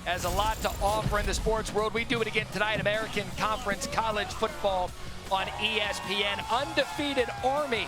has a lot to offer in the sports world. We do it again tonight, American Conference College Football on ESPN. Undefeated Army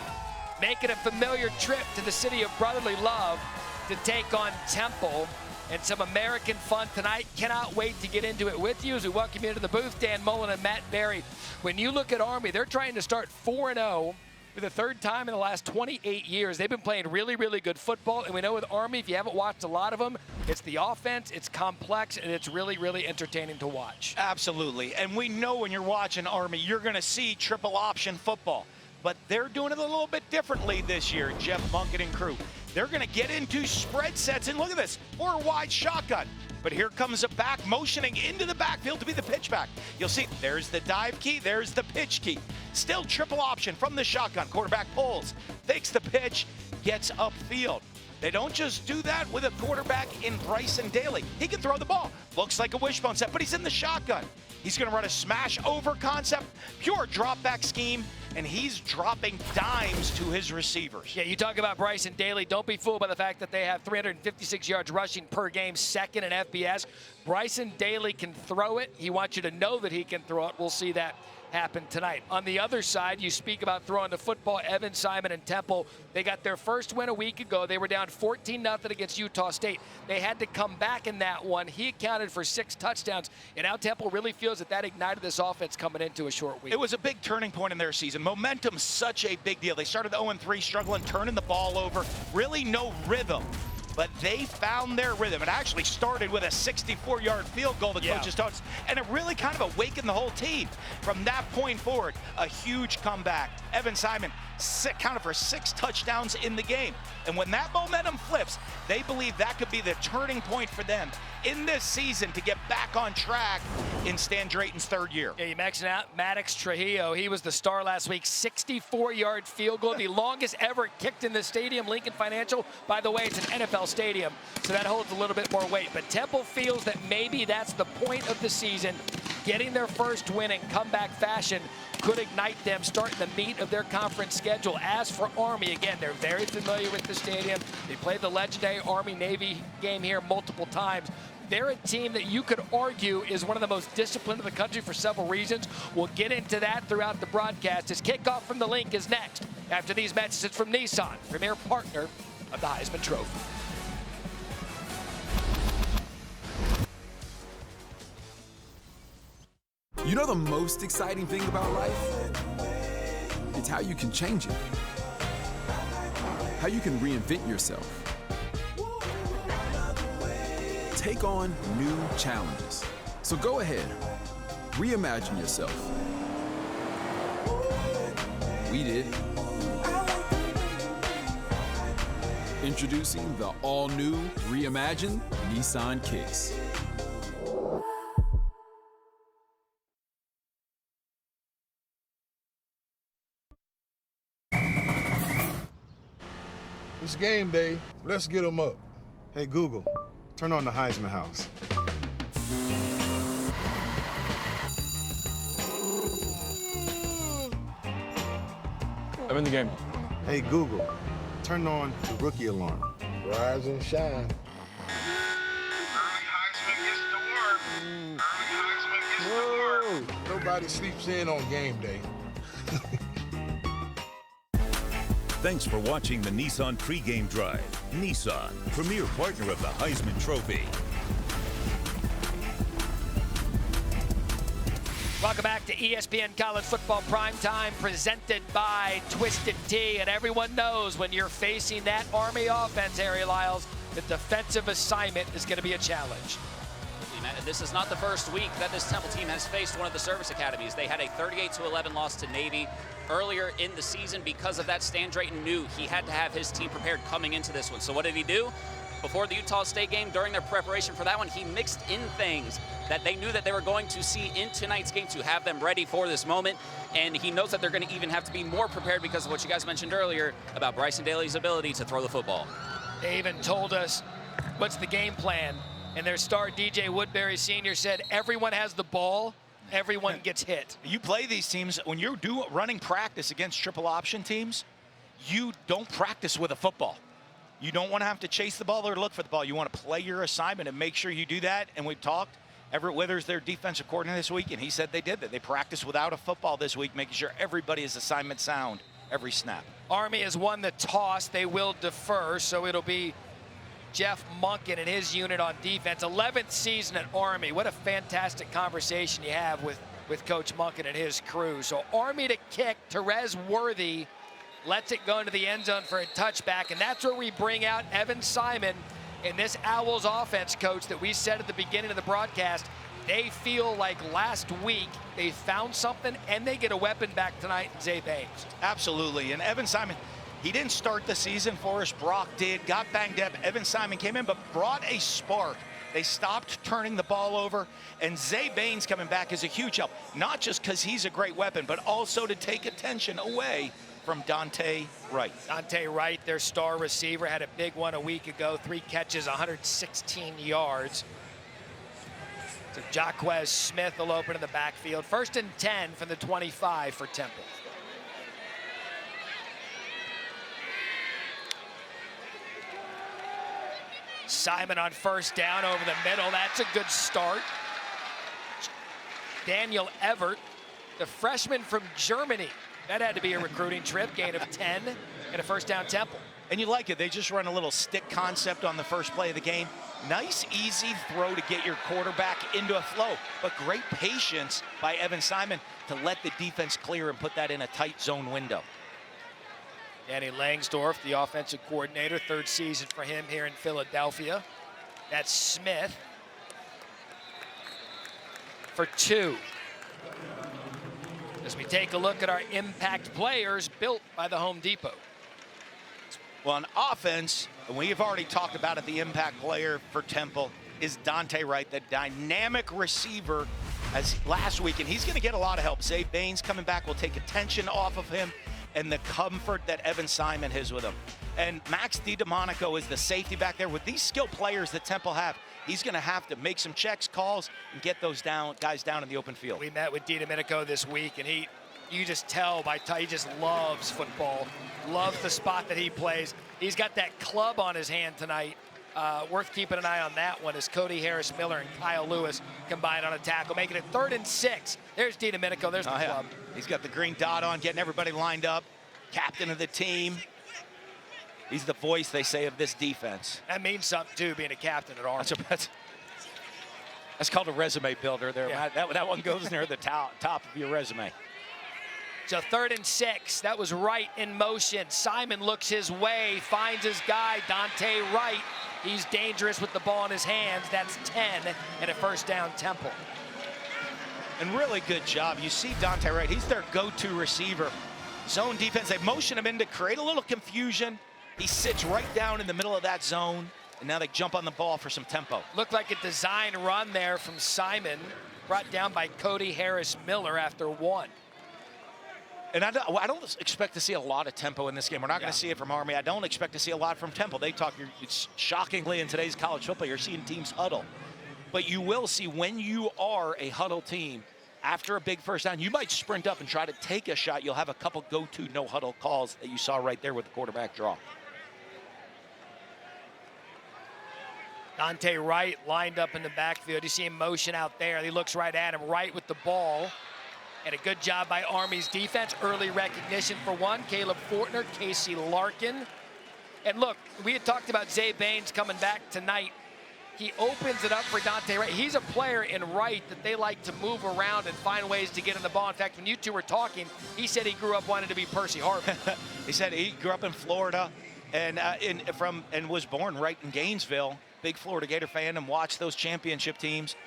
making a familiar trip to the city of brotherly love to take on Temple. And some American fun tonight. Cannot wait to get into it with you as we welcome you into the booth. Dan Mullen and Matt Berry. When you look at Army, they're trying to start 4-0 for the third time in the last 28 years. They've been playing really, really good football. And we know with Army, if you haven't watched a lot of them, it's the offense, it's complex, and it's really, really entertaining to watch. Absolutely. And we know when you're watching Army, you're going to see triple option football. But they're doing it a little bit differently this year, Jeff Munkett and crew. They're going to get into spread sets, and look at this, 4-wide shotgun. But here comes a back motioning into the backfield to be the pitch back. You'll see, there's the dive key, there's the pitch key. Still triple option from the shotgun. Quarterback pulls, fakes the pitch, gets upfield. They don't just do that with a quarterback in Bryson Daly. He can throw the ball. Looks like a wishbone set, but he's in the shotgun. He's going to run a smash over concept, pure drop back scheme, and he's dropping dimes to his receivers. Yeah, you talk about Bryson Daly. Don't be fooled by the fact that they have 356 yards rushing per game, second in FBS. Bryson Daly can throw it. He wants you to know that he can throw it. We'll see that happen tonight. On the other side, you speak about throwing the football. Evan Simon and Temple, they got their first win a week ago. They were down 14-0 against Utah State. They had to come back in that one. He accounted for 6 touchdowns, and now Temple really feels that ignited this offense coming into a short week. It was a big turning point in their season. Momentum's such a big deal. They started 0-3, struggling, turning the ball over, really no rhythm. But they found their rhythm. It actually started with a 64-yard field goal that coaches taught, and it really kind of awakened the whole team. From that point forward, a huge comeback. Evan Simon counted for 6 touchdowns in the game. And when that momentum flips, they believe that could be the turning point for them in this season to get back on track in Stan Drayton's 3rd year. Yeah, you mentioned out Maddox Trujillo. He was the star last week. 64-yard field goal, the longest ever kicked in the stadium, Lincoln Financial. By the way, it's an NFL stadium, so that holds a little bit more weight. But Temple feels that maybe that's the point of the season. Getting their first win in comeback fashion could ignite them starting the meat of their conference schedule. As for Army, again, they're very familiar with the stadium. They played the legendary Army-Navy game here multiple times. They're a team that you could argue is one of the most disciplined in the country for several reasons. We'll get into that throughout the broadcast. As kickoff from the Link is next after these messages from Nissan, premier partner of the Heisman Trophy. You know the most exciting thing about life? It's how you can change it. How you can reinvent yourself. Take on new challenges. So go ahead, reimagine yourself. We did. Introducing the all-new, reimagined Nissan Kicks. It's game day. Let's get them up. Hey, Google, turn on the Heisman House. I'm in the game. Hey, Google, turn on the rookie alarm. Rise and shine. Whoa, nobody sleeps in on game day. Thanks for watching the Nissan pregame drive. Nissan, premier partner of the Heisman Trophy. Welcome back to ESPN College Football Primetime, presented by Twisted Tea. And everyone knows when you're facing that Army offense, Harry Lyles, the defensive assignment is going to be a challenge. This is not the first week that this Temple team has faced one of the service academies. They had a 38-11 loss to Navy earlier in the season. Because of that, Stan Drayton knew he had to have his team prepared coming into this one. So what did he do? Before the Utah State game, during their preparation for that one, he mixed in things that they knew that they were going to see in tonight's game to have them ready for this moment. And he knows that they're going to even have to be more prepared because of what you guys mentioned earlier about Bryson Daly's ability to throw the football. They even told us what's the game plan. And their star, DJ Woodbury Sr., said everyone has the ball, everyone gets hit. You play these teams, when you're running practice against triple option teams, you don't practice with a football. You don't want to have to chase the ball or look for the ball. You want to play your assignment and make sure you do that. And we've talked. Everett Withers, their defensive coordinator this week, and he said they did that. They practiced without a football this week, making sure everybody is assignment sound every snap. Army has won the toss. They will defer, so it'll be Jeff Monken and his unit on defense. 11th season at Army. What a fantastic conversation you have with Coach Monken and his crew. So Army to kick. Terez Worthy lets it go into the end zone for a touchback, and that's where we bring out Evan Simon in this Owls offense, Coach, that we said at the beginning of the broadcast. They feel like last week they found something, and they get a weapon back tonight in Zay Baines. Absolutely. And Evan Simon, he didn't start the season for us. Brock did, got banged up. Evan Simon came in, but brought a spark. They stopped turning the ball over, and Zay Baines coming back is a huge help, not just because he's a great weapon, but also to take attention away from Dante Wright. Dante Wright, their star receiver, had a big one a week ago. 3 catches, 116 yards. So Jaquez Smith will open in the backfield. 1st and 10 from the 25 for Temple. Simon on 1st down over the middle. That's a good start. Daniel Everett, the freshman from Germany. That had to be a recruiting trip. Gain of 10 and a 1st down Temple. And you like it. They just run a little stick concept on the first play of the game. Nice, easy throw to get your quarterback into a flow. But great patience by Evan Simon to let the defense clear and put that in a tight zone window. Danny Langsdorff, the offensive coordinator, 3rd season for him here in Philadelphia. That's Smith for 2. As we take a look at our impact players built by the Home Depot. Well, on offense, and we've already talked about it, the impact player for Temple is Dante Wright, the dynamic receiver as last week, and he's going to get a lot of help. Zay Baines coming back will take attention off of him and the comfort that Evan Simon has with him. And Max DiDomenico is the safety back there. With these skilled players that Temple have, he's going to have to make some checks, calls, and get those guys down in the open field. We met with DiDomenico this week, and you just tell he just loves football, loves the spot that he plays. He's got that club on his hand tonight. Worth keeping an eye on that one as Cody Harris Miller and Kyle Lewis combined on a tackle, making it 3rd and 6. There's DiDomenico, there's the club. He's got the green dot on, getting everybody lined up. Captain of the team. He's the voice, they say, of this defense. That means something, too, being a captain at Army. That's called a resume builder there. Yeah. That one goes near the top of your resume. So 3rd and 6, that was Wright in motion. Simon looks his way, finds his guy, Dante Wright. He's dangerous with the ball in his hands. That's 10 and a 1st down Temple. And really good job. You see Dante Wright, he's their go-to receiver. Zone defense, they motion him in to create a little confusion. He sits right down in the middle of that zone, and now they jump on the ball for some tempo. Looked like a design run there from Simon, brought down by Cody Harris Miller after 1. And I don't expect to see a lot of tempo in this game. We're not going to see it from Army. I don't expect to see a lot from Temple. It's shockingly in today's college football, you're seeing teams huddle. But you will see when you are a huddle team, after a big 1st down, you might sprint up and try to take a shot. You'll have a couple go-to no-huddle calls that you saw right there with the quarterback draw. Dante Wright lined up in the backfield. You see him motion out there. He looks right at him, Wright with the ball. And a good job by Army's defense. Early recognition for one. Caleb Fortner, Casey Larkin. And look, we had talked about Zay Baines coming back tonight. He opens it up for Dante Wright. He's a player in Wright that they like to move around and find ways to get in the ball. In fact, when you two were talking, he said he grew up wanting to be Percy Harvin. He said he grew up in Florida and was born right in Gainesville. Big Florida Gator fan and watched those championship teams.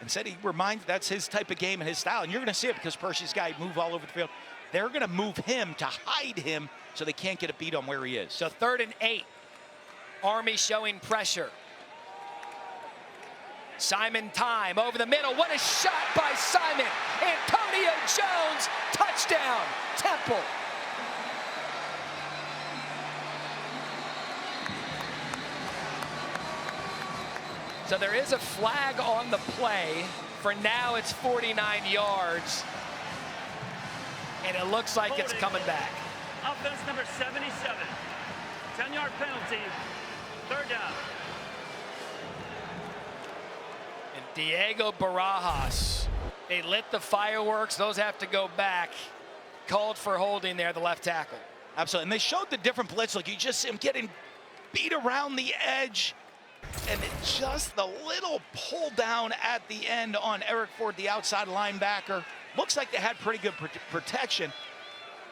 And said he reminds that's his type of game and his style. And you're going to see it because Percy's guy move all over the field. They're going to move him to hide him so they can't get a beat on where he is. So 3rd and 8. Army showing pressure. Simon time over the middle. What a shot by Simon. Antonio Jones, touchdown, Temple. So there is a flag on the play. For now, it's 49 yards. And it looks like it's coming back. Offense number 77. 10-yard penalty. Third down. And Diego Barajas, they lit the fireworks. Those have to go back. Called for holding there, the left tackle. Absolutely, and they showed the different blitz look. You just see him getting beat around the edge, and just the little pull down at the end on Eric Ford, the outside linebacker. Looks like they had pretty good protection.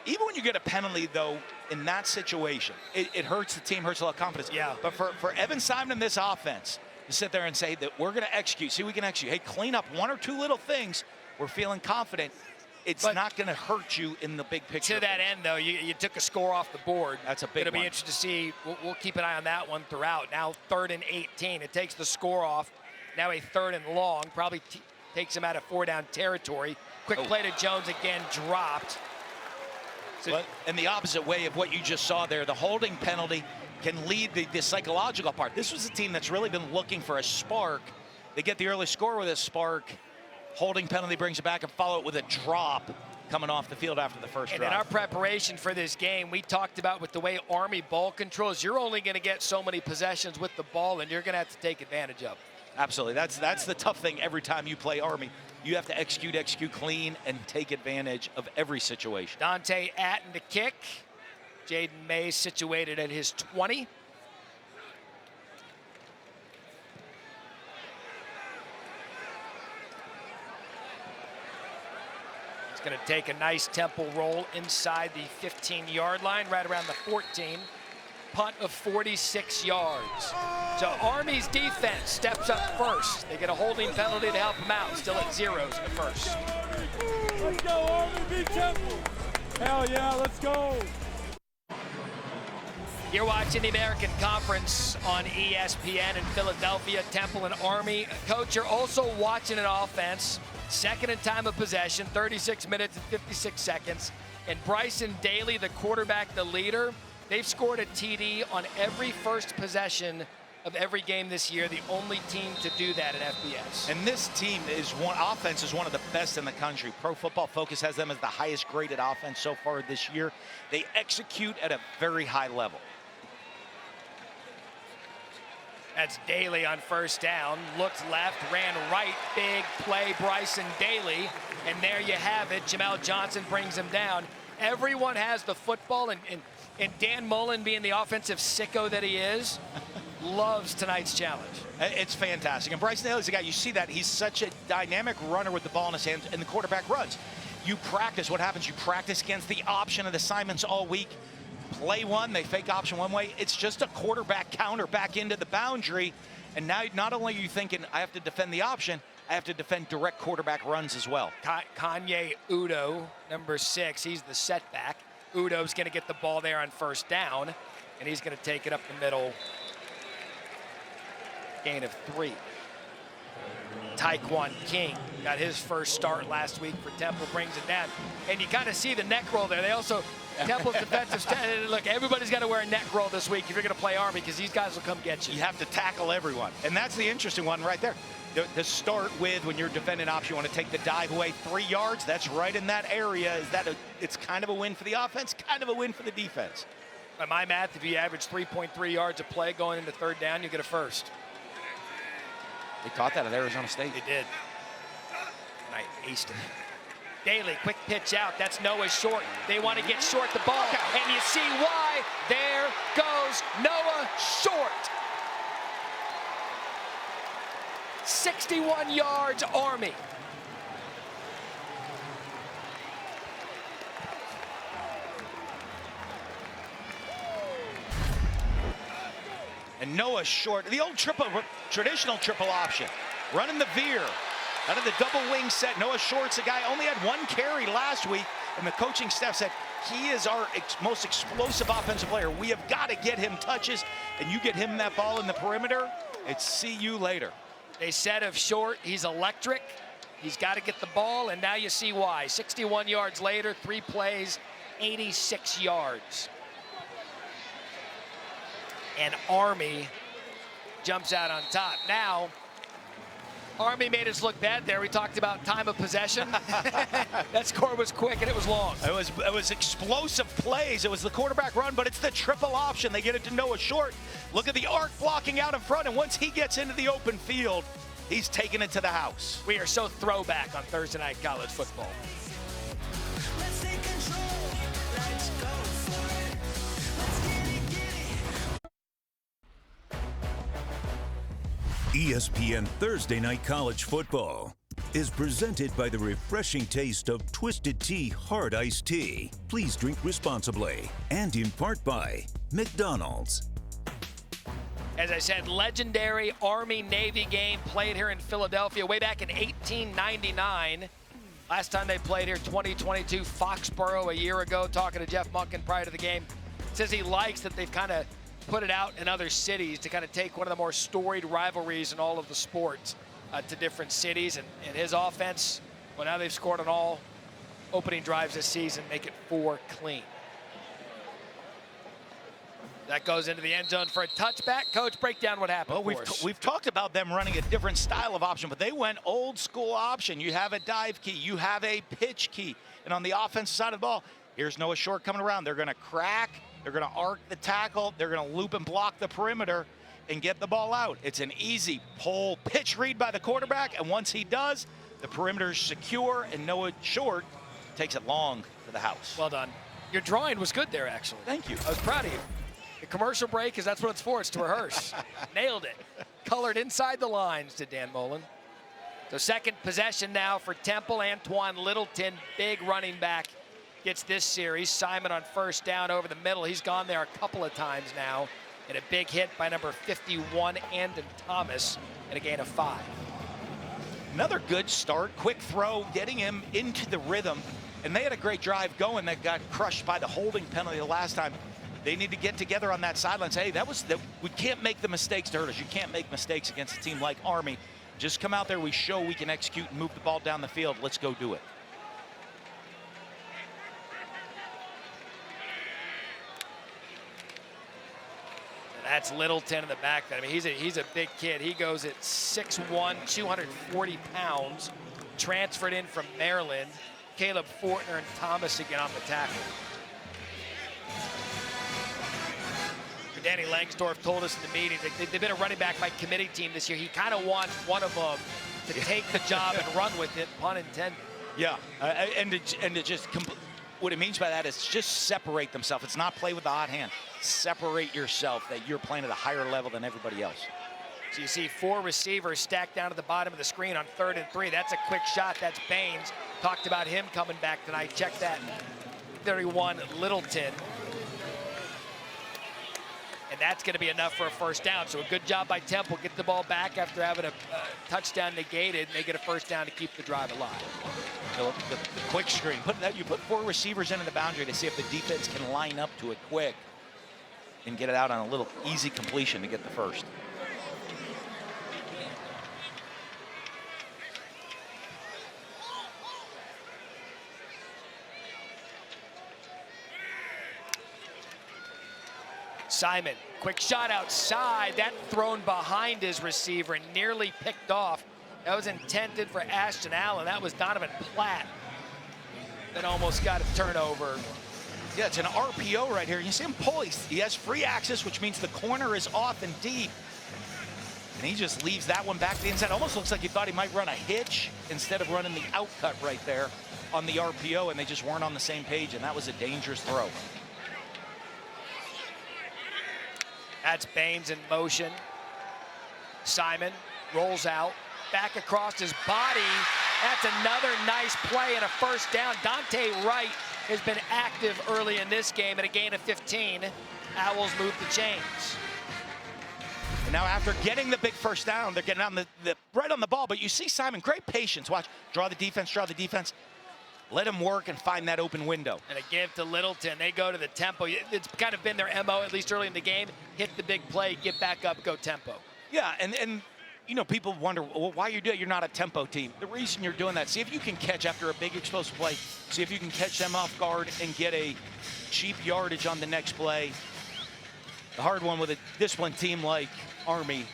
Even when you get a penalty, though, in that situation, it hurts the team, hurts a lot of confidence. Yeah. But for Evan Simon and this offense to sit there and say that we're going to execute, see, we can execute. Hey, clean up one or two little things. We're feeling confident. It's not going to hurt you in the big picture. To that end, though, you took a score off the board. That's a big It'll be one. interesting to see. We'll keep an eye on that one throughout. Now 3rd and 18. It takes the score off. Now a 3rd and long. Probably takes him out of 4-down territory. Quick play to Jones again, dropped. But in the opposite way of what you just saw there, the holding penalty can lead the psychological part. This was a team that's really been looking for a spark. They get the early score with a spark. Holding penalty brings it back and follow it with a drop coming off the field after the first And drop. in our preparation for this game, we talked about with the way Army ball controls, you're only going to get so many possessions with the ball, and you're going to have to take advantage of it. Absolutely. That's the tough thing every time you play Army. You have to execute clean, and take advantage of every situation. Dante Atten to kick. Jaden Mays situated at his 20. He's going to take a nice temple roll inside the 15-yard line, right around the 14. Punt of 46 yards. So Army's defense steps up first. They get a holding penalty to help them out. Still at zeros in the first. Let's go, Army, beat Temple. Hell yeah, let's go. You're watching the American Conference on ESPN in Philadelphia, Temple and Army. Coach, you're also watching an offense, second in time of possession, 36 minutes and 56 seconds. And Bryson Daly, the quarterback, the leader, they've scored a TD on every first possession of every game this year, the only team to do that at FBS. And this team offense is one of the best in the country. Pro Football Focus has them as the highest graded offense so far this year. They execute at a very high level. That's Daly on first down. Looked left, ran right. Big play, Bryson Daly. And there you have it. Jamel Johnson brings him down. Everyone has the football, and Dan Mullen, being the offensive sicko that he is, loves tonight's challenge. It's fantastic. And Bryson Daly's the guy, you see that, he's such a dynamic runner with the ball in his hands, and the quarterback runs. You practice, what happens? You practice against the option of the assignments all week. Play one, they fake option one way. It's just a quarterback counter back into the boundary. And now not only are you thinking, I have to defend the option, I have to defend direct quarterback runs as well. Kanye Udo, number 6, he's the setback. Udo's going to get the ball there on first down, and he's going to take it up the middle. Gain of 3. Taekwon King got his first start last week for Temple, brings it down. And you kind of see the neck roll there. They also, Temple's defensive stand, look, everybody's got to wear a neck roll this week if you're going to play Army, because these guys will come get you. You have to tackle everyone. And that's the interesting one right there. To start with, when you're defending option, you want to take the dive away 3 yards. That's right in that area. It's kind of a win for the offense, kind of a win for the defense. By my math, if you average 3.3 yards a play going into third down, you get a first. They caught that at Arizona State. They did. And I aced it. Daly, quick pitch out. That's Noah Short. They want to get Short the ball. And you see why. There goes Noah Short. 61 yards, Army. And Noah Short, the old traditional triple option, running the veer out of the double wing set. Noah Short's a guy, only had 1 carry last week, and the coaching staff said, he is our most explosive offensive player. We have got to get him touches, and you get him that ball in the perimeter, it's see you later. They said of Short, he's electric. He's got to get the ball, and now you see why. 61 yards later, 3 plays, 86 yards. And Army jumps out on top. Now, Army made us look bad there. We talked about time of possession. That score was quick and it was long. It was explosive plays. It was the quarterback run, but it's the triple option. They get it to Noah Short. Look at the arc blocking out in front, and once he gets into the open field, he's taking it to the house. We are so throwback on Thursday Night College Football. ESPN Thursday Night College Football is presented by the refreshing taste of Twisted Tea Hard Iced Tea. Please drink responsibly. And in part by McDonald's. As I said, legendary Army-Navy game played here in Philadelphia way back in 1899. Last time they played here, 2022, Foxborough a year ago. Talking to Jeff Monken prior to the game. Says he likes that they've kind of put it out in other cities to kind of take one of the more storied rivalries in all of the sports to different cities. And his offense, well, now they've scored on all opening drives this season, make it 4 clean. That goes into the end zone for a touchback. Coach, break down what happened. Well, we've talked about them running a different style of option, but they went old school option. You have a dive key, you have a pitch key. And on the offensive side of the ball, here's Noah Short coming around. They're going to crack. They're going to arc the tackle. They're going to loop and block the perimeter and get the ball out. It's an easy pull pitch read by the quarterback, and once he does, the perimeter is secure, and Noah Short takes it long to the house. Well done. Your drawing was good there, actually. Thank you. I was proud of you. The commercial break, because that's what it's for. It's to rehearse. Nailed it. Colored inside the lines to Dan Mullen. So second possession now for Temple. Antoine Littleton, big running back, gets this series. Simon on first down over the middle. He's gone there a couple of times now. And a big hit by number 51, Andon Thomas, and a gain of 5. Another good start, quick throw, getting him into the rhythm. And they had a great drive going that got crushed by the holding penalty the last time. They need to get together on that sideline. Say, hey, we can't make the mistakes to hurt us. You can't make mistakes against a team like Army. Just come out there, we show we can execute and move the ball down the field. Let's go do it. That's Littleton in the back. I mean, he's a big kid. He goes at 6'1", 240 pounds. Transferred in from Maryland. Caleb Fortner and Thomas again on the tackle. Danny Langsdorff told us in the meeting that they've been a running back by committee team this year. He kind of wants one of them to take the job and run with it, pun intended. Yeah, and to just what it means by that is just separate themselves. It's not play with the hot hand. Separate yourself, that you're playing at a higher level than everybody else. So you see 4 receivers stacked down to the bottom of the screen on 3rd and 3. That's a quick shot. That's Baines. Talked about him coming back tonight. Check that. 31, Littleton. And that's going to be enough for a first down. So a good job by Temple. Get the ball back after having a touchdown negated, and they get a first down to keep the drive alive. The quick screen. You put 4 receivers into the boundary to see if the defense can line up to it quick and get it out on a little easy completion to get the first. Simon, quick shot outside. That thrown behind his receiver and nearly picked off. That was intended for Ashton Allen. That was Donovan Platt that almost got a turnover. Yeah, it's an RPO right here. You see him pull. He has free access, which means the corner is off and deep. And he just leaves that one back to the inside. Almost looks like he thought he might run a hitch instead of running the outcut right there on the RPO, and they just weren't on the same page, and that was a dangerous throw. That's Baines in motion. Simon rolls out, back across his body. That's another nice play and a first down. Dante Wright has been active early in this game at a gain of 15. Owls move the chains. And now after getting the big first down, they're getting on the right on the ball, but you see Simon, great patience. Watch, draw the defense. Let him work and find that open window. And a give to Littleton. They go to the tempo. It's kind of been their MO, at least early in the game. Hit the big play, get back up, go tempo. Yeah, and you know, people wonder, well, why you're not a tempo team. The reason you're doing that, see if you can catch after a big explosive play, see if you can catch them off guard and get a cheap yardage on the next play. The hard one with a disciplined team like Army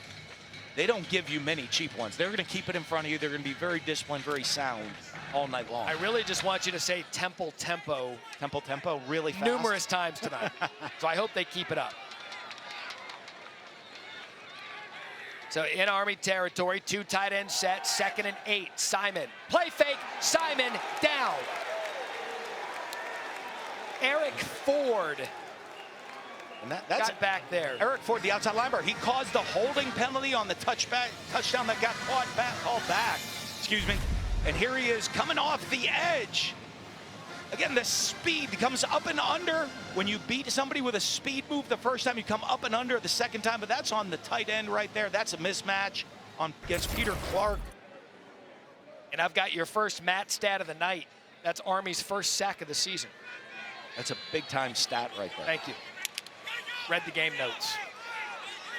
they don't give you many cheap ones. They're going to keep it in front of you. They're going to be very disciplined, very sound all night long. I really just want you to say Temple tempo Tempo really fast. numerous times tonight. So I hope they keep it up. So in Army territory, 2 tight end set, 2nd and 8. Simon, play fake, Simon down. Eric Ford And that's got back there. Eric Ford, the outside linebacker. He caused the holding penalty on the touchdown that got called back. Excuse me. And here he is coming off the edge. Again, the speed comes up and under. When you beat somebody with a speed move the first time, you come up and under the second time, but that's on the tight end right there. That's a mismatch against Peter Clark. And I've got your first Matt stat of the night. That's Army's first sack of the season. That's a big-time stat right there. Thank you. Read the game notes.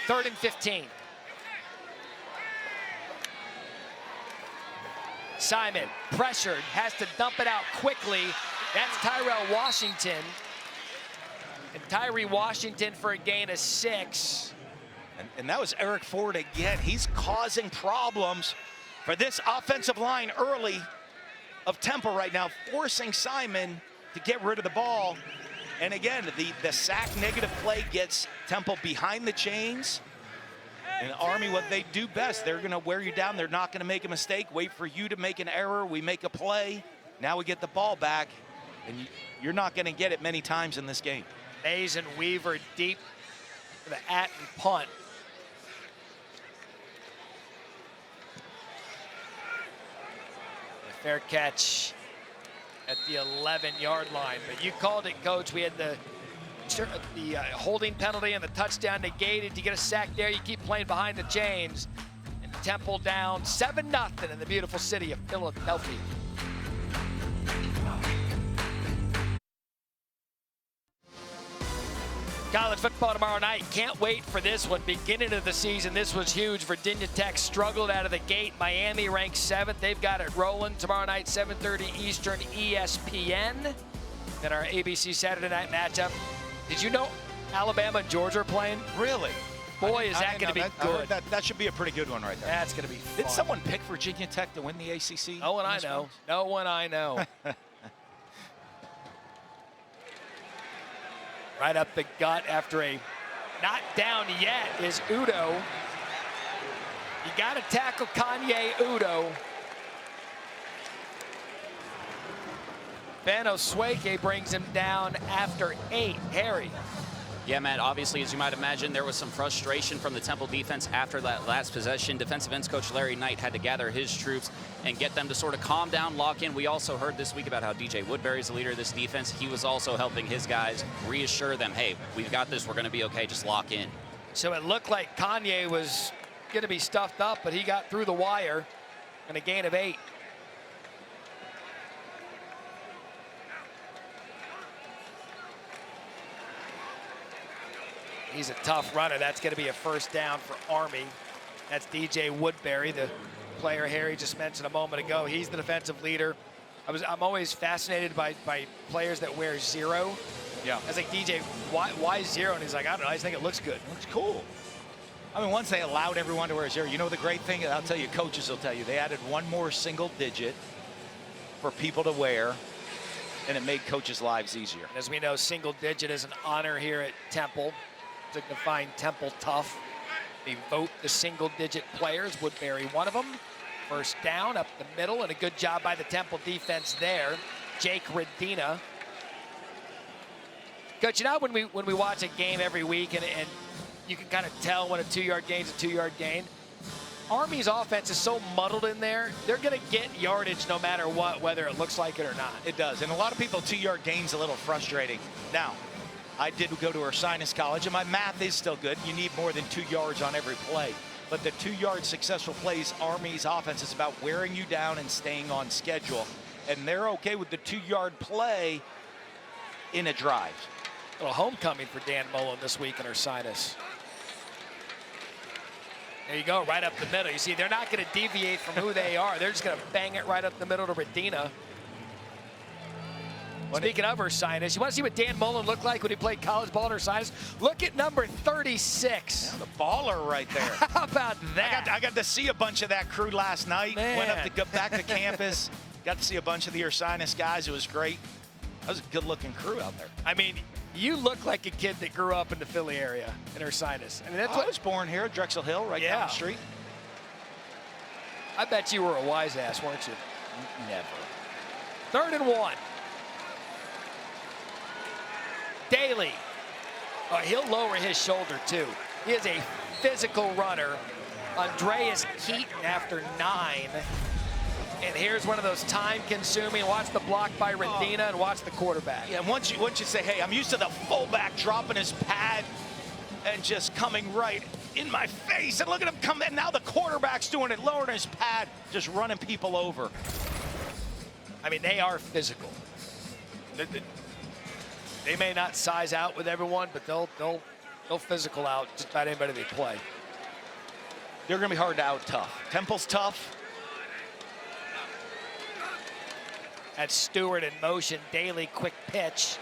3rd and 15. Simon, pressured, has to dump it out quickly. That's Tyrell Washington. And Tyree Washington for a gain of 6. And that was Eric Ford again. He's causing problems for this offensive line early of Temple right now, forcing Simon to get rid of the ball. And again, the sack negative play gets Temple behind the chains. And Army, what they do best, they're going to wear you down. They're not going to make a mistake, wait for you to make an error. We make a play. Now we get the ball back, and you're not going to get it many times in this game. Mays and Weaver deep for the at and punt. A fair catch at the 11-yard line. But you called it, Coach. We had the holding penalty and the touchdown negated. You get a sack there, you keep playing behind the chains. And Temple down 7-0 in the beautiful city of Philadelphia. College football tomorrow night. Can't wait for this one. Beginning of the season, this was huge. Virginia Tech struggled out of the gate. Miami ranked 7th. They've got it rolling. Tomorrow night, 7:30 Eastern, ESPN. Then our ABC Saturday night matchup. Did you know Alabama and Georgia are playing? Really? Boy, is that going to be good. That should be a pretty good one right there. That's going to be fun. Did someone pick Virginia Tech to win the ACC? No one I know. No one I know. Right up the gut after a not down yet is Udo. You got to tackle Kanye Udo. Ben Osweke brings him down after 8. Harry. Yeah, Matt, obviously, as you might imagine, there was some frustration from the Temple defense after that last possession. Defensive ends coach Larry Knight had to gather his troops and get them to sort of calm down, lock in. We also heard this week about how DJ Woodbury is the leader of this defense. He was also helping his guys reassure them, hey, we've got this, we're going to be okay, just lock in. So it looked like Kanye was going to be stuffed up, but he got through the wire and a gain of 8. He's a tough runner. That's going to be a first down for Army. That's DJ Woodbury, the player Harry just mentioned a moment ago. He's the defensive leader. I'm always fascinated by players that wear 0. Yeah. I was like, DJ, why 0? And he's like, I don't know. I just think it looks good. It looks cool. I mean, once they allowed everyone to wear 0, you know the great thing? I'll tell you, coaches will tell you, they added one more single digit for people to wear, and it made coaches' lives easier. As we know, single digit is an honor here at Temple. Signifying Temple tough. They vote the single-digit players. Woodbury, one of them. First down up the middle, and a good job by the Temple defense there. Jake Redina. Coach, you know when we watch a game every week, and you can kind of tell when a 2-yard gain is a 2-yard gain. Army's offense is so muddled in there, they're going to get yardage no matter what, whether it looks like it or not. It does, and a lot of people, 2-yard gain's a little frustrating. Now, I did go to Ursinus College, and my math is still good. You need more than 2 yards on every play. But the 2-yard successful plays, Army's offense is about wearing you down and staying on schedule. And they're okay with the 2-yard play in a drive. A little homecoming for Dan Mullen this week in Ursinus. There you go, right up the middle. You see, they're not going to deviate from who they are. They're just going to bang it right up the middle to Redina. Speaking of Ursinus, you want to see what Dan Mullen looked like when he played college ball at Ursinus? Look at number 36. Yeah, the baller right there. How about that? I got to see a bunch of that crew last night. Man. Went up to go back to campus. Got to see a bunch of the Ursinus guys. It was great. That was a good-looking crew out there. I mean, you look like a kid that grew up in the Philly area in Ursinus. I mean, that's I was born here at Drexel Hill, right down the street. I bet you were a wise ass, weren't you? Never. 3rd and 1. Daly. Oh, he'll lower his shoulder, too. He is a physical runner. Andreas Keaton after 9. And here's one of those time-consuming. Watch the block by Radina and watch the quarterback. Yeah, once you say, hey, I'm used to the fullback dropping his pad and just coming right in my face. And look at him come in. Now the quarterback's doing it, lowering his pad, just running people over. I mean, they are physical. They may not size out with everyone, but they'll physical out just about anybody they play. They're going to be hard to out-tough. Temple's tough. That's Stewart in motion. Daly, quick pitch.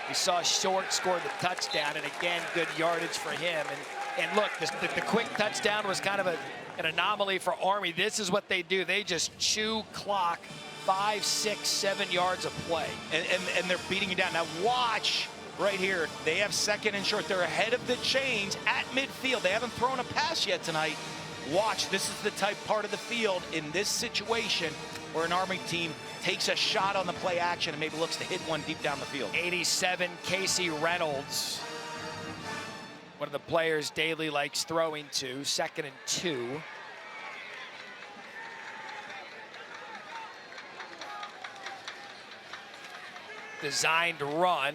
We saw Short score the touchdown, and again, good yardage for him. And look, the quick touchdown was kind of an anomaly for Army. This is what they do. They just chew clock, 5, 6, 7 yards of play. And they're beating you down. Now watch right here. They have 2nd and short. They're ahead of the chains at midfield. They haven't thrown a pass yet tonight. Watch, this is the type part of the field in this situation where an Army team takes a shot on the play action and maybe looks to hit one deep down the field. 87, Casey Reynolds. One of the players Daly likes throwing to. 2nd and 2. Designed run.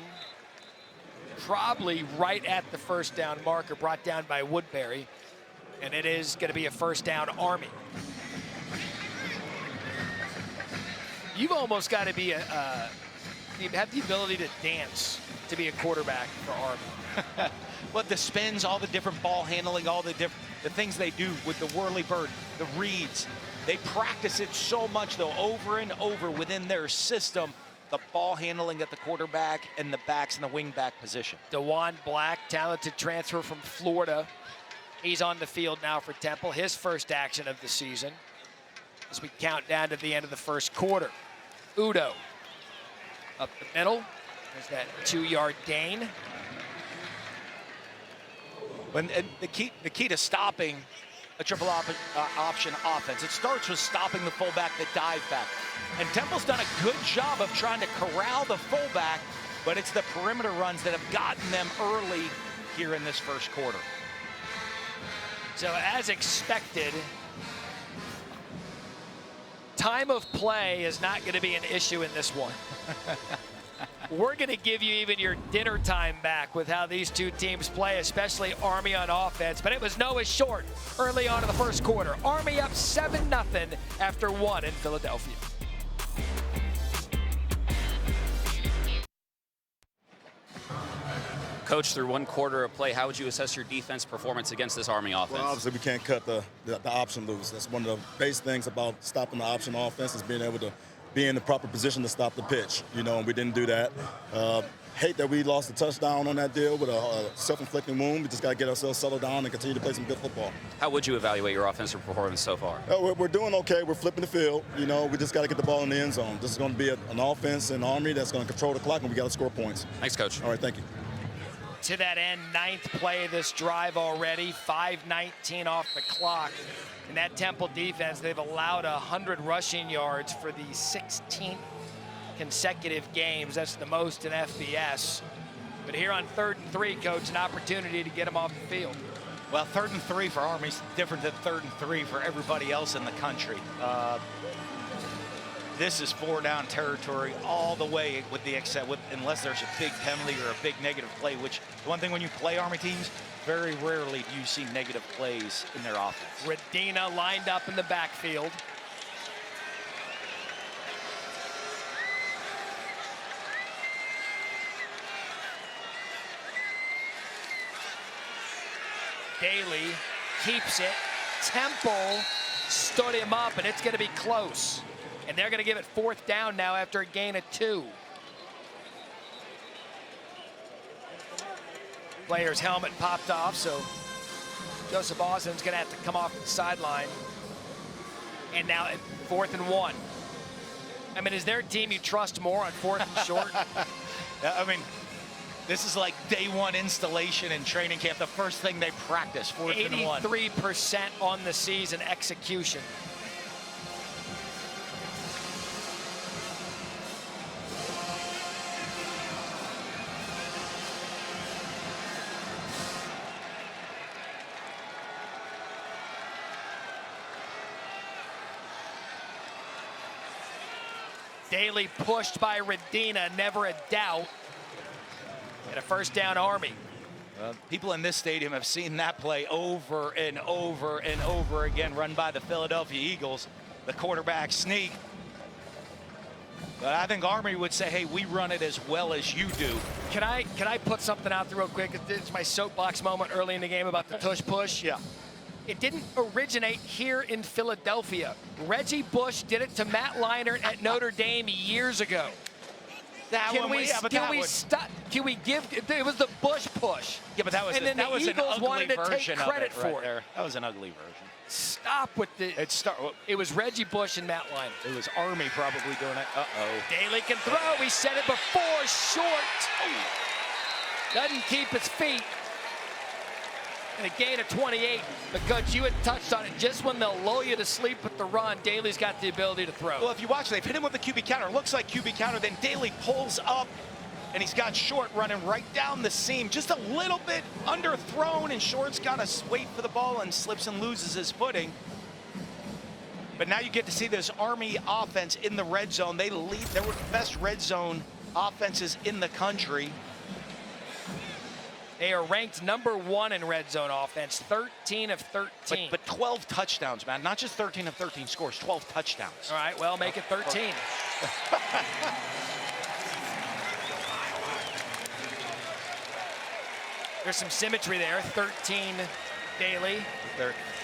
Probably right at the 1st down marker, brought down by Woodbury. And it is going to be a 1st down Army. You've almost got to be you have the ability to dance to be a quarterback for Army. But the spins, all the different ball handling, all the things they do with the whirly bird, the reads, they practice it so much though, over and over within their system. The ball handling at the quarterback and the backs in the wing back position. DeJuan Black, talented transfer from Florida. He's on the field now for Temple, his first action of the season as we count down to the end of the 1st quarter. Udo up the middle. There's that 2-yard gain. And the key to stopping a triple option offense, it starts with stopping the fullback, the dive back. And Temple's done a good job of trying to corral the fullback, but it's the perimeter runs that have gotten them early here in this 1st quarter. So as expected, time of play is not going to be an issue in this one. We're going to give you even your dinner time back with how these two teams play, especially Army on offense. But it was Noah Short early on in the 1st quarter. Army up 7-0 after 1 in Philadelphia. Coach, through 1 quarter of play, how would you assess your defense performance against this Army offense? Well, obviously, we can't cut the option loose. That's one of the base things about stopping the option offense is being able to be in the proper position to stop the pitch, and we didn't do that. Hate that we lost a touchdown on that deal with a self-inflicting wound. We just got to get ourselves settled down and continue to play some good football. How would you evaluate your offensive performance so far? We're doing okay. We're flipping the field. We just got to get the ball in the end zone. This is going to be an offense in Army that's going to control the clock, and we got to score points. Thanks, Coach. All right, thank you. To that end, 9th play of this drive already, 5:19 off the clock. And that Temple defense, they've allowed 100 rushing yards for the 16th consecutive games. That's the most in FBS. But here on 3rd and 3, Coach, an opportunity to get them off the field. Well, 3rd and 3 for Army's different than 3rd and 3 for everybody else in the country. This is 4-down territory all the way, unless there's a big penalty or a big negative play, which the one thing when you play Army teams, very rarely do you see negative plays in their offense. Radina lined up in the backfield. Daly keeps it. Temple stood him up, and it's going to be close. And they're going to give it 4th down now after a gain of 2. Player's helmet popped off, so Joseph Austin's going to have to come off the sideline. And now at 4th and 1. I mean, is there a team you trust more on 4th and short? I mean, this is like day 1 installation in training camp. The first thing they practice, 4th and 1. 83% on the season execution. Daly pushed by Radina, never a doubt. And a 1st down Army. People in this stadium have seen that play over and over and over again, run by the Philadelphia Eagles, the quarterback sneak. But I think Army would say, hey, we run it as well as you do. Can I put something out there real quick? It's my soapbox moment early in the game about the tush push. Yeah. It didn't originate here in Philadelphia. Reggie Bush did it to Matt Leinart at Notre Dame years ago. Can we give? It was the Bush push. Yeah, but that was and then that the was Eagles an ugly wanted to take version credit of it right for it. there. That was an ugly version. Stop with the. It was Reggie Bush and Matt Leinart. It was Army probably doing it. Daly can throw. We said it before. Short. Doesn't keep his feet. And a gain of 28. But Coach, you had touched on it. Just when they'll lull you to sleep with the run, Daly's got the ability to throw. Well, if you watch, they've hit him with the QB counter. Looks like QB counter. Then Daly pulls up, and he's got Short running right down the seam. Just a little bit underthrown, and Short's got to wait for the ball and slips and loses his footing. But now you get to see this Army offense in the red zone. They lead. They were the best red zone offenses in the country. They are ranked #1 in red zone offense, 13 of 13. But 12 touchdowns, man. Not just 13 of 13 scores, 12 touchdowns. All right, well, make it 13. There's some symmetry there. 13 Daly,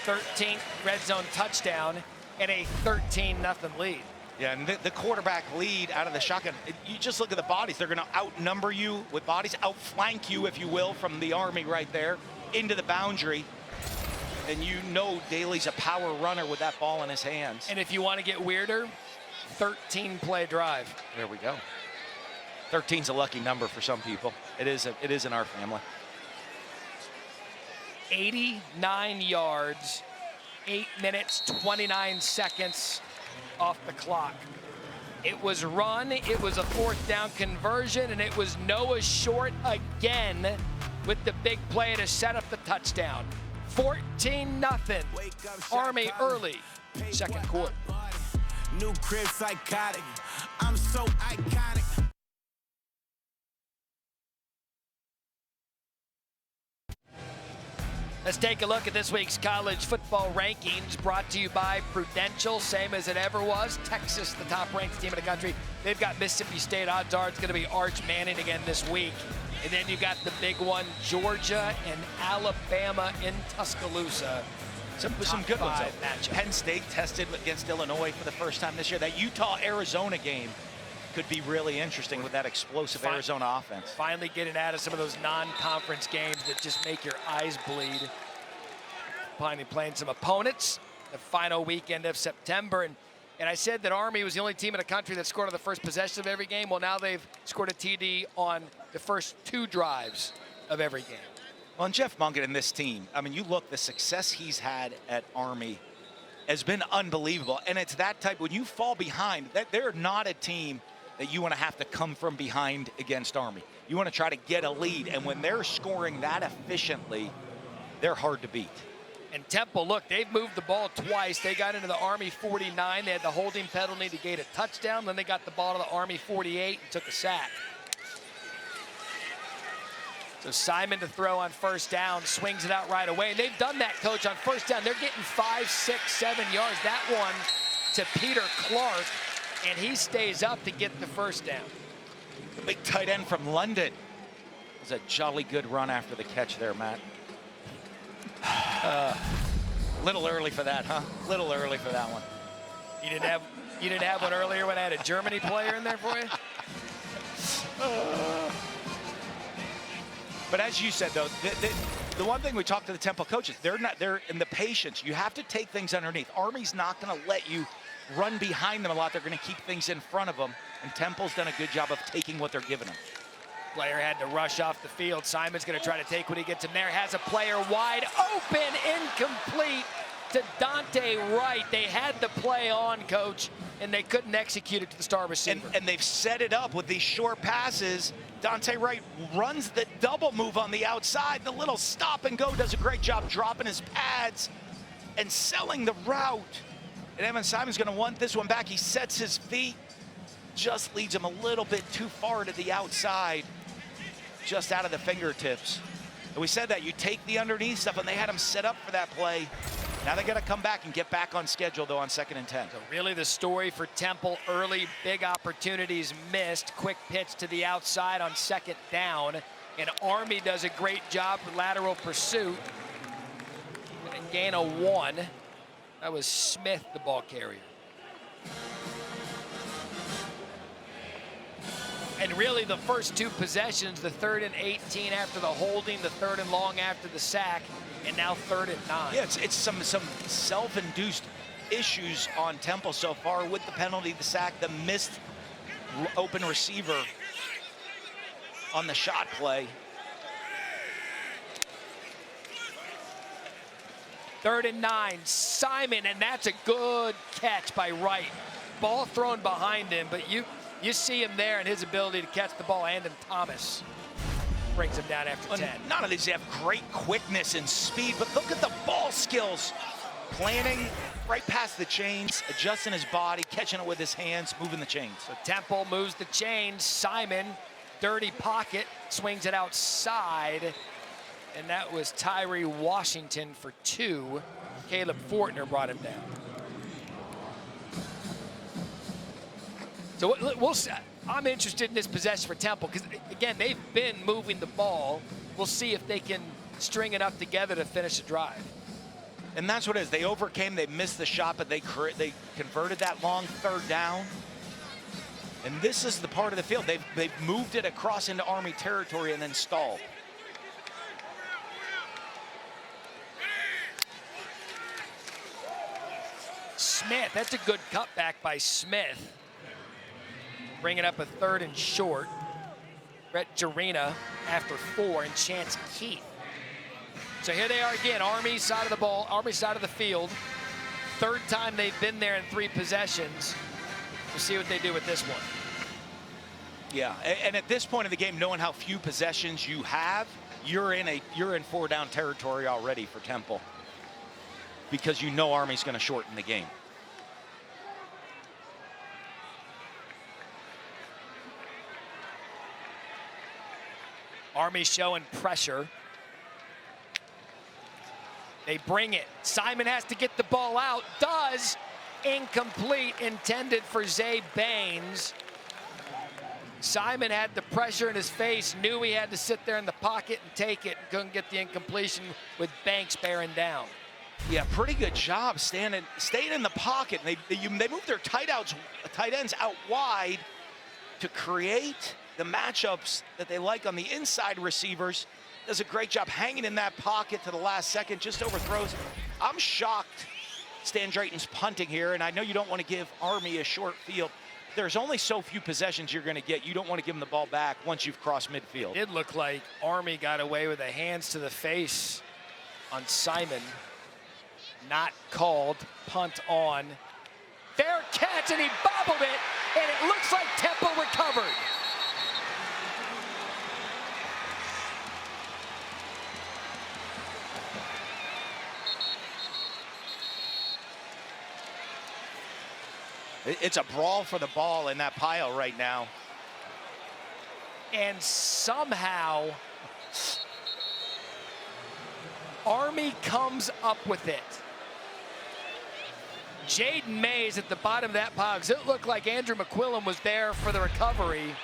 13 red zone touchdown, and a 13-0 lead. Yeah, and the quarterback lead out of the shotgun, you just look at the bodies. They're going to outnumber you with bodies, outflank you, if you will, from the Army right there into the boundary. And you know Daly's a power runner with that ball in his hands. And if you want to get weirder, 13-play drive. There we go. 13's a lucky number for some people. It is in our family. 89 yards, 8 minutes, 29 seconds off the clock. It was run, it was a 4th down conversion, and it was Noah Short again with the big play to set up the touchdown. 14-0, Army early, 2nd quarter. New crib psychotic, I'm so iconic. Let's take a look at this week's college football rankings, brought to you by Prudential, same as it ever was. Texas, the top-ranked team in the country. They've got Mississippi State. Odds are it's going to be Arch Manning again this week. And then you got the big one, Georgia and Alabama in Tuscaloosa. Some good ones, though. Penn State tested against Illinois for the first time this year. That Utah-Arizona game could be really interesting with that explosive Arizona offense. Finally getting out of some of those non-conference games that just make your eyes bleed. Finally playing some opponents the final weekend of September. And I said that Army was the only team in the country that scored on the first possession of every game. Well, now they've scored a TD on the first 2 drives of every game. Well, and Jeff Mungett and this team, I mean, you look, the success he's had at Army has been unbelievable. And it's that type, when you fall behind, that they're not a team that you want to have to come from behind against Army. You want to try to get a lead, and when they're scoring that efficiently, they're hard to beat. And Temple, look, they've moved the ball twice. They got into the Army 49. They had the holding penalty to get a touchdown. Then they got the ball to the Army 48 and took a sack. So Simon to throw on 1st down, swings it out right away. And they've done that, Coach, on 1st down. They're getting 5, 6, 7 yards. That one to Peter Clark, and he stays up to get the 1st down. Big tight end from London. It was a jolly good run after the catch there, Matt. Little early for that, huh? Little early for that one. You didn't have one earlier when I had a Germany player in there for you? But as you said, though, the one thing we talked to the Temple coaches, they're in the patience. You have to take things underneath. Army's not going to let you run behind them a lot. They're going to keep things in front of them, and Temple's done a good job of taking what they're giving them. Player had to rush off the field. Simon's going to try to take when he gets him there. Has a player wide open, incomplete to Dante Wright. They had the play on, Coach, and they couldn't execute it to the star receiver. And they've set it up with these short passes. Dante Wright runs the double move on the outside. The little stop and go does a great job dropping his pads and selling the route. And Evan Simon's going to want this one back. He sets his feet, just leads him a little bit too far to the outside, just out of the fingertips. And we said that you take the underneath stuff, and they had him set up for that play. Now they got to come back and get back on schedule, though, on 2nd and 10. So really the story for Temple, early big opportunities missed. Quick pitch to the outside on 2nd down. And Army does a great job with lateral pursuit. And gain of 1. That was Smith, the ball carrier. And really the first 2 possessions, the 3rd and 18 after the holding, the 3rd and long after the sack, and now 3rd and 9. Yeah, it's some self-induced issues on Temple so far with the penalty, the sack, the missed open receiver on the shot play. 3rd and 9, Simon, and that's a good catch by Wright. Ball thrown behind him, but you see him there and his ability to catch the ball. Andon Thomas brings him down after 10. None of these have great quickness and speed, but look at the ball skills. Planning right past the chains, adjusting his body, catching it with his hands, moving the chains. So Temple moves the chains. Simon, dirty pocket, swings it outside. And that was Tyree Washington for 2. Caleb Fortner brought him down. So we'll see. I'm interested in this possession for Temple because, again, they've been moving the ball. We'll see if they can string enough together to finish the drive. And that's what it is. They overcame, they missed the shot, but they converted that long 3rd down. And this is the part of the field. They've moved it across into Army territory and then stalled. Smith, that's a good cutback by Smith. Bringing up a 3rd and short. Brett Jarena after 4 and Chance Keith. So here they are again, Army side of the ball, Army side of the field. 3rd time they've been there in 3 possessions. We'll see what they do with this one. Yeah, and at this point of the game, knowing how few possessions you have, you're in 4-down territory already for Temple, because you know Army's going to shorten the game. Army showing pressure. They bring it. Simon has to get the ball out. Does. Incomplete. Intended for Zay Baines. Simon had the pressure in his face. Knew he had to sit there in the pocket and take it. Couldn't get the incompletion with Banks bearing down. Yeah, pretty good job staying in the pocket. They moved their tight ends out wide to create the matchups that they like on the inside receivers. Does a great job hanging in that pocket to the last second, just overthrows. I'm shocked Stan Drayton's punting here, and I know you don't want to give Army a short field. There's only so few possessions you're going to get. You don't want to give them the ball back once you've crossed midfield. It did look like Army got away with a hands to the face on Simon. Not called. Punt on. Fair catch, and he bobbled it, and it looks like Temple recovered. It's a brawl for the ball in that pile right now. And somehow, Army comes up with it. Jaden Mays at the bottom of that pile, because it looked like Andrew McQuillan was there for the recovery.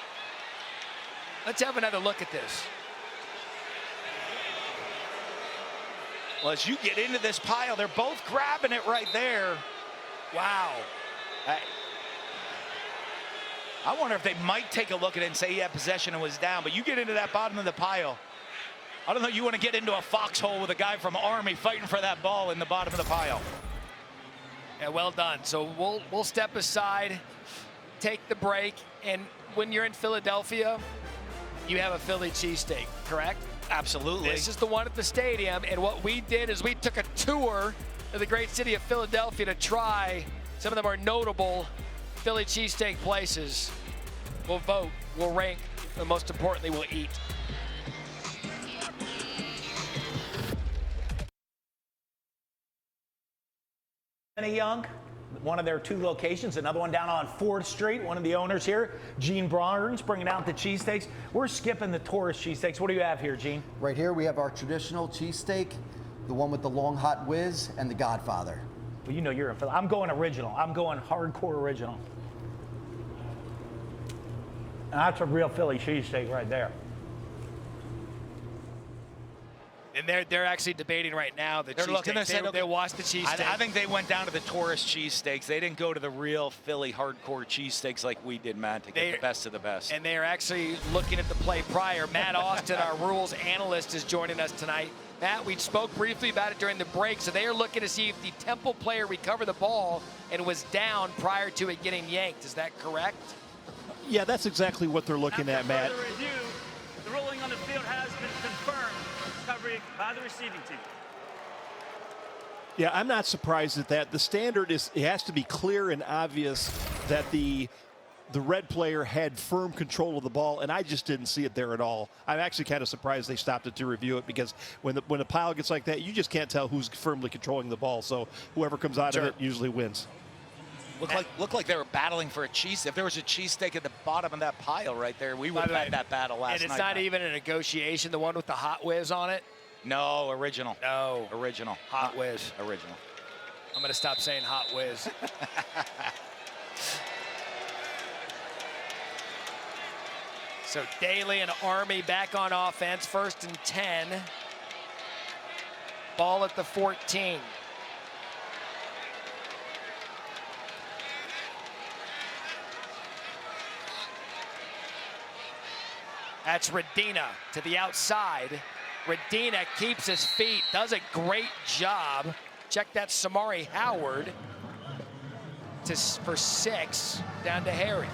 Let's have another look at this. Well, as you get into this pile, they're both grabbing it right there. Wow. I wonder if they might take a look at it and say he had possession and was down, but you get into that bottom of the pile. I don't know, you want to get into a foxhole with a guy from Army fighting for that ball in the bottom of the pile. Yeah, well done. So we'll step aside, take the break, and when you're in Philadelphia, you have a Philly cheesesteak, correct? Absolutely. This is the one at the stadium, and what we did is we took a tour of the great city of Philadelphia to try some of the more notable Philly cheesesteak places. We'll vote, we'll rank, and most importantly, we'll eat. Young, one of their 2 locations, another one down on 4th Street. One of the owners here, Gene Bronner's, bringing out the cheesesteaks. We're skipping the tourist cheesesteaks. What do you have here, Gene? Right here we have our traditional cheesesteak, the one with the long hot whiz, and the Godfather. Well, you know you're in Philly. I'm going original. I'm going hardcore original. And that's a real Philly cheesesteak right there. And they're actually debating right now the They're looking cheesesteaks. and They watched the cheesesteak. I think they went down to the tourist cheesesteaks. They didn't go to the real Philly hardcore cheesesteaks like we did, Matt, to get the best of the best. And they are actually looking at the play prior. Matt Austin, our rules analyst, is joining us tonight. Matt, we spoke briefly about it during the break, so they are looking to see if the Temple player recovered the ball and was down prior to it getting yanked. Is that correct? Yeah, that's exactly what they're looking at, Matt. Further review, the ruling on the field has been confirmed. Recovery by the receiving team. Yeah, I'm not surprised at that. The standard is it has to be clear and obvious that the red player had firm control of the ball, and I just didn't see it there at all. I'm actually kind of surprised they stopped it to review it, because when a pile gets like that, you just can't tell who's firmly controlling the ball. So whoever comes out of it usually wins. Looked like they were battling for a cheese. If there was a cheesesteak at the bottom of that pile right there, we would have had that battle last night. And it's not even a negotiation, the one with the hot whiz on it? No, original. No. Original. Hot whiz. Original. I'm going to stop saying hot whiz. So Daly and Army back on offense, 1st and 10. Ball at the 14. That's Radina to the outside. Radina keeps his feet, does a great job. Check that, Samari Howard for 6, down to Harry.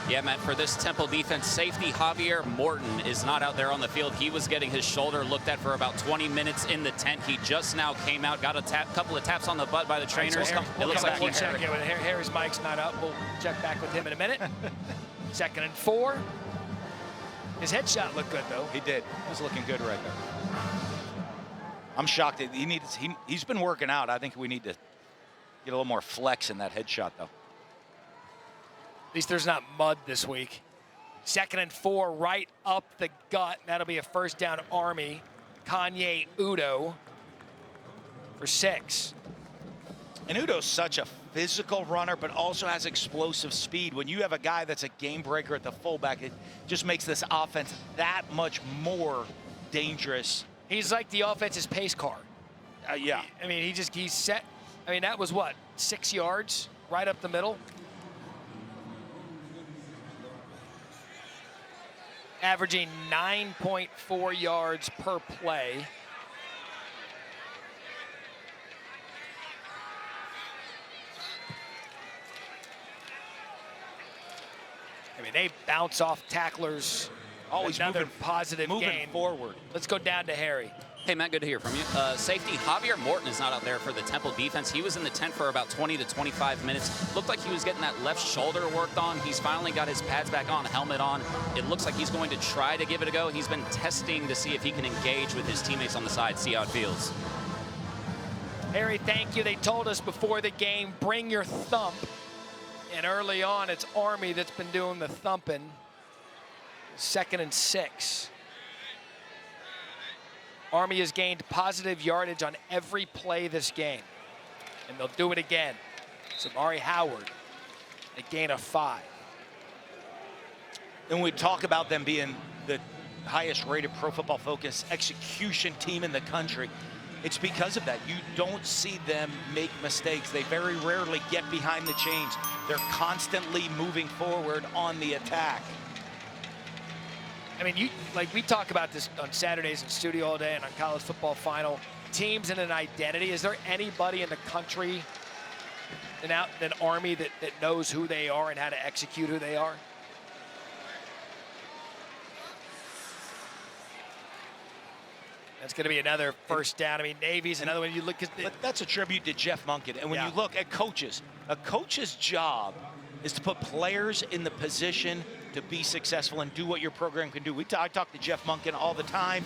Yeah, Matt, for this Temple defense, safety Javier Morton is not out there on the field. He was getting his shoulder looked at for about 20 minutes in the tent. He just now came out, got a couple of taps on the butt by the trainers. We'll looks like we'll check in with Harry's mic's not up. We'll check back with him in a minute. 2nd and 4. His headshot looked good, though. He did. He was looking good right there. I'm shocked. He's been working out. I think we need to get a little more flex in that headshot, though. At least there's not mud this week. 2nd and 4, right up the gut. That'll be a 1st down, Army. Kanye Udo for 6. And Udo's such a physical runner, but also has explosive speed. When you have a guy that's a game breaker at the fullback, it just makes this offense that much more dangerous. He's like the offense's pace car. Yeah. I mean, he's set. I mean, that was what, 6 yards right up the middle? Averaging 9.4 yards per play. I mean, they bounce off tacklers. Always another positive moving game forward. Let's go down to Harry. Hey, Matt, good to hear from you. Safety Javier Morton is not out there for the Temple defense. He was in the tent for about 20 to 25 minutes. Looked like he was getting that left shoulder worked on. He's finally got his pads back on, helmet on. It looks like he's going to try to give it a go. He's been testing to see if he can engage with his teammates on the side, see how it feels. Harry, thank you. They told us before the game, bring your thump. And early on, it's Army that's been doing the thumping. 2nd and 6. Army has gained positive yardage on every play this game. And they'll do it again. Samari Howard, a gain of 5. And we talk about them being the highest rated Pro Football Focus execution team in the country. It's because of that. You don't see them make mistakes. They very rarely get behind the chains. They're constantly moving forward on the attack. I mean, we talk about this on Saturdays in studio all day and on College Football Final. Teams and an identity. Is there anybody in the country, an Army that knows who they are and how to execute who they are? That's going to be another first down. I mean, Navy's another one. You look at, but that's a tribute to Jeff Monken. And when you look at coaches, a coach's job is to put players in the position to be successful and do what your program can do. I talk to Jeff Monken all the time,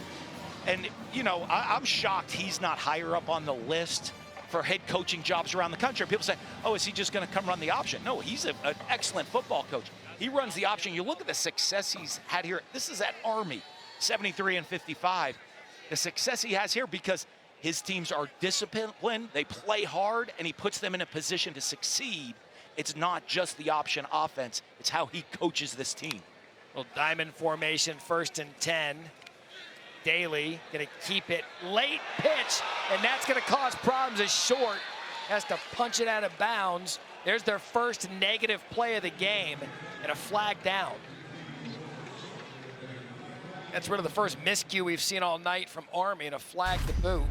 and you know, I'm shocked he's not higher up on the list for head coaching jobs around the country. People say, "Oh, is he just going to come run the option?" No, he's an excellent football coach. He runs the option. You look at the success he's had here. This is at Army, 73-55. The success he has here because his teams are disciplined, they play hard, and he puts them in a position to succeed. It's not just the option offense, it's how he coaches this team. Well, diamond formation, 1st and 10. Daly gonna keep it, late pitch, and that's gonna cause problems as Short has to punch it out of bounds. There's their first negative play of the game and a flag down. That's rid of the first miscue we've seen all night from Army and a flag to boot.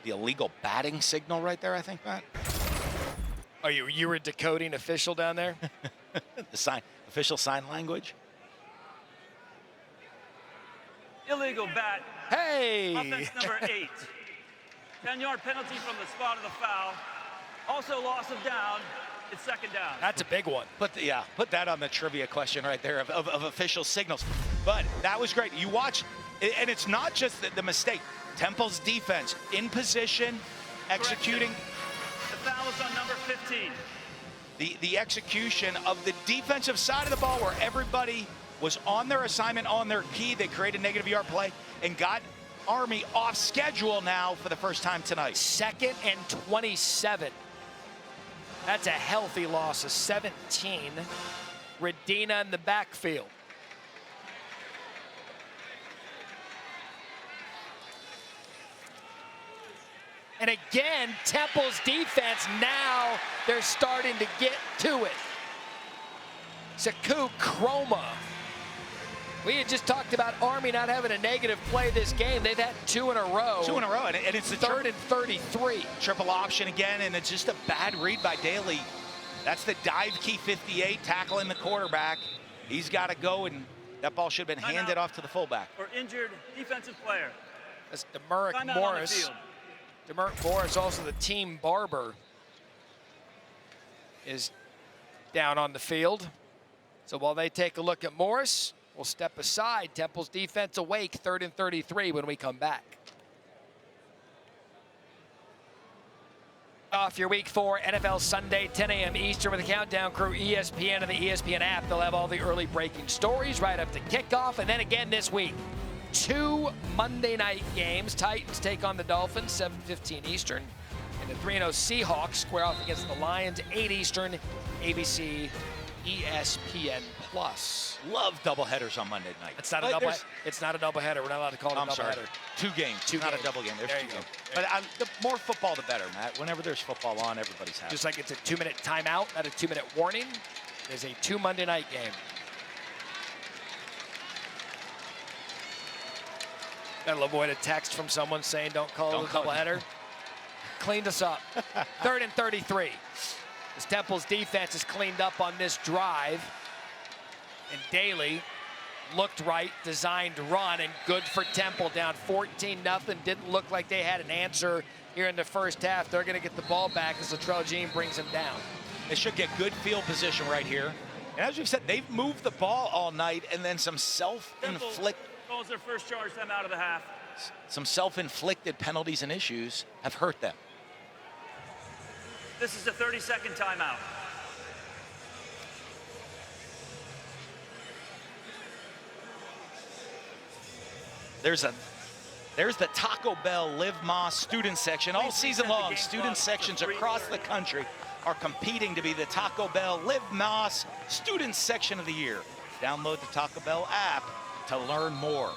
The illegal batting signal right there, I think, Matt. Oh, you were decoding official down there? The official sign language. Illegal bat. Hey! Offense number 8. 10-yard penalty from the spot of the foul. Also loss of down. It's 2nd down. That's a big one. Put that on the trivia question right there of official signals. But that was great. You watch, and it's not just the mistake. Temple's defense in position, executing. The foul is on number 15. The execution of the defensive side of the ball where everybody was on their assignment, on their key. They created a negative yard play and got Army off schedule now for the first time tonight. 2nd and 27. That's a healthy loss of 17. Radina in the backfield. And again, Temple's defense, now they're starting to get to it. Saku Chroma. We had just talked about Army not having a negative play this game. They've had 2 in a row. 2 in a row, and it's the 3rd and 33. Triple option again, and it's just a bad read by Daly. That's the dive key 58, tackling the quarterback. He's got to go, and that ball should have been handed off to the fullback. Or injured defensive player. That's Demerick Morris. Demerick Morris, also the team barber, is down on the field. So while they take a look at Morris, we'll step aside. Temple's defense awake, 3rd and 33 when we come back. Off your week 4 NFL Sunday, 10 a.m. Eastern with the Countdown Crew, ESPN and the ESPN app. They'll have all the early breaking stories right up to kickoff. And then again this week, 2 Monday night games. Titans take on the Dolphins, 7:15 Eastern. And the 3-0 Seahawks square off against the Lions, 8 Eastern, ABC, ESPN+. Love doubleheaders on Monday night. It's not a doubleheader. It's not a doubleheader. We're not allowed to call it a doubleheader. 2 games. Not a double game. There's 2 games. But the more football, the better, Matt. Whenever there's football on, everybody's happy. Just like it's a 2-minute timeout, not a 2-minute warning. There's a 2 Monday night game. Gotta avoid a text from someone saying don't call it a doubleheader. Cleaned us up. 3rd and 33. As Temple's defense is cleaned up on this drive. And Daly looked right, designed run, and good for Temple, down 14-0. Didn't look like they had an answer here in the first half. They're gonna get the ball back as Latrell Jean brings them down. They should get good field position right here. And as we've said, they've moved the ball all night, and then some self-inflicted calls their first charge time out of the half. Some self-inflicted penalties and issues have hurt them. This is a 30-second timeout. There's the Taco Bell Live Moss student section all season long. Student sections across the country are competing to be the Taco Bell Live Más Student Section of the Year. Download the Taco Bell app to learn more.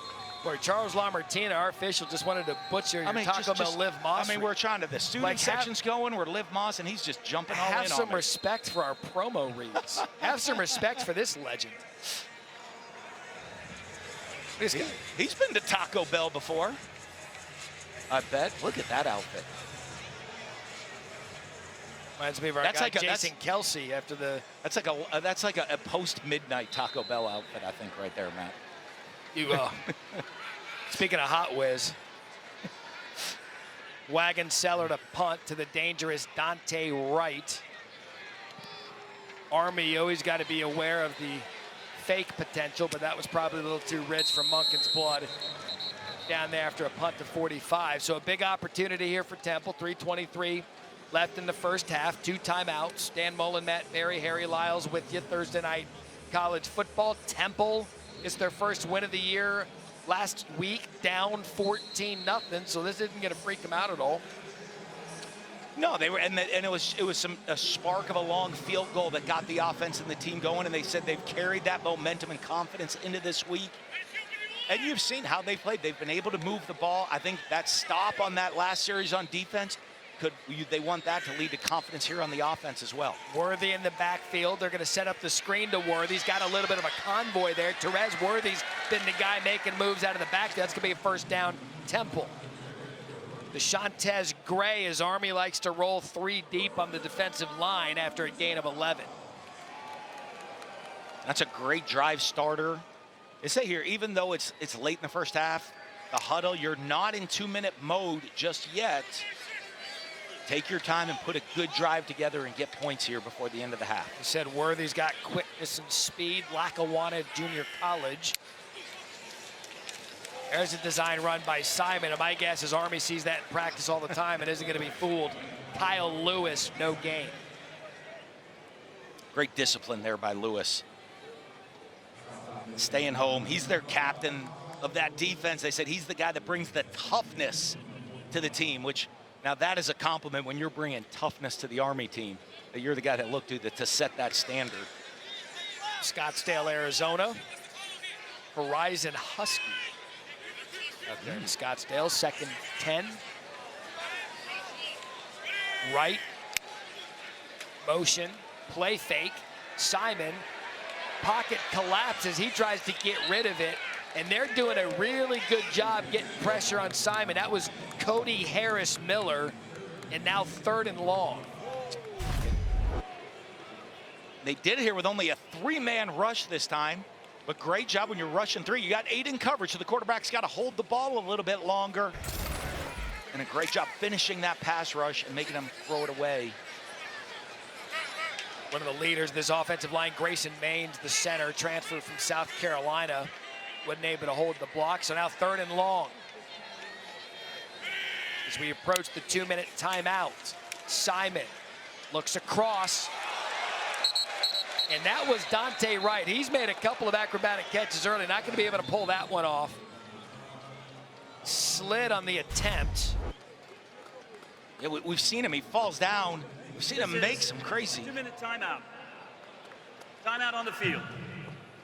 Boy, Charles LaMartina, our official, just wanted to butcher your Taco Bell Live Más. I mean, we're trying to, the student section's going, we're Live Más, and he's just jumping all in on Have some respect for our promo reads. Have some respect for this legend. This guy. He's been to Taco Bell before. I bet. Look at that outfit. Reminds me of our guy Jason Kelsey after the. That's like a post-midnight Taco Bell outfit, I think, right there, Matt. You speaking of Hot Whiz, wagon seller to punt to the dangerous Dante Wright. Army, you always got to be aware of the fake potential, but that was probably a little too rich for Monken's blood down there after a punt to 45. So a big opportunity here for Temple. 3:23 left in the first half. 2 timeouts. Dan Mullen, Matt Berry, Harry Lyles with you. Thursday night college football. Temple is their first win of the year last week, down 14-0. So this isn't going to freak them out at all. No, they were, and it was a spark of a long field goal that got the offense and the team going, and they said they've carried that momentum and confidence into this week. And you've seen how they played. They've been able to move the ball. I think that stop on that last series on defense, they want that to lead to confidence here on the offense as well. Worthy in the backfield. They're going to set up the screen to Worthy. He's got a little bit of a convoy there. Terez Worthy's been the guy making moves out of the backfield. That's going to be a first down, Temple. DeShantez Gray, as Army likes to roll 3 deep on the defensive line after a gain of 11. That's a great drive starter. They say here, even though it's late in the first half, the huddle, you're not in 2-minute mode just yet. Take your time and put a good drive together and get points here before the end of the half. He said Worthy's got quickness and speed. Lackawanna Junior College. There's a design run by Simon, and my guess is Army sees that in practice all the time and isn't going to be fooled. Kyle Lewis, no gain. Great discipline there by Lewis. Staying home. He's their captain of that defense. They said he's the guy that brings the toughness to the team, which now that is a compliment when you're bringing toughness to the Army team, that you're the guy that looked to set that standard. Scottsdale, Arizona. Horizon Husky. Up there in Scottsdale, 2nd 10. Right. Motion. Play fake. Simon. Pocket collapses. He tries to get rid of it. And they're doing a really good job getting pressure on Simon. That was Cody Harris Miller. And now 3rd and long. They did it here with only a 3-man rush this time. But great job when you're rushing 3. You got 8 in coverage, so the quarterback's got to hold the ball a little bit longer. And a great job finishing that pass rush and making them throw it away. One of the leaders of this offensive line, Grayson Maines, the center, transferred from South Carolina. Wasn't able to hold the block, so now 3rd and long. As we approach the 2-minute timeout, Simon looks across. And that was Dante Wright. He's made a couple of acrobatic catches early. Not going to be able to pull that one off. Slid on the attempt. Yeah, we've seen him. He falls down. We've seen him make some crazy. 2-minute timeout. Timeout on the field.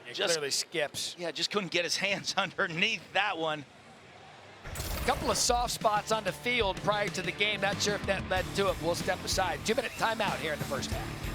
It clearly skips. Yeah, just couldn't get his hands underneath that one. A couple of soft spots on the field prior to the game. Not sure if that led to it. We'll step aside. 2-minute timeout here in the first half.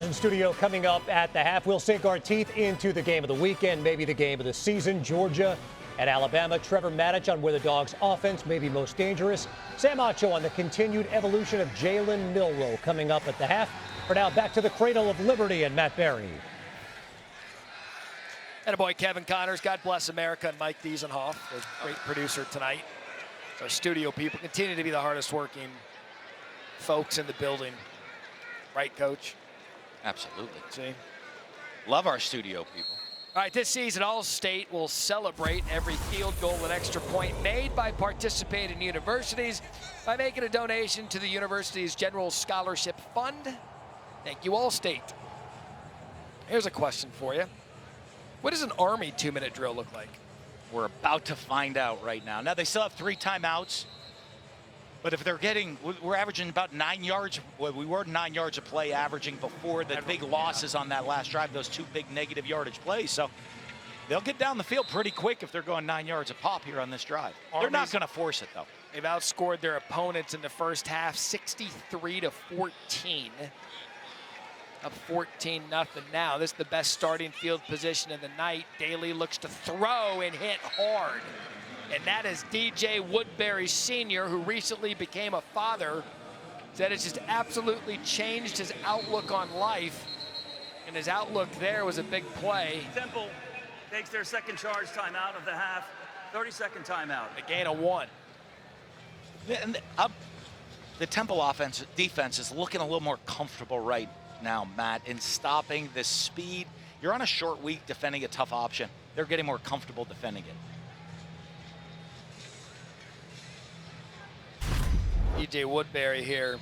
In studio coming up at the half, we'll sink our teeth into the game of the weekend, maybe the game of the season. Georgia at Alabama. Trevor Maddich on where the Dogs' offense may be most dangerous. Sam Acho on the continued evolution of Jalen Milroe coming up at the half. For now, back to the cradle of liberty and Matt Berry. And a boy, Kevin Connors. God bless America, and Mike Diesenhoff, the great producer tonight. Our studio people continue to be the hardest working folks in the building. Right, Coach? Absolutely. See? Love our studio people. All right, this season, All-State will celebrate every field goal and extra point made by participating universities by making a donation to the university's General Scholarship Fund. Thank you, All-State. Here's a question for you. What does an Army 2-minute drill look like? We're about to find out right now. Now, they still have 3 timeouts. But if they're getting, we're averaging about 9 yards. Well, we were 9 yards a play averaging before the big losses on that last drive, those 2 big negative yardage plays. So they'll get down the field pretty quick if they're going 9 yards a pop here on this drive. They're not going to force it, though. They've outscored their opponents in the first half 63-14. Up 14-0 now. This is the best starting field position of the night. Daly looks to throw and hit hard. And that is DJ Woodbury Sr., who recently became a father. Said it's just absolutely changed his outlook on life. And his outlook there was a big play. Temple takes their second charge timeout of the half. 30-second timeout. A gain of 1. And the Temple defense is looking a little more comfortable right now, Matt, in stopping this speed. You're on a short week defending a tough option. They're getting more comfortable defending it. DJ Woodbury here.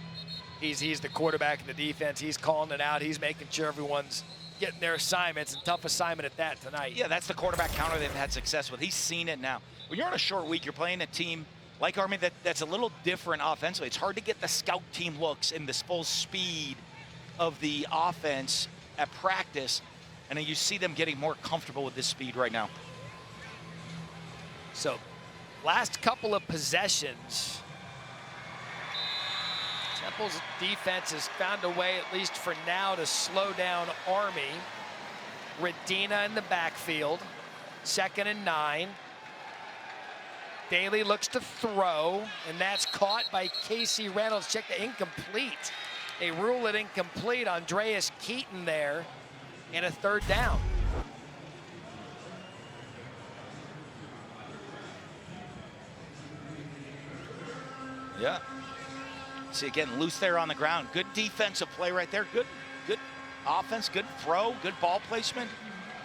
He's the quarterback of the defense. He's calling it out. He's making sure everyone's getting their assignments, and tough assignment at that tonight. Yeah, that's the quarterback counter they've had success with. He's seen it now. When you're on a short week, you're playing a team like Army that's a little different offensively. It's hard to get the scout team looks in this full speed of the offense at practice, and then you see them getting more comfortable with this speed right now. So, last couple of possessions, Temple's defense has found a way, at least for now, to slow down Army. Radina in the backfield, 2nd and 9. Daly looks to throw, and that's caught by Casey Reynolds. Check the incomplete. They rule it incomplete. Andreas Keaton there, and a 3rd down. Yeah. See, again, loose there on the ground. Good defensive play right there. Good offense, good throw, good ball placement,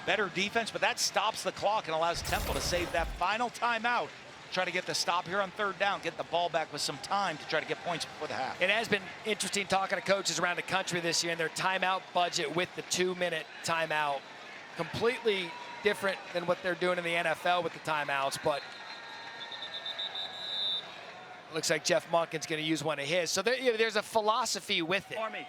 better defense, but that stops the clock and allows Temple to save that final timeout. Try to get the stop here on 3rd down, get the ball back with some time to try to get points before the half. It has been interesting talking to coaches around the country this year and their timeout budget with the 2-minute timeout. Completely different than what they're doing in the NFL with the timeouts, but looks like Jeff Monken's going to use one of his. So there's a philosophy with it. Army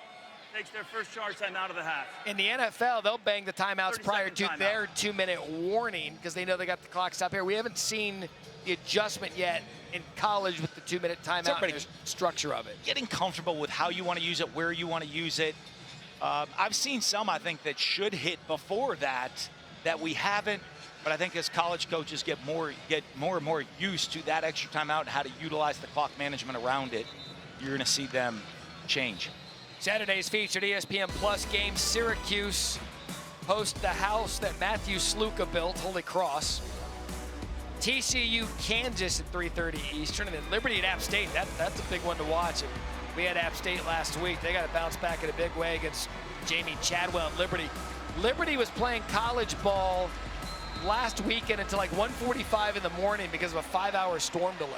takes their first charge timeout of the half. In the NFL, they'll bang the timeouts prior to their 2-minute warning because they know they got the clock stop here. We haven't seen the adjustment yet in college with the 2-minute timeout and the structure of it. Getting comfortable with how you want to use it, where you want to use it. I've seen some, I think, that should hit before that we haven't. But I think as college coaches get more and more used to that extra timeout and how to utilize the clock management around it, you're going to see them change. Saturday's featured ESPN Plus game, Syracuse host the house that Matthew Sluka built, Holy Cross. TCU, Kansas at 3:30 Eastern, and then Liberty at App State. That's a big one to watch. We had App State last week. They got to bounce back in a big way against Jamie Chadwell at Liberty. Liberty was playing college ball last weekend until like 1:45 in the morning because of a 5-hour storm delay.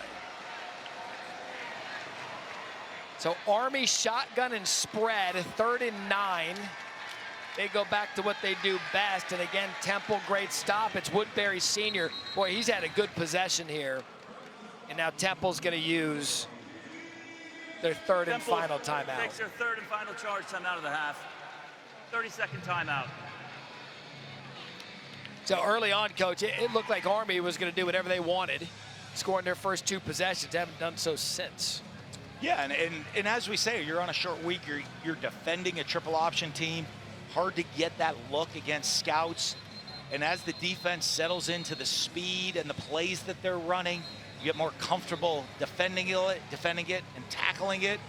So Army shotgun and spread, 3rd and 9. They go back to what they do best. And again, Temple, great stop. It's Woodbury Sr. Boy, he's had a good possession here. And now Temple's going to use their 3rd and final timeout. Takes their 3rd and final charge timeout of the half. 30-second timeout. So early on, Coach, it looked like Army was going to do whatever they wanted, scoring their first 2 possessions. They haven't done so since. Yeah, and as we say, you're on a short week. You're defending a triple option team. Hard to get that look against scouts. And as the defense settles into the speed and the plays that they're running, you get more comfortable defending it and tackling it.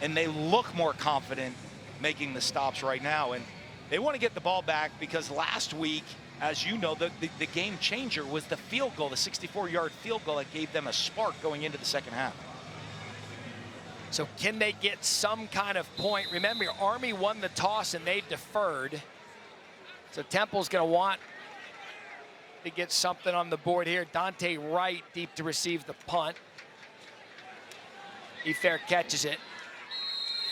And they look more confident making the stops right now. And they want to get the ball back because last week, as you know, the game changer was the field goal, the 64-yard field goal that gave them a spark going into the second half. So can they get some kind of point? Remember, Army won the toss and they deferred. So Temple's going to want to get something on the board here. Dante Wright deep to receive the punt. He fair catches it.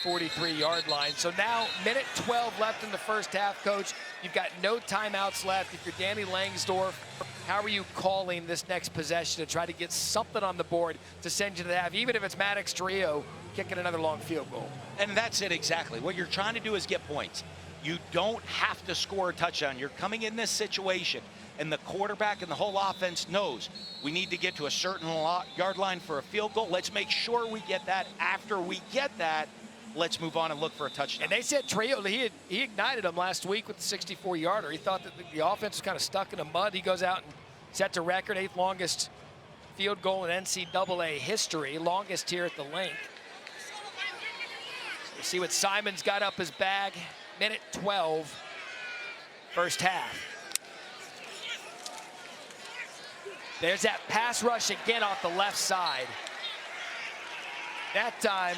43-yard line. So now, minute 12 left in the first half, Coach. You've got no timeouts left. If you're Danny Langsdorff, how are you calling this next possession to try to get something on the board to send you to the half, even if it's Maddox Trujillo kicking another long field goal? And that's it exactly. What you're trying to do is get points. You don't have to score a touchdown. You're coming in this situation, and the quarterback and the whole offense knows we need to get to a certain yard line for a field goal. Let's make sure we get that. After we get that, let's move on and look for a touchdown. And they said Trujillo, he ignited him last week with the 64-yarder. He thought that the offense was kind of stuck in the mud. He goes out and sets a record, 8th longest field goal in NCAA history, longest here at the link. We'll see what Simon's got up his bag. Minute 12, first half. There's that pass rush again off the left side. That time,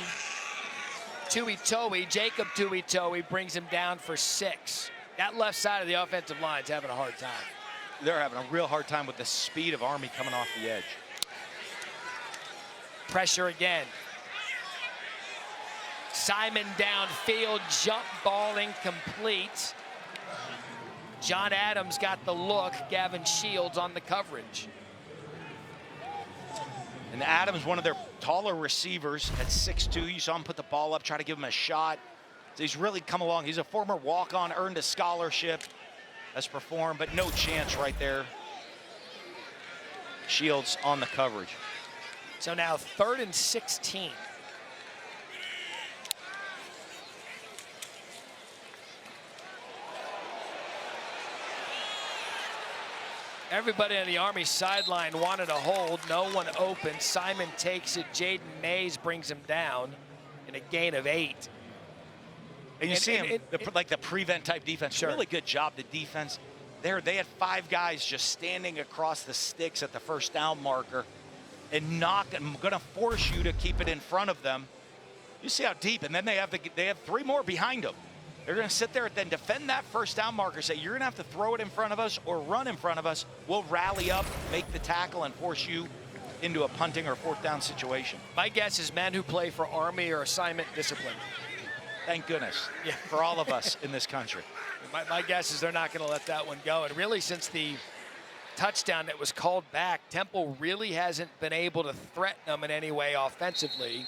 Jacob Tuitoe brings him down for 6. That left side of the offensive line's having a hard time. They're having a real hard time with the speed of Army coming off the edge. Pressure again. Simon downfield, jump ball incomplete. John Adams got the look. Gavin Shields on the coverage. And Adams, one of their taller receivers at 6'2". You saw him put the ball up, try to give him a shot. So he's really come along. He's a former walk-on, earned a scholarship, has performed, but no chance right there. Shields on the coverage. So now 3rd and 16. Everybody on the Army sideline wanted a hold. No one open. Simon takes it. Jaden Mays brings him down in a gain of 8. And you see him, like the prevent type defense. Sure. Really good job, the defense. There, they had 5 guys just standing across the sticks at the first down marker and going to force you to keep it in front of them. You see how deep, and then they have 3 more behind them. They're going to sit there and then defend that first down marker, say, you're going to have to throw it in front of us or run in front of us. We'll rally up, make the tackle, and force you into a punting or 4th down situation. My guess is men who play for Army are assignment disciplined. Thank goodness, yeah, for all of us in this country. My guess is they're not going to let that one go. And really, since the touchdown that was called back, Temple really hasn't been able to threaten them in any way offensively.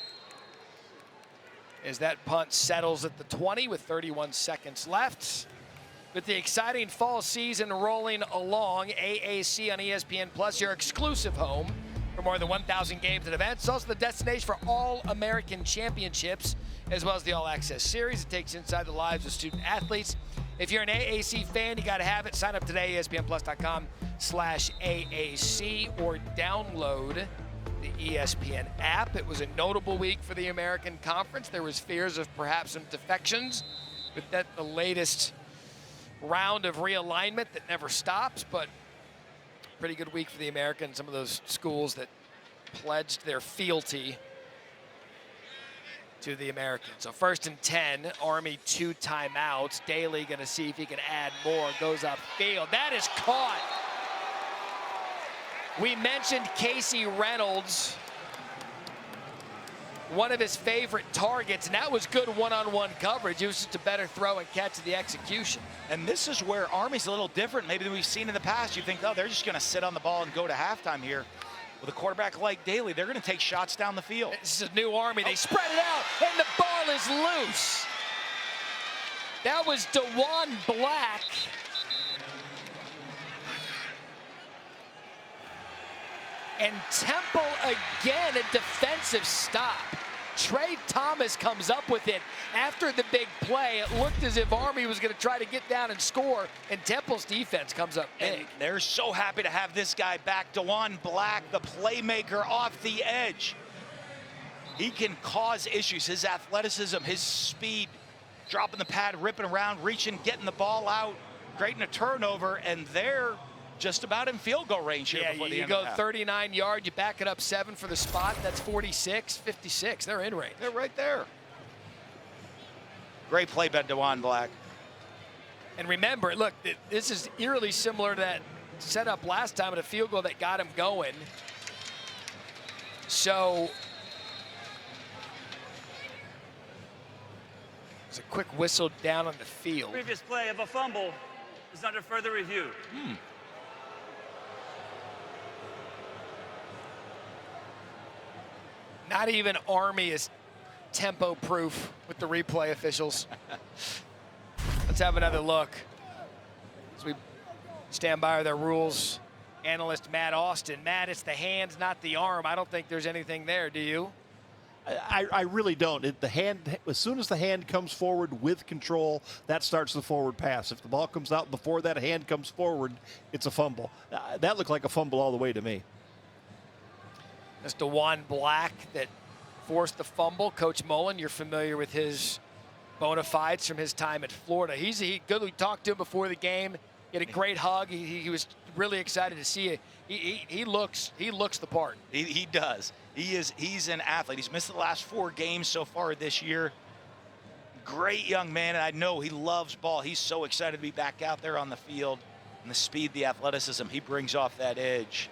As that punt settles at the 20 with 31 seconds left. With the exciting fall season rolling along, AAC on ESPN Plus, your exclusive home for more than 1,000 games and events. It's also the destination for all American championships, as well as the All Access Series. It takes inside the lives of student athletes. If you're an AAC fan, you got to have it. Sign up today, ESPNplus.com/AAC, or download the ESPN app. It was a notable week for the American Conference. There was fears of perhaps some defections with the latest round of realignment that never stops, but pretty good week for the American. Some of those schools that pledged their fealty to the Americans. So 1st and 10, Army 2 timeouts. Daly going to see if he can add more. Goes upfield. That is caught. We mentioned Casey Reynolds, one of his favorite targets, and that was good one-on-one coverage. It was just a better throw and catch of the execution. And this is where Army's a little different maybe than we've seen in the past. You think, oh, they're just going to sit on the ball and go to halftime here. With a quarterback like Daly, they're going to take shots down the field. This is a new Army. They spread it out, and the ball is loose. That was DeJuan Black. And Temple again, a defensive stop. Trey Thomas comes up with it after the big play. It looked as if Army was going to try to get down and score, and Temple's defense comes up big. And they're so happy to have this guy back, DeJuan Black, the playmaker off the edge. He can cause issues. His athleticism, his speed, dropping the pad, ripping around, reaching, getting the ball out, creating a turnover, and they're just about in field goal range here before the end you of go the half. 39 yards, you back it up 7 for the spot. That's 46, 56. They're in range. They're right there. Great play by DeJuan Black. And remember, look, this is eerily similar to that setup last time at a field goal that got him going. So there's a quick whistle down on the field. Previous play of a fumble is under further review. Not even Army is tempo proof with the replay officials. Let's have another look as we stand by their rules. Analyst Matt Austin. Matt, it's the hands, not the arm. I don't think there's anything there, do you? I really don't. The hand, as soon as the hand comes forward with control, that starts the forward pass. If the ball comes out before that hand comes forward, it's a fumble. That looked like a fumble all the way to me. That's DeJuan Black that forced the fumble. Coach Mullen, you're familiar with his bona fides from his time at Florida. He's good. We talked to him before the game. He had a great hug. He was really excited to see it. He looks the part. He does. He's an athlete. He's missed the last 4 games so far this year. Great young man, and I know he loves ball. He's so excited to be back out there on the field. And the speed, the athleticism he brings off that edge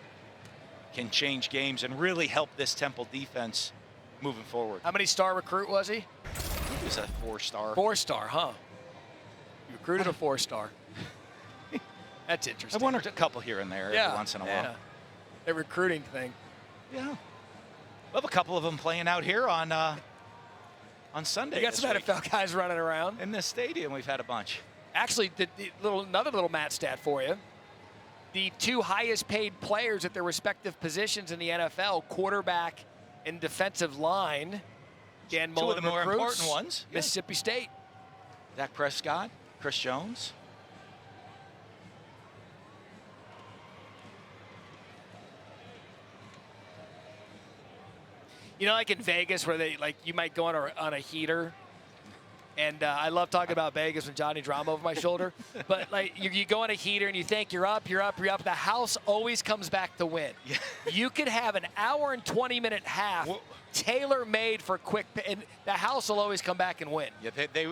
can change games and really help this Temple defense moving forward. How many star recruit was he? He was a 4-star. 4-star, huh? You recruited a 4-star. That's interesting. I wondered a couple here and there every once in a while. Yeah. The recruiting thing. Yeah. We have a couple of them playing out here on Sunday. You got some NFL guys running around. In this stadium, we've had a bunch. Actually, another little Matt stat for you. The 2 highest paid players at their respective positions in the NFL, quarterback and defensive line, Dan Mullen 2 of the more recruits, important ones. Mississippi State. Dak Prescott, Chris Jones. You know, like in Vegas where you might go on a heater. And I love talking about Vegas when Johnny Drama over my shoulder. But like you go on a heater and you think you're up. The house always comes back to win. Yeah. You could have an hour and 20-minute half tailor-made for quick, and the house will always come back and win. Yeah,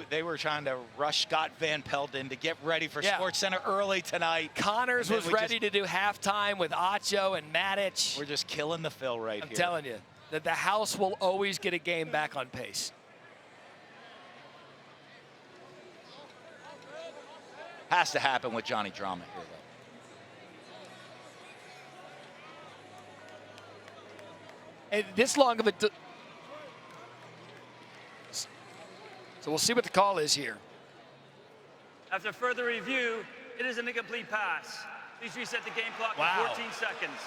they were trying to rush Scott Van Pelt in to get ready for SportsCenter early tonight. Connors was ready to do halftime with Acho and Matic. We're just killing the fill right here. I'm telling you that the house will always get a game back on pace. Has to happen with Johnny Drama here, though. And this long of a... So we'll see what the call is here. After further review, it is an incomplete pass. Please reset the game clock to 14 seconds.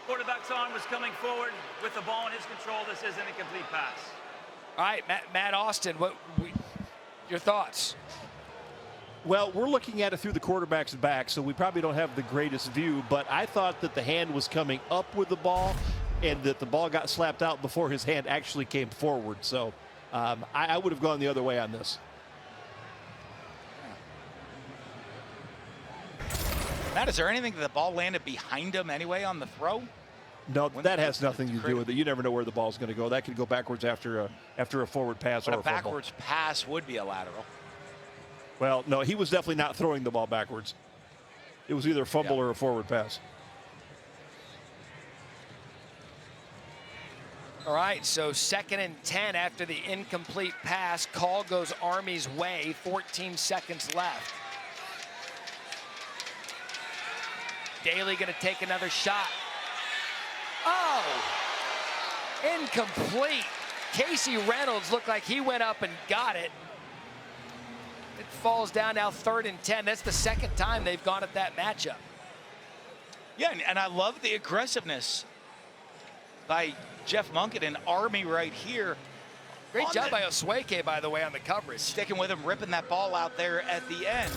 Quarterback's arm was coming forward with the ball in his control. This is an incomplete pass. All right, Matt Austin, your thoughts? Well, we're looking at it through the quarterback's back, so we probably don't have the greatest view, but I thought that the hand was coming up with the ball and that the ball got slapped out before his hand actually came forward. So I would have gone the other way on this. Matt, is there anything that the ball landed behind him anyway on the throw? No, that has nothing to do with it. You never know where the ball's going to go. That could go backwards after a forward pass but or a fumble. Backwards pass would be a lateral. Well, no, he was definitely not throwing the ball backwards. It was either a fumble or a forward pass. All right, so 2nd and 10 after the incomplete pass. Call goes Army's way, 14 seconds left. Daly going to take another shot. Oh, incomplete. Casey Reynolds looked like he went up and got it. It falls down now 3rd and 10. That's the 2nd time they've gone at that matchup. Yeah, and I love the aggressiveness by Jeff Munkett and Army right here. Great job by Osweke, by the way, on the coverage. Sticking with him, ripping that ball out there at the end.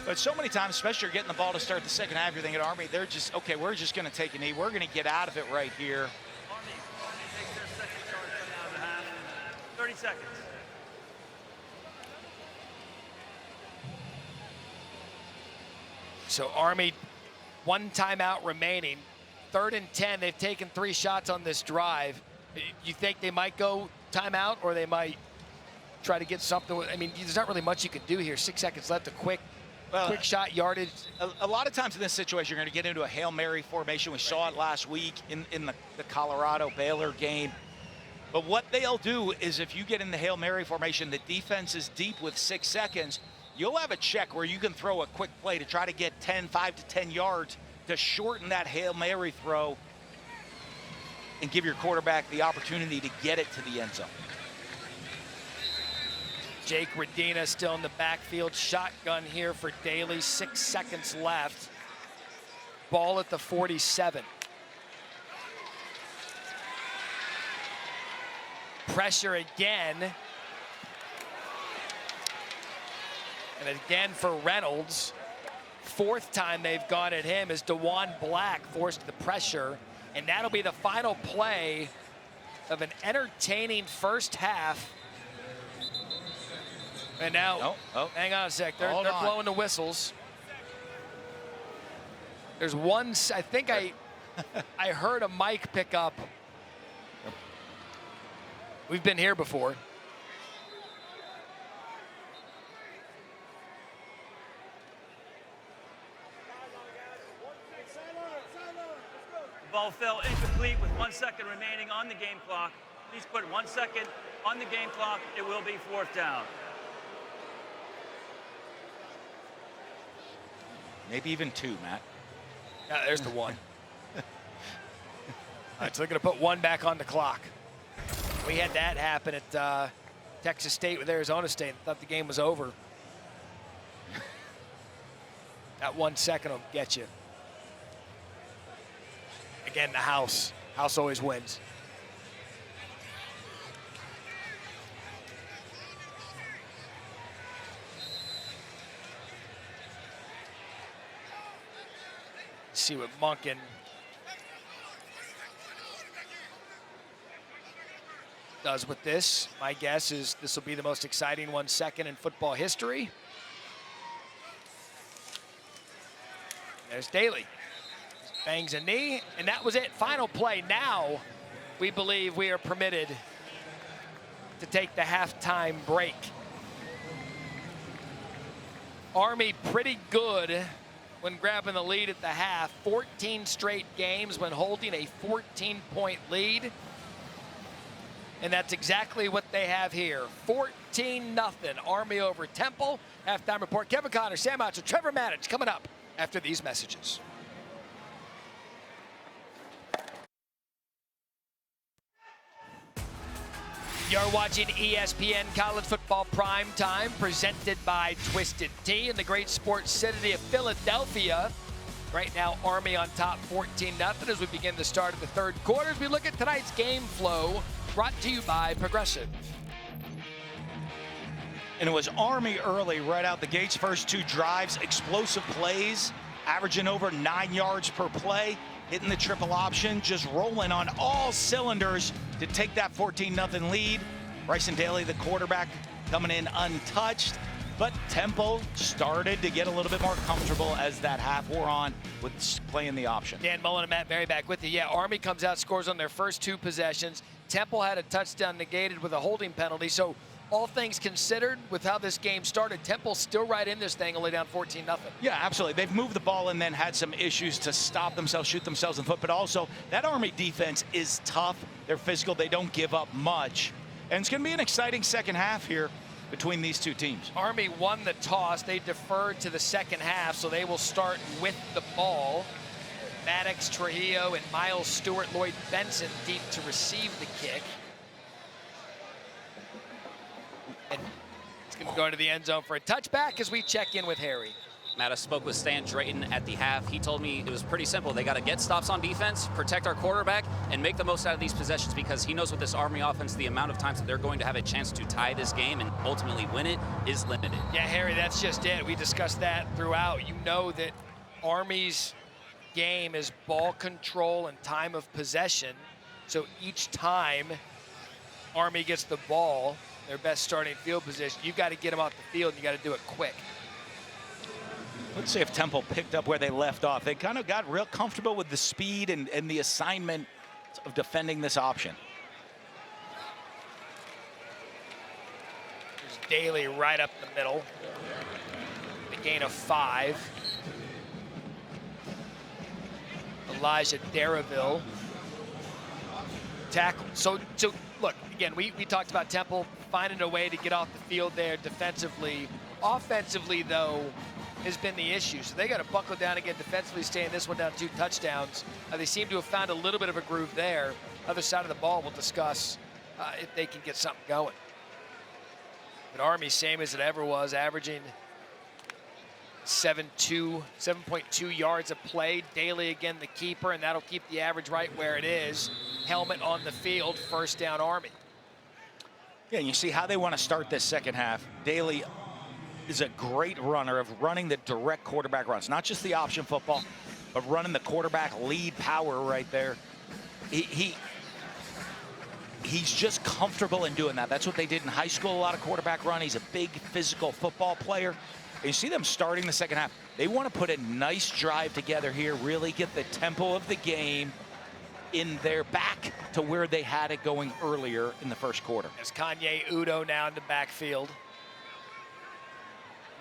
But so many times, especially you're getting the ball to start the second half, you're thinking, Army, they're just, okay, we're just going to take a knee. We're going to get out of it right here. Army takes their second charge coming out of the half. 30 seconds. So Army, 1 timeout remaining. 3rd and 10, they've taken 3 shots on this drive. You think they might go timeout or they might try to get something? I mean, there's not really much you can do here. 6 seconds left, a quick shot yardage. A lot of times in this situation, you're going to get into a Hail Mary formation. We saw it last week in the Colorado-Baylor game. But what they'll do is if you get in the Hail Mary formation, the defense is deep with 6 seconds, you'll have a check where you can throw a quick play to try to get 5 to 10 yards to shorten that Hail Mary throw and give your quarterback the opportunity to get it to the end zone. Jake Radina still in the backfield. Shotgun here for Daly. 6 seconds left. Ball at the 47. Pressure again. And again for Reynolds. 4th time they've gone at him as DeJuan Black forced the pressure. And that'll be the final play of an entertaining first half. And now, hang on a sec, they're blowing the whistles. There's one, I think I heard a mic pick up. We've been here before. The ball fell incomplete with 1 second remaining on the game clock. Please put 1 second on the game clock. It will be 4th down. Maybe even 2, Matt. Yeah, there's the 1. All right, so they're going to put 1 back on the clock. We had that happen at Texas State with Arizona State. Thought the game was over. That 1 second will get you. Again, the house. House always wins. See what Monken does with this. My guess is this will be the most exciting 1 second in football history. There's Daly. Bangs a knee, and that was it. Final play. Now we believe we are permitted to take the halftime break. Army pretty good when grabbing the lead at the half. 14 straight games when holding a 14-point lead. And that's exactly what they have here. 14-0, Army over Temple. Halftime report, Kevin Connor, Sam Acho, Trevor Matich coming up after these messages. You're watching ESPN College Football Prime Time, presented by Twisted Tea in the great sports city of Philadelphia. Right now, Army on top 14-0 as we begin the start of the third quarter. As we look at tonight's game flow, brought to you by Progressive. And it was Army early right out the gates. First 2 drives, explosive plays, averaging over 9 yards per play, hitting the triple option, just rolling on all cylinders to take that 14-0 lead. Bryson Daly, the quarterback, coming in untouched. But Temple started to get a little bit more comfortable as that half wore on with playing the option. Dan Mullen and Matt Berry back with you. Yeah, Army comes out, scores on their first 2 possessions. Temple had a touchdown negated with a holding penalty. So all things considered, with how this game started, Temple's still right in this thing, only down 14-0. Yeah, absolutely. They've moved the ball and then had some issues to stop themselves, shoot themselves in the foot. But also, that Army defense is tough. They're physical. They don't give up much. And it's going to be an exciting second half here between these 2 teams. Army won the toss. They deferred to the second half, so they will start with the ball. Maddox, Trujillo, and Miles Stewart, Lloyd Benson deep to receive the kick. And it's going to go into the end zone for a touchback as we check in with Harry. Matt, I spoke with Stan Drayton at the half. He told me it was pretty simple. They got to get stops on defense, protect our quarterback, and make the most out of these possessions, because he knows with this Army offense, the amount of times that they're going to have a chance to tie this game and ultimately win it is limited. Yeah, Harry, that's just it. We discussed that throughout. You know that Army's game is ball control and time of possession. So each time Army gets the ball, their best starting field position, you've got to get them off the field, and you got to do it quick. Let's see if Temple picked up where they left off. They kind of got real comfortable with the speed and the assignment of defending this option. There's Daly right up the middle. The gain of 5. Elijah Darraville tackle. So look, again, we talked about Temple finding a way to get off the field there defensively. Offensively, though, has been the issue. So they got to buckle down again defensively, staying this one down 2 touchdowns. They seem to have found a little bit of a groove there. Other side of the ball, we'll discuss if they can get something going. But Army, same as it ever was, averaging 7.2 yards a play. Daly again the keeper, and that'll keep the average right where it is. Helmet on the field, first down Army. Yeah, and you see how they want to start this second half. Daly is a great runner of running the direct quarterback runs, not just the option football, but running the quarterback lead power right there. He's just comfortable in doing that. That's what they did in high school, a lot of quarterback run. He's a big physical football player. And you see them starting the second half. They want to put a nice drive together here, really get the tempo of the game in their back to where they had it going earlier in the first quarter. As Kanye Udo now in the backfield.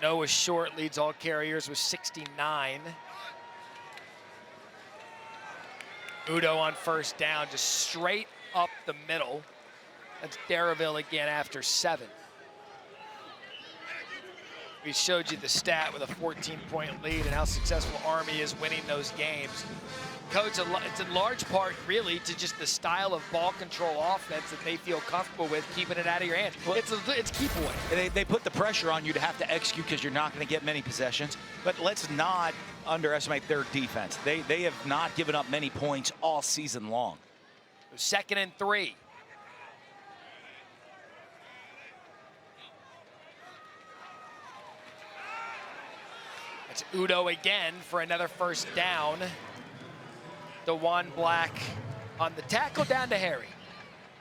Noah Short leads all carriers with 69. Udo on first down, just straight up the middle. That's Darraville again after 7. We showed you the stat with a 14-point lead and how successful Army is winning those games. Coach, it's in large part really to just the style of ball control offense that they feel comfortable with, keeping it out of your hands. It's keep away. They put the pressure on you to have to execute because you're not going to get many possessions. But let's not underestimate their defense. They have not given up many points all season long. 2nd and 3. It's Udo again for another first down. DeJuan Black on the tackle, down to Harry.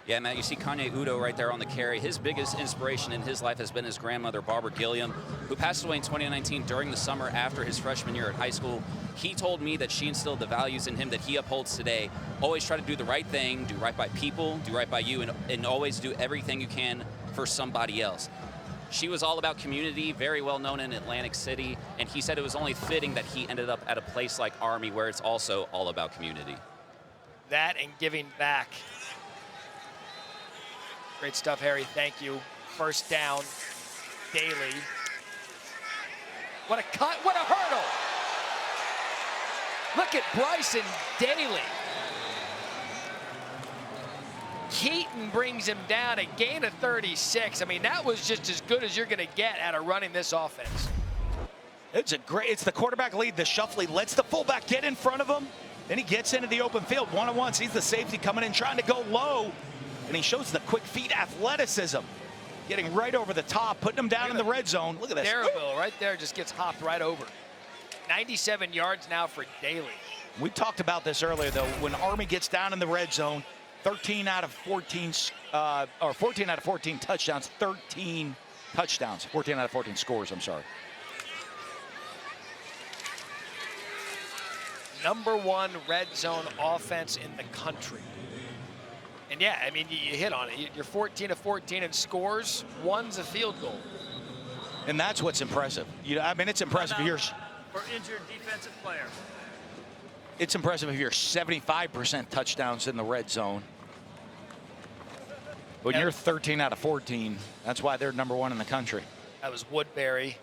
Yeah, Matt, you see Kanye Udo right there on the carry. His biggest inspiration in his life has been his grandmother, Barbara Gilliam, who passed away in 2019 during the summer after his freshman year at high school. He told me that she instilled the values in him that he upholds today. Always try to do the right thing, do right by people, do right by you, and always do everything you can for somebody else. She was all about community, very well known in Atlantic City, and he said it was only fitting that he ended up at a place like Army where it's also all about community. That and giving back. Great stuff, Harry, thank you. First down, Daly. What a cut, what a hurdle! Look at Bryson Daly. Keaton brings him down, a gain of 36. I mean, that was just as good as you're going to get out of running this offense. It's the quarterback lead. The Shuffley lets the fullback get in front of him. Then he gets into the open field one-on-one. Sees the safety coming in, trying to go low. And he shows the quick feet athleticism. Getting right over the top, putting him down in the red zone. Look at this. Darraville right there just gets hopped right over. 97 yards now for Daly. We talked about this earlier, though. When Army gets down in the red zone, 14 out of 14 touchdowns, 13 touchdowns, 14 out of 14 scores, I'm sorry. #1 red zone offense in the country. And yeah, I mean, you hit on it. You're 14 of 14 in scores, 1's a field goal. And that's what's impressive. I mean, it's impressive if you're... For injured defensive player. It's impressive if you're 75% touchdowns in the red zone. When you're 13 out of 14, that's why they're #1 in the country. That was Woodbury.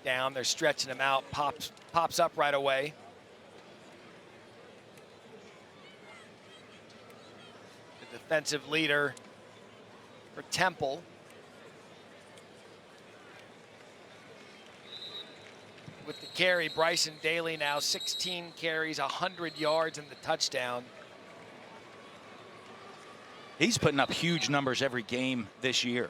Down, they're stretching him out, pops up right away. The defensive leader for Temple. With the carry, Bryson Daly now 16 carries, 100 yards and the touchdown. He's putting up huge numbers every game this year.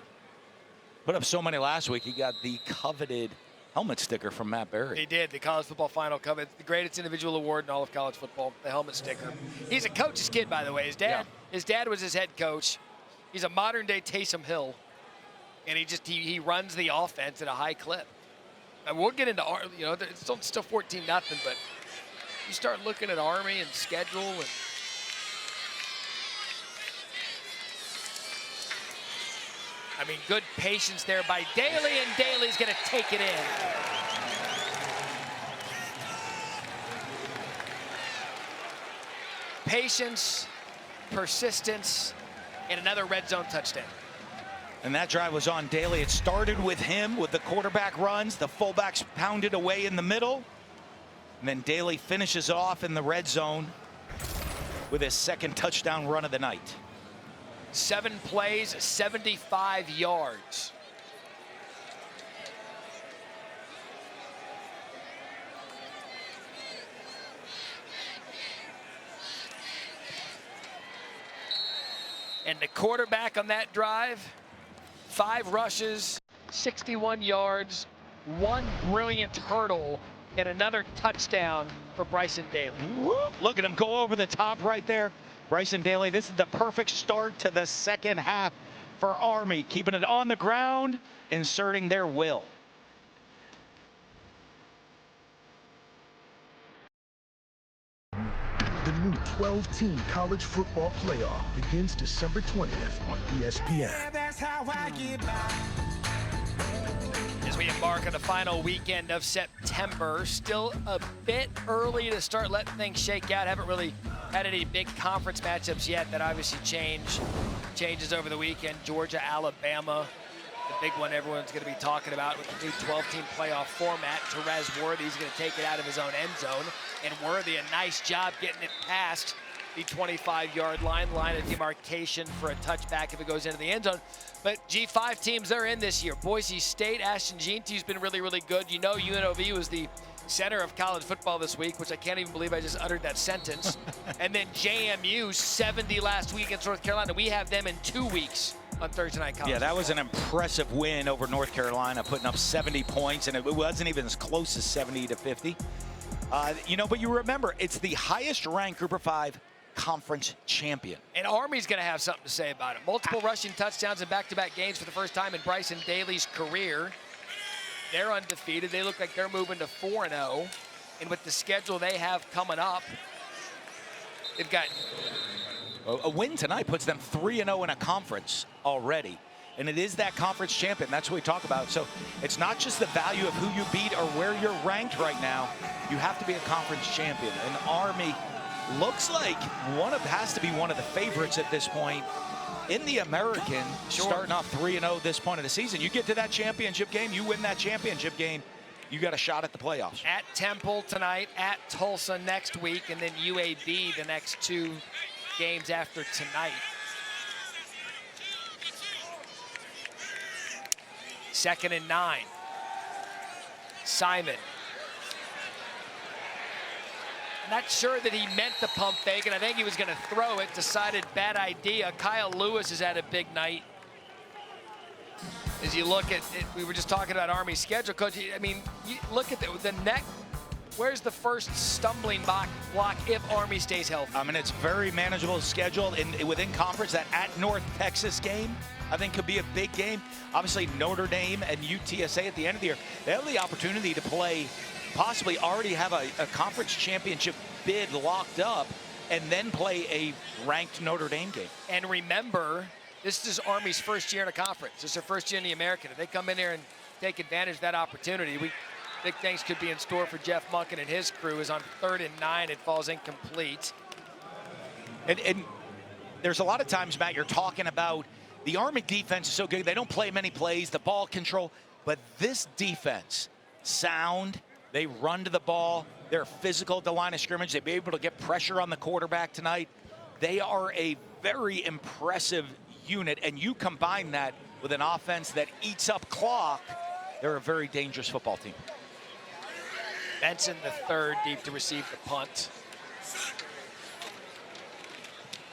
Put up so many last week, he got the coveted helmet sticker from Matt Berry. He did, the college football final coveted the greatest individual award in all of college football, the helmet sticker. He's a coach's kid, by the way. His dad was his head coach. He's a modern-day Taysom Hill, and he runs the offense at a high clip. And we'll get into, it's still 14-0, but you start looking at Army and schedule and I mean, good patience there by Daly, and Daly's going to take it in. Patience, persistence, and another red zone touchdown. And that drive was on Daly. It started with him with the quarterback runs. The fullbacks pounded away in the middle. And then Daly finishes off in the red zone with his second touchdown run of the night. 7 plays, 75 yards. And the quarterback on that drive, 5 rushes, 61 yards, 1 brilliant hurdle, and another touchdown for Bryson Daly. Look at him go over the top right there. Bryson Daly, this is the perfect start to the second half for Army, keeping it on the ground, inserting their will. The new 12-team college football playoff begins December 20th on ESPN. That's how I get by. As we embark on the final weekend of September, still a bit early to start letting things shake out. Haven't really had any big conference matchups yet. That obviously changes over the weekend. Georgia, Alabama, the big one everyone's going to be talking about with the new 12-team playoff format. Terez Worthy's going to take it out of his own end zone, and Worthy a nice job getting it past the 25-yard line of demarcation for a touchback if it goes into the end zone. But G5 teams, they're in this year. Boise State, Ashton Jeanty's been really, really good. You know UNLV was the center of college football this week, which I can't even believe I just uttered that sentence. And then JMU, 70 last week against North Carolina. We have them in 2 weeks on Thursday Night College. Yeah, that was an impressive win over North Carolina, putting up 70 points, and it wasn't even as close as 70 to 50. But you remember, it's the highest-ranked Group of 5 conference champion. And Army's going to have something to say about it. Multiple rushing touchdowns in back-to-back games for the first time in Bryson Daly's career. They're undefeated. They look like they're moving to 4-0. And with the schedule they have coming up, they've got... A win tonight puts them 3-0 in a conference already. And it is that conference champion. That's what we talk about. So it's not just the value of who you beat or where you're ranked right now. You have to be a conference champion. And Army looks like has to be one of the favorites at this point in the American, starting off 3-0 at this point of the season. You get to that championship game, you win that championship game, you got a shot at the playoffs. At Temple tonight, at Tulsa next week, and then UAB the next 2 games after tonight. 2nd and 9. Simon. Not sure that he meant the pump fake, and I think he was going to throw it. Decided bad idea. Kyle Lewis has had a big night. As you look at it, we were just talking about Army's schedule, Coach. I mean, you look at the neck. Where's the first stumbling block if Army stays healthy? I mean, it's very manageable schedule within conference. That at North Texas game, I think, could be a big game. Obviously, Notre Dame and UTSA at the end of the year, they have the opportunity to play, possibly already have a conference championship bid locked up, and then play a ranked Notre Dame game. And remember, this is Army's first year in a conference. This is their first year in the American. If they come in here and take advantage of that opportunity, big things could be in store for Jeff Monken and his crew. Is on 3rd and 9, it falls incomplete. And there's a lot of times, Matt, you're talking about the Army defense is so good. They don't play many plays, the ball control, but this defense, sound, they run to the ball, they're physical at the line of scrimmage, they'll be able to get pressure on the quarterback tonight. They are a very impressive unit, and you combine that with an offense that eats up clock, they're a very dangerous football team. Benson the third deep to receive the punt.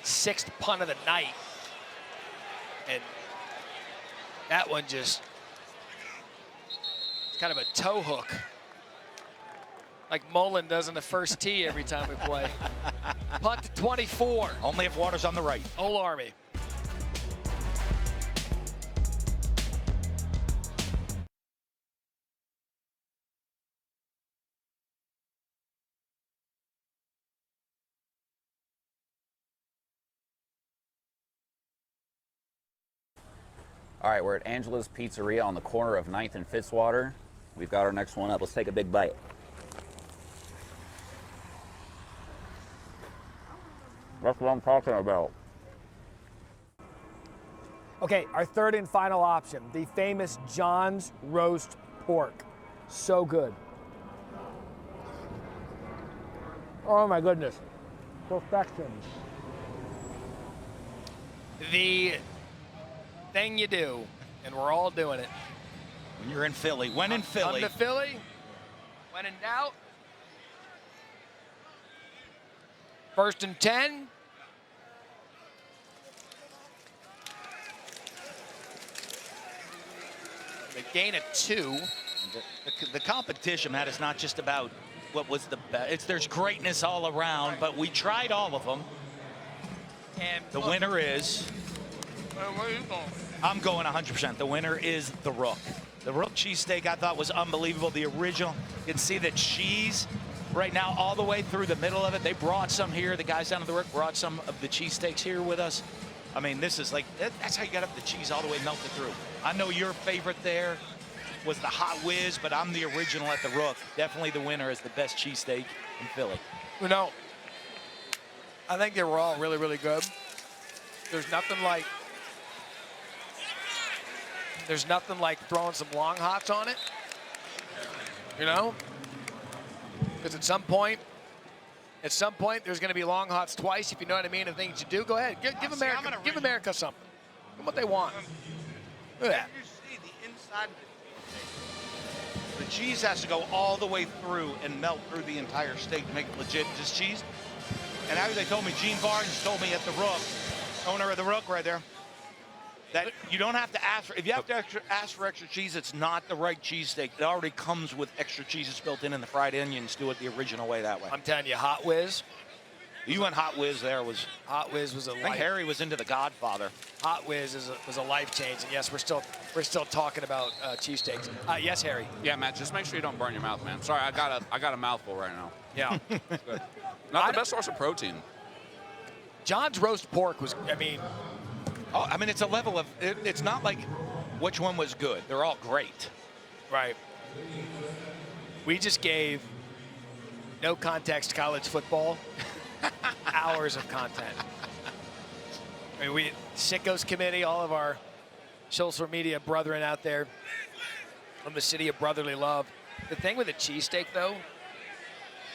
6th punt of the night. And that one just, it's kind of a toe hook. Like Mullen does in the first tee every time we play. Punt to 24. Only if water's on the right. Ole Army. All right, we're at Angela's Pizzeria on the corner of 9th and Fitzwater. We've got our next one up. Let's take a big bite. That's what I'm talking about. Okay, our third and final option, the famous John's roast pork. So good. Oh my goodness. Perfection. The thing you do, and we're all doing it. When you're in Philly. When in Philly. Come to Philly. When in doubt. 1st and 10. They gain a 2. The competition, Matt, is not just about what was the best. There's greatness all around, but we tried all of them. And the winner is. I'm going 100%. The winner is the Rook. The Rook cheesesteak I thought was unbelievable. The original. You can see the cheese right now all the way through the middle of it. They brought some here. The guys down at the Rook brought some of the cheesesteaks here with us. I mean, this is like, that's how you got up the cheese all the way melted through. I know your favorite there was the Hot Whiz, but I'm the original at the Rook. Definitely the winner is the best cheesesteak in Philly. You know, I think they were all really, really good. There's nothing like throwing some long hots on it, you know? Because at some point, there's going to be long hots twice, if you know what I mean, and things you do. Go ahead, give America something. Give them what they want. Look at that. You see the inside of the cheese has to go all the way through and melt through the entire steak to make it legit just cheese. And as they told me, Gene Barnes told me at the Rook, owner of the Rook right there, that you don't have to ask for, if you have to ask for extra cheese, it's not the right cheesesteak. It already comes with extra cheeses built in, and the fried onions do it the original way that way. I'm telling you, Hot Whiz. You went Hot Whiz there. Hot Whiz was a I think Harry was into The Godfather. Hot Whiz was a life change, and yes, we're still talking about cheesesteaks. Yes, Harry. Yeah, Matt, just make sure you don't burn your mouth, man. Sorry, I got a mouthful right now. Yeah. Good. Not the best source of protein. John's roast pork was, I mean, it's a level of, it's not like which one was good. They're all great. Right. We just gave no context college football hours of content. I mean, Sickos Committee, all of our social media brethren out there from the city of brotherly love. The thing with a cheesesteak, though,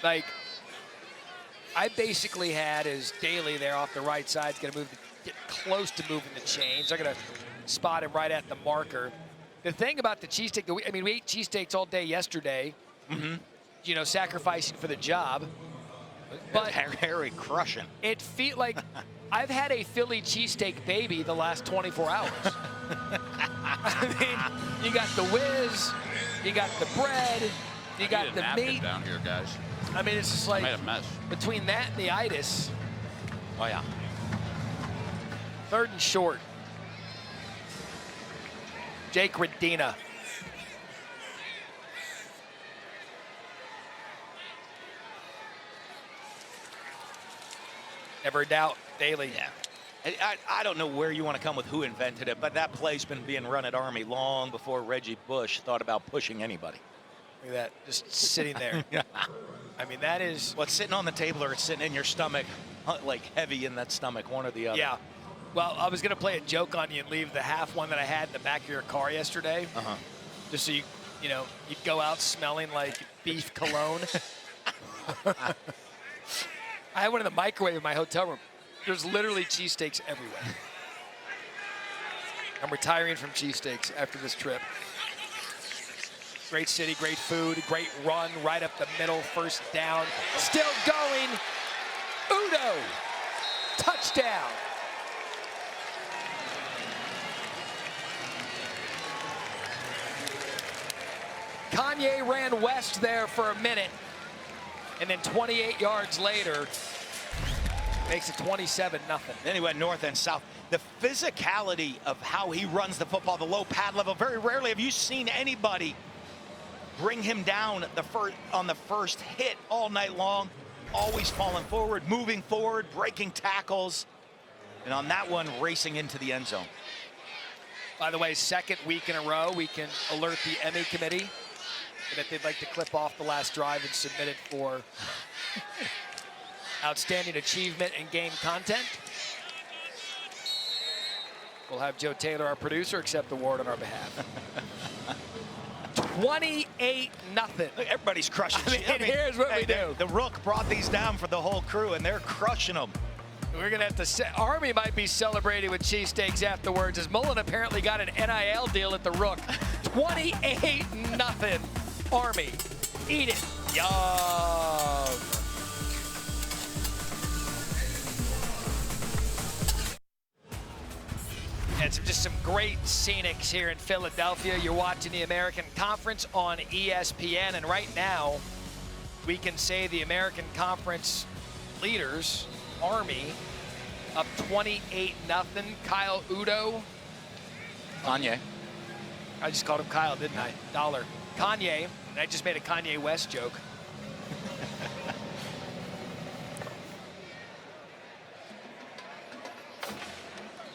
like, I basically had is Daly there off the right side, going to get close to moving the chains. They're going to spot him right at the marker. The thing about the cheesesteak, we ate cheesesteaks all day yesterday, you know, sacrificing for the job. But Harry crushing. It feel like I've had a Philly cheesesteak baby the last 24 hours. I mean, you got the whiz, you got the bread, you got the meat down here, guys. I mean, it's just like made a mess. Between that and the itis. Oh yeah. 3rd and short. Jake Radina. Never doubt Daly. Yeah. I don't know where you want to come with who invented it, but that play's been being run at Army long before Reggie Bush thought about pushing anybody. Look at that, just sitting there. I mean, that is... What's sitting on the table or it's sitting in your stomach, like heavy in that stomach, one or the other. Yeah. Well, I was going to play a joke on you and leave the half one that I had in the back of your car yesterday. Just so you know, you'd go out smelling like beef cologne. I had one in the microwave in my hotel room. There's literally cheesesteaks everywhere. I'm retiring from cheesesteaks after this trip. Great city, great food, great run right up the middle, 1st down. Still going. Udo. Touchdown. Kanye ran west there for a minute, and then 28 yards later, makes it 27-0. Then he went north and south. The physicality of how he runs the football, the low pad level, very rarely have you seen anybody bring him down on the first hit all night long, always falling forward, moving forward, breaking tackles, and on that one, racing into the end zone. By the way, 2nd week in a row, we can alert the Emmy committee that they'd like to clip off the last drive and submit it for outstanding achievement and game content. We'll have Joe Taylor, our producer, accept the award on our behalf. 28-0. Everybody's crushing. I mean, here's what we do. The Rook brought these down for the whole crew, and they're crushing them. We're going to have to Army might be celebrating with cheesesteaks afterwards, as Mullen apparently got an NIL deal at the Rook. 28-0. Army. Eat it. Yum. And just some great scenics here in Philadelphia. You're watching the American Conference on ESPN, and right now we can say the American Conference leaders, Army, up 28-0. Kyle Udo. Kanye. I just called him Kyle, didn't I? Dollar. Kanye. And I just made a Kanye West joke.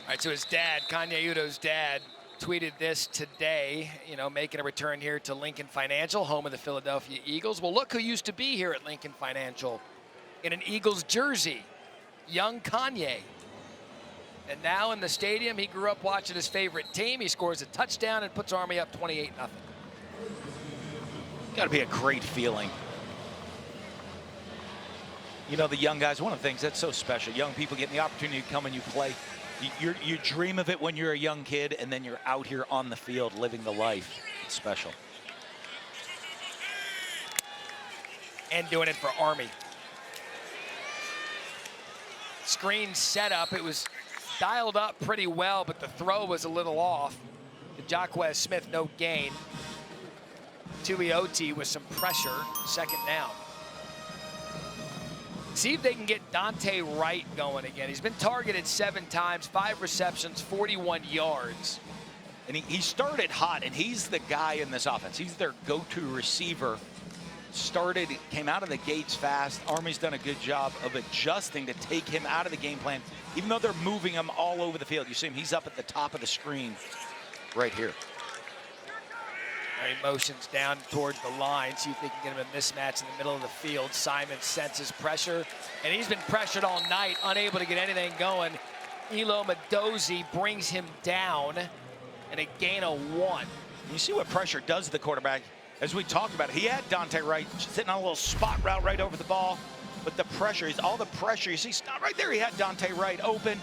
All right, so his dad, Kanye Udo's dad, tweeted this today, you know, making a return here to Lincoln Financial, home of the Philadelphia Eagles. Well, look who used to be here at Lincoln Financial in an Eagles jersey, young Kanye. And now in the stadium, he grew up watching his favorite team. He scores a touchdown and puts Army up 28-0. Got to be a great feeling. You know, the young guys, one of the things that's so special, young people getting the opportunity to come and you play. You dream of it when you're a young kid, and then you're out here on the field living the life. It's special. And doing it for Army. Screen set up. It was dialed up pretty well, but the throw was a little off. Jacquez Smith, no gain. Tuioti with some pressure, second down. See if they can get Dante Wright going again. He's been targeted 7 times, 5 receptions, 41 yards. And he started hot, and he's the guy in this offense. He's their go-to receiver. Came out of the gates fast. Army's done a good job of adjusting to take him out of the game plan, even though they're moving him all over the field. You see him, he's up at the top of the screen right here. He motions down towards the line, see if they can get him a mismatch in the middle of the field. Simon senses pressure, and he's been pressured all night, unable to get anything going. Elo Madozi brings him down, and a gain of 1. You see what pressure does to the quarterback. As we talked about, he had Dante Wright sitting on a little spot route right over the ball, but the pressure, all the pressure, you see, stop right there, he had Dante Wright open.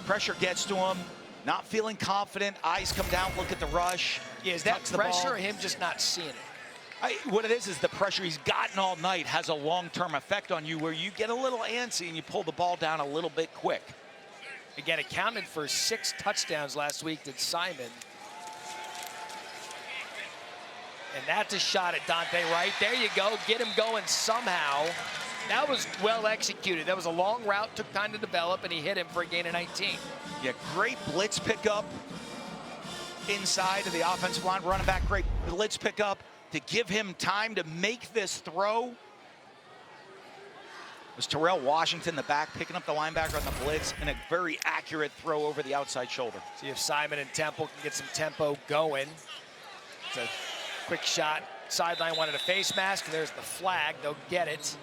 Pressure gets to him. Not feeling confident, eyes come down, look at the rush. Yeah, is that pressure or him just not seeing it? What it is the pressure he's gotten all night has a long-term effect on you where you get a little antsy and you pull the ball down a little bit quick. Again, accounted for 6 touchdowns last week, did Simon. And that's a shot at Dante Wright. There you go, get him going somehow. That was well executed. That was a long route, took time to develop, and he hit him for a gain of 19. Yeah, great blitz pickup inside of the offensive line. Running back, great blitz pickup to give him time to make this throw. It was Terrell Washington, the back, picking up the linebacker on the blitz, and a very accurate throw over the outside shoulder. See if Simon and Temple can get some tempo going. It's a quick shot. Sideline wanted a face mask. There's the flag. They'll get it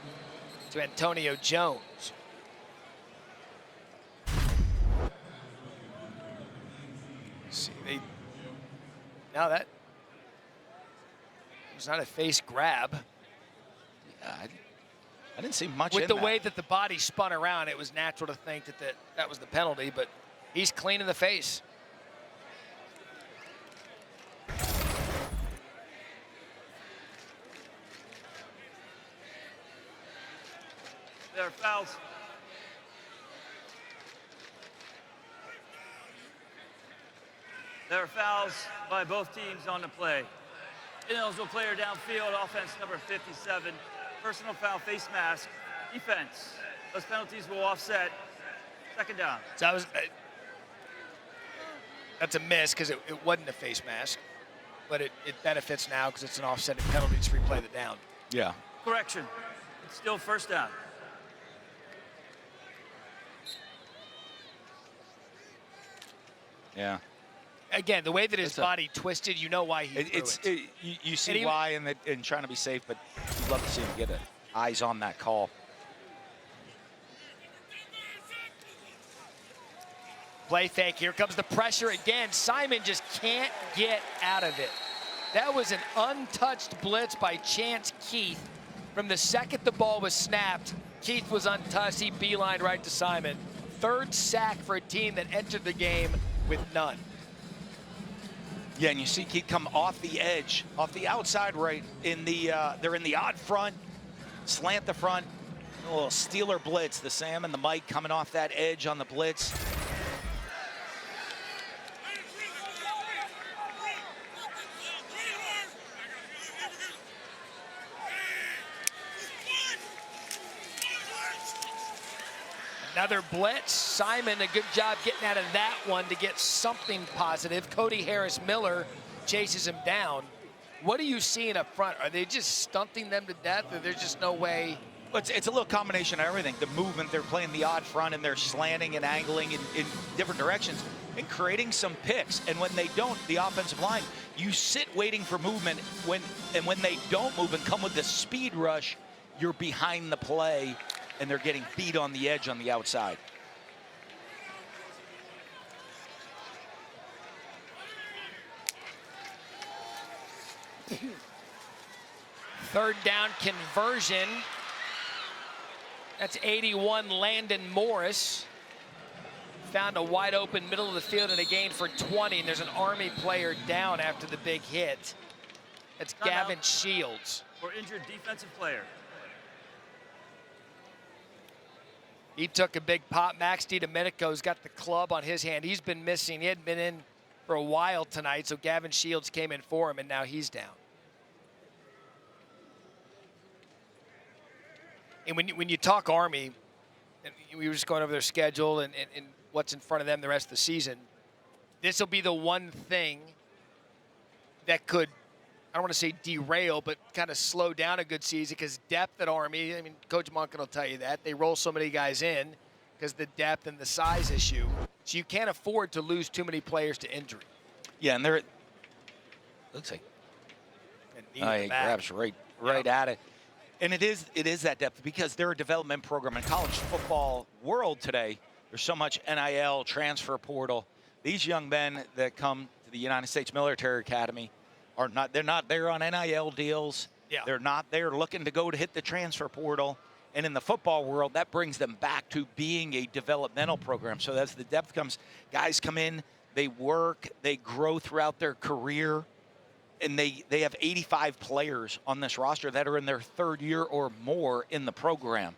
to Antonio Jones. See, now that was not a face grab. Yeah, I didn't see much with in the that. way that the body spun around. It was natural to think that was the penalty, but he's clean in the face. There are fouls. There are fouls by both teams on the play. Ineligible player downfield, offense number 57. Personal foul, face mask, defense. Those penalties will offset. Second down. So that's a miss because it wasn't a face mask, but it benefits now because it's an offsetting penalty to replay the down. Yeah. Correction. It's still first down. Yeah. Again, the way that his body twisted, you know why he threw it. You see why in trying to be safe, but you'd love to see him get eyes on that call. Play fake. Here comes the pressure again. Simon just can't get out of it. That was an untouched blitz by Chance Keith. From the second the ball was snapped, Keith was untouched. He beelined right to Simon. Third sack for a team that entered the game with none. Yeah, and you see Keith come off the edge, off the outside right in the, they're in the odd front, slant the front, a little Steeler blitz. The Sam and the Mike coming off that edge on the blitz. Another blitz. Simon, a good job getting out of that one to get something positive. Cody Harris-Miller chases him down. What are you seeing up front? Are they just stunting them to death, or there's just no way? It's a little combination of everything. The movement, they're playing the odd front, and they're slanting and angling in different directions and creating some picks. And when they don't, the offensive line, you sit waiting for movement. When they don't move and come with the speed rush, you're behind the play, and they're getting beat on the edge on the outside. Third down conversion. That's 81, Landon Morris. Found a wide open middle of the field and a gain for 20, and there's an Army player down after the big hit. That's Gavin Shields. For injured defensive player. He took a big pop. Max DiDomenico's got the club on his hand. He's been missing. He hadn't been in for a while tonight, so Gavin Shields came in for him, and now he's down. And when you talk Army, and we were just going over their schedule and what's in front of them the rest of the season, this will be the one thing that could, I don't want to say derail, but kind of slow down a good season, because depth at Army, I mean, Coach Monken will tell you that. They roll so many guys in because the depth and the size issue. So you can't afford to lose too many players to injury. Yeah, and they're, looks like, he grabs right at it. And it is that depth, because they're a development program in college football world today. There's so much NIL, transfer portal. These young men that come to the United States Military Academy they're not there on NIL deals. Yeah. They're not there looking to go to hit the transfer portal. And in the football world, that brings them back to being a developmental program. So as the depth comes, guys come in, they work, they grow throughout their career. And they have 85 players on this roster that are in their third year or more in the program.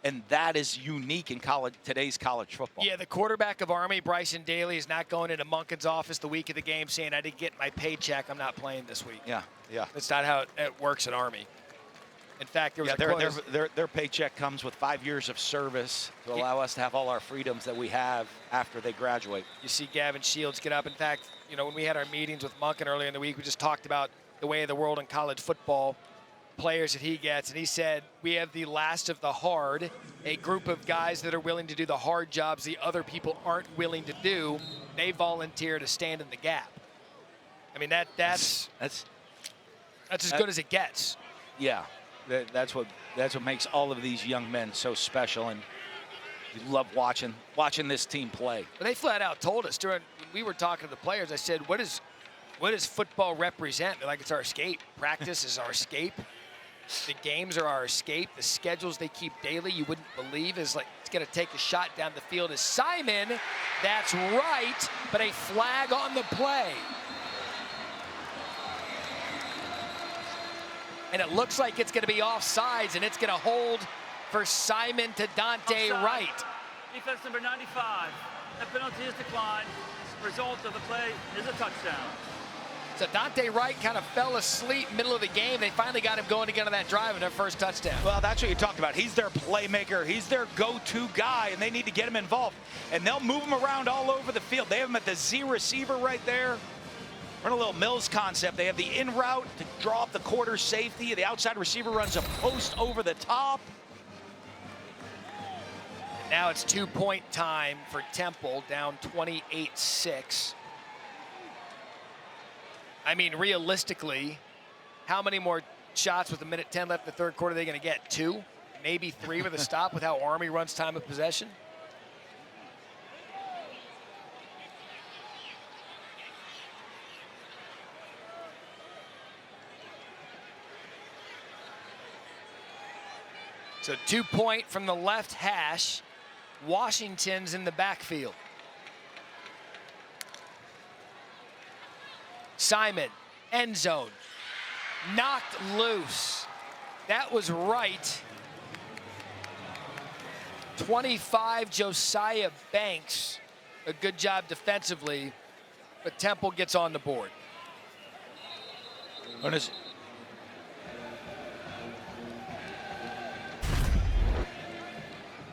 And that is unique in today's college football. Yeah, the quarterback of Army, Bryson Daly, is not going into Monken's office the week of the game saying, I didn't get my paycheck, I'm not playing this week. Yeah. That's not how it works at Army. In fact, there was their paycheck comes with 5 years of service to allow us to have all our freedoms that we have after they graduate. You see Gavin Shields get up. In fact, when we had our meetings with Monken earlier in the week, we just talked about the way of the world in college football, players that he gets, and he said, we have the last of the hard, a group of guys that are willing to do the hard jobs the other people aren't willing to do. They volunteer to stand in the gap. I mean, that's as good as it gets. Yeah. That's what makes all of these young men so special, and we love watching this team play. But they flat out told us when we were talking to the players. I said, "What does football represent?" They're like, "It's our escape. Practice is our escape. The games are our escape. The schedules they keep daily, you wouldn't believe, is like it's going to take a shot down the field." Is Simon? That's right, but a flag on the play. And it looks like it's going to be offsides, and it's going to hold for Simon to Dante Wright. Defense number 95. That penalty is declined. Result of the play is a touchdown. So Dante Wright kind of fell asleep middle of the game. They finally got him going again on that drive and their first touchdown. Well, that's what you talked about. He's their playmaker. He's their go-to guy, and they need to get him involved. And they'll move him around all over the field. They have him at the Z receiver right there. Run a little Mills concept. They have the in route to draw up the quarter safety. The outside receiver runs a post over the top. Now it's 2-point time for Temple, down 28-6. I mean, realistically, how many more shots with 1:10 left in the third quarter are they going to get? 2? Maybe 3 with a stop with how Army runs time of possession? So 2-point from the left hash. Washington's in the backfield. Simon, end zone, knocked loose. That was right. 25, Josiah Banks. A good job defensively, but Temple gets on the board.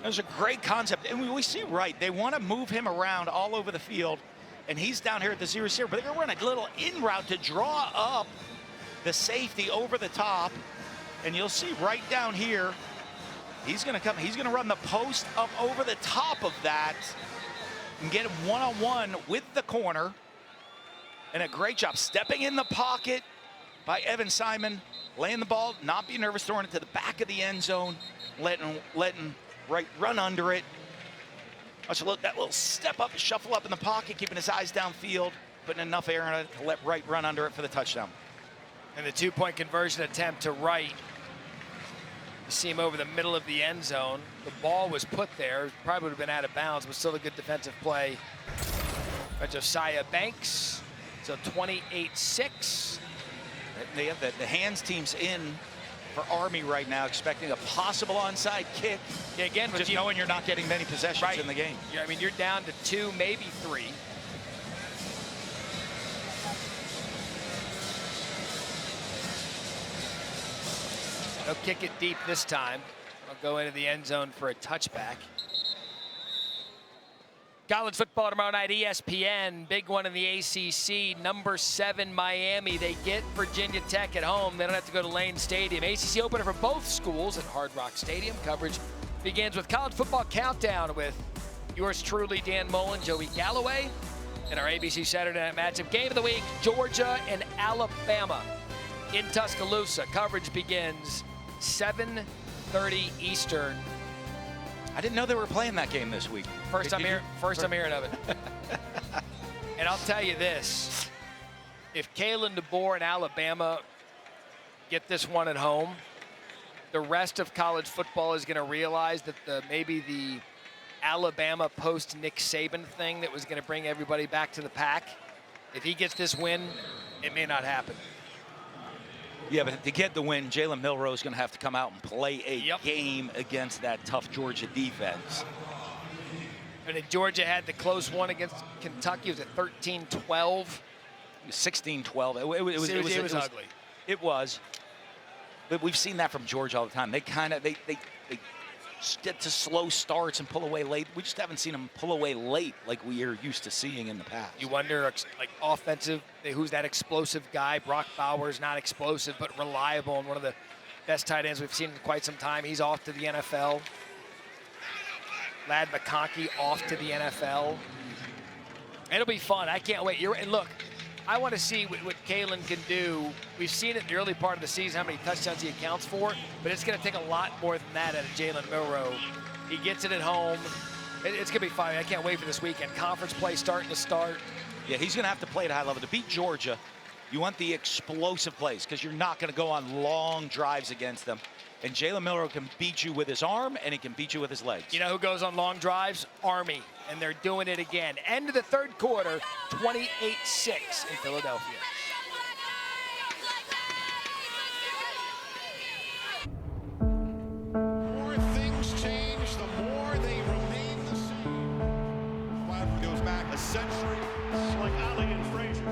There's a great concept, and we see right. They want to move him around all over the field, and he's down here at the 0 receiver, but they're going to run a little in route to draw up the safety over the top, and you'll see right down here, he's going to come, he's going to run the post up over the top of that and get him one-on-one with the corner, and a great job stepping in the pocket by Evan Simon, laying the ball, not being nervous, throwing it to the back of the end zone, letting Wright run under it. Look, that little step up, shuffle up in the pocket, keeping his eyes downfield, putting enough air in it to let Wright run under it for the touchdown. And the 2-point conversion attempt to Wright. You see him over the middle of the end zone. The ball was put there, probably would have been out of bounds, but still a good defensive play by Josiah Banks. So 28-6. They have the hands teams in for Army right now, expecting a possible onside kick. Yeah, again, just knowing you're not getting many possessions in the game. Yeah, I mean, you're down to 2, maybe 3. They'll kick it deep this time. I'll go into the end zone for a touchback. College football tomorrow night, ESPN, big one in the ACC, number 7 Miami. They get Virginia Tech at home. They don't have to go to Lane Stadium. ACC opener for both schools at Hard Rock Stadium. Coverage begins with College Football Countdown with yours truly, Dan Mullen, Joey Galloway, and our ABC Saturday Night Matchup Game of the Week, Georgia and Alabama in Tuscaloosa. Coverage begins 7:30 Eastern. I didn't know they were playing that game this week. First I'm hearing of it. And I'll tell you this, if Kalen DeBoer and Alabama get this one at home, the rest of college football is going to realize that maybe the Alabama post-Nick Saban thing that was going to bring everybody back to the pack, if he gets this win, it may not happen. Yeah, but to get the win, Jalen Milroe is going to have to come out and play a game against that tough Georgia defense. And then Georgia had the close one against Kentucky. Was it 13-12? 16-12. It was ugly. It was. But we've seen that from Georgia all the time. They get to slow starts and pull away late. We just haven't seen them pull away late like we are used to seeing in the past. You wonder, like, offensive, who's that explosive guy? Brock Bowers, not explosive, but reliable, and one of the best tight ends we've seen in quite some time. He's off to the NFL. Ladd McConkey off to the NFL. It'll be fun. I can't wait. And look, I want to see what Kalen can do. We've seen it in the early part of the season, how many touchdowns he accounts for, but it's going to take a lot more than that out of Jalen Milroe. He gets it at home. It's going to be fun. I can't wait for this weekend. Conference play starting to start. Yeah, he's going to have to play at a high level. To beat Georgia, you want the explosive plays because you're not going to go on long drives against them. And Jalen Milroe can beat you with his arm, and he can beat you with his legs. You know who goes on long drives? Army. And they're doing it again. End of the third quarter, 28-6 in Philadelphia. The more things change, the more they remain the same. Cloud goes back a century. It's like Ali and Frazier.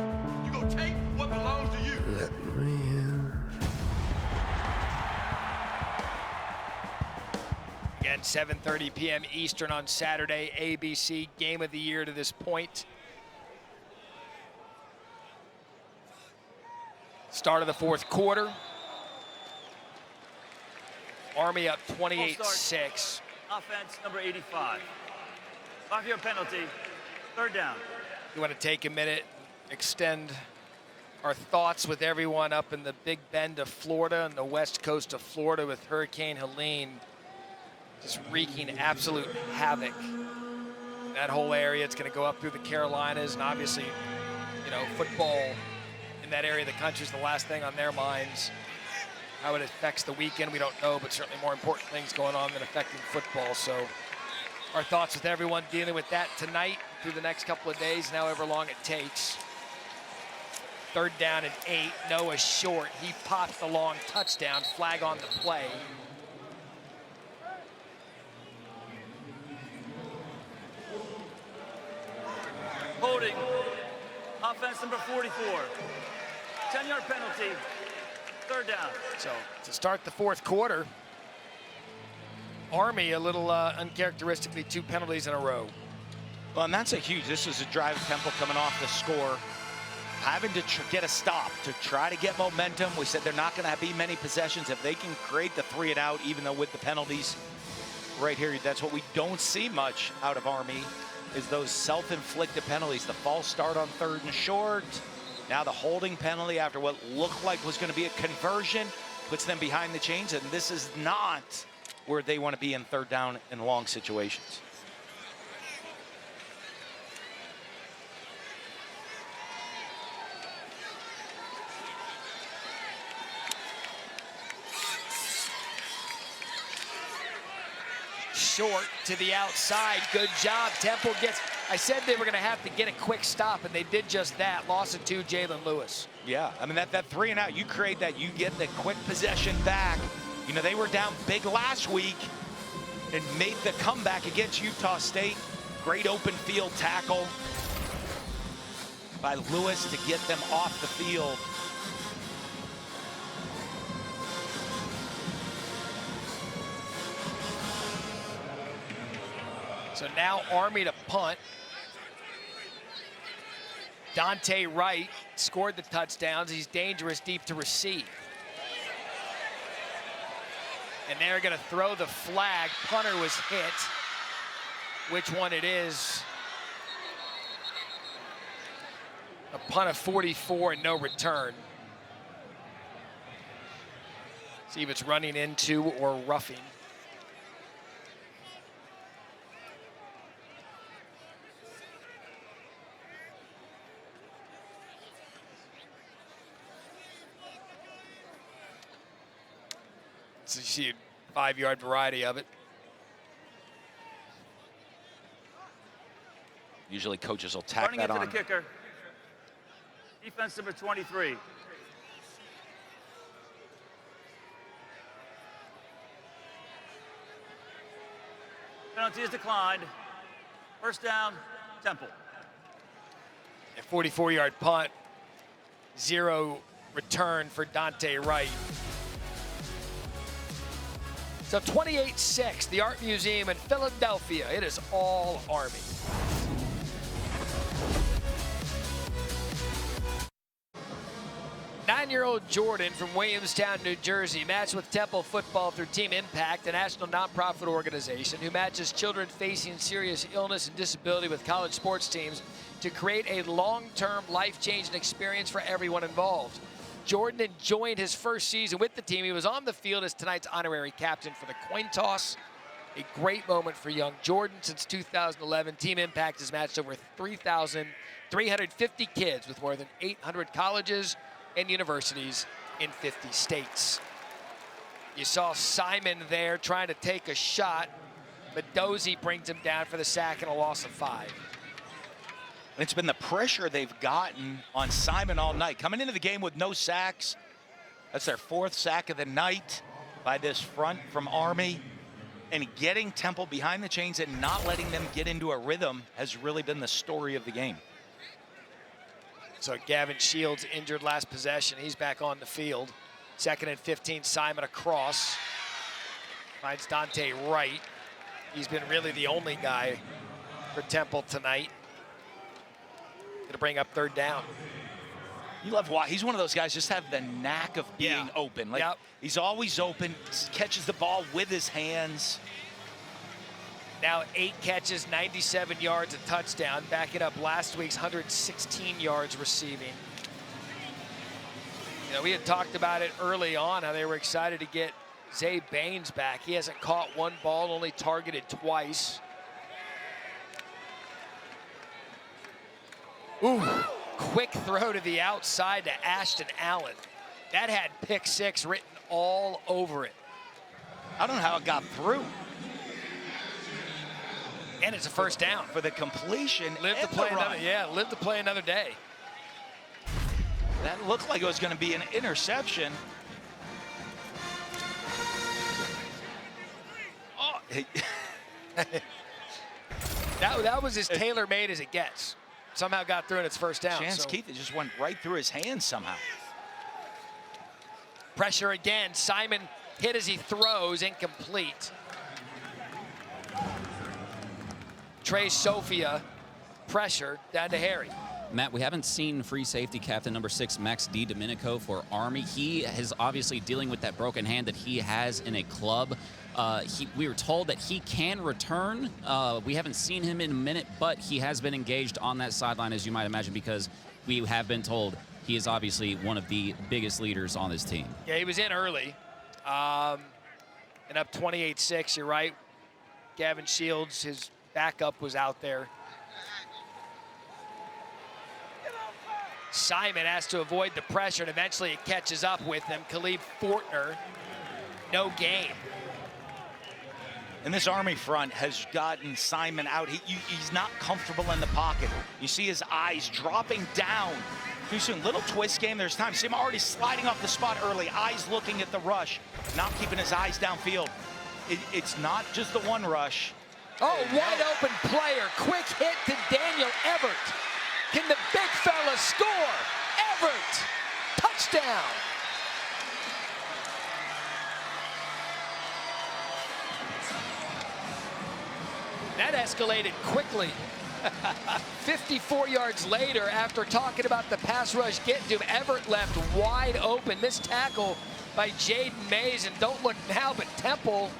You go take what belongs to you. Let me in. Again, 7:30 p.m. Eastern on Saturday, ABC Game of the Year to this point. Start of the fourth quarter. Army up 28-6. Offense number 85. 5-yard penalty, third down. You want to take a minute, extend our thoughts with everyone up in the Big Bend of Florida and the west coast of Florida with Hurricane Helene just wreaking absolute havoc. That whole area, it's going to go up through the Carolinas, and obviously, you know, football in that area of the country is the last thing on their minds. How it affects the weekend, we don't know, but certainly more important things going on than affecting football. So our thoughts with everyone dealing with that tonight through the next couple of days, and however long it takes. 3rd down and 8, Noah short. He pops the long touchdown, flag on the play. Holding, offense number 44. 10-yard penalty, 3rd down. So to start the 4th quarter, Army a little uncharacteristically 2 penalties in a row. Well, and that's this is a drive of Temple coming off the score, having to get a stop to try to get momentum. We said they're not going to be many possessions. If they can create the 3 and out, even though with the penalties right here, that's what we don't see much out of Army, is those self-inflicted penalties. The false start on 3rd and short. Now the holding penalty after what looked like was going to be a conversion, puts them behind the chains, and this is not where they want to be in 3rd down and long situations. Short to the outside. Good job. Temple gets, I said they were going to have to get a quick stop, and they did just that. Loss of 2, Jalen Lewis. Yeah, I mean, that 3 and out, you create that, you get the quick possession back. You know, they were down big last week and made the comeback against Utah State. Great open field tackle by Lewis to get them off the field. So now Army to punt. Dante Wright scored the touchdowns. He's dangerous deep to receive. And they're going to throw the flag. Punter was hit. Which one it is? A punt of 44 and no return. See if it's running into or roughing. So you see a 5-yard variety of it. Usually coaches will tack that on. Running into the kicker. Defense number 23. Penalty is declined. 1st down, Temple. A 44-yard punt. 0 return for Dante Wright. So 28-6, the Art Museum in Philadelphia. It is all Army. Nine-year-old Jordan from Williamstown, New Jersey, matched with Temple Football through Team Impact, a national nonprofit organization who matches children facing serious illness and disability with college sports teams to create a long-term, life-changing experience for everyone involved. Jordan enjoyed his first season with the team. He was on the field as tonight's honorary captain for the coin toss. A great moment for young Jordan. Since 2011, Team Impact has matched over 3,350 kids with more than 800 colleges and universities in 50 states. You saw Simon there trying to take a shot, but Dozie brings him down for the sack and a loss of 5. It's been the pressure they've gotten on Simon all night. Coming into the game with no sacks. That's their 4th sack of the night by this front from Army. And getting Temple behind the chains and not letting them get into a rhythm has really been the story of the game. So Gavin Shields injured last possession. He's back on the field. 2nd and 15, Simon across. Finds Dante Wright. He's been really the only guy for Temple tonight. Gonna bring up 3rd down. You love why he's one of those guys just have the knack of being open. Like he's always open, catches the ball with his hands. Now 8 catches, 97 yards, a touchdown, backing up last week's 116 yards receiving. You know, we had talked about it early on, how they were excited to get Zay Baines back. He hasn't caught 1 ball, only targeted twice. Ooh, quick throw to the outside to Ashton Allen. That had pick 6 written all over it. I don't know how it got through. And it's a first down. For the completion. Live to play another day. That looked like it was going to be an interception. Oh, that was as tailor-made as it gets. Somehow got through and it's first down. Chance Keith, it just went right through his hands somehow. Pressure again. Simon hit as he throws, incomplete. Trey Sophia, pressure down to Harry. Matt, we haven't seen free safety captain number 6, Max DiDomenico, for Army. He is obviously dealing with that broken hand that he has in a club. We were told that he can return. We haven't seen him in a minute, but he has been engaged on that sideline, as you might imagine, because we have been told he is obviously one of the biggest leaders on this team. Yeah, he was in early. And up 28-6, you're right. Gavin Shields, his backup, was out there. Simon has to avoid the pressure, and eventually it catches up with him. Khalid Fortner, no gain. And this Army front has gotten Simon out. He's not comfortable in the pocket. You see his eyes dropping down too soon. Little twist game. There's time. See him already sliding off the spot early. Eyes looking at the rush, not keeping his eyes downfield. It's not just the one rush. Oh, wide open player. Quick hit to Daniel Everett. Can the big fella score? Everett, touchdown. That escalated quickly. 54 yards later, after talking about the pass rush getting to him, Everett left wide open. Missed tackle by Jaden Mays, and don't look now, but Temple,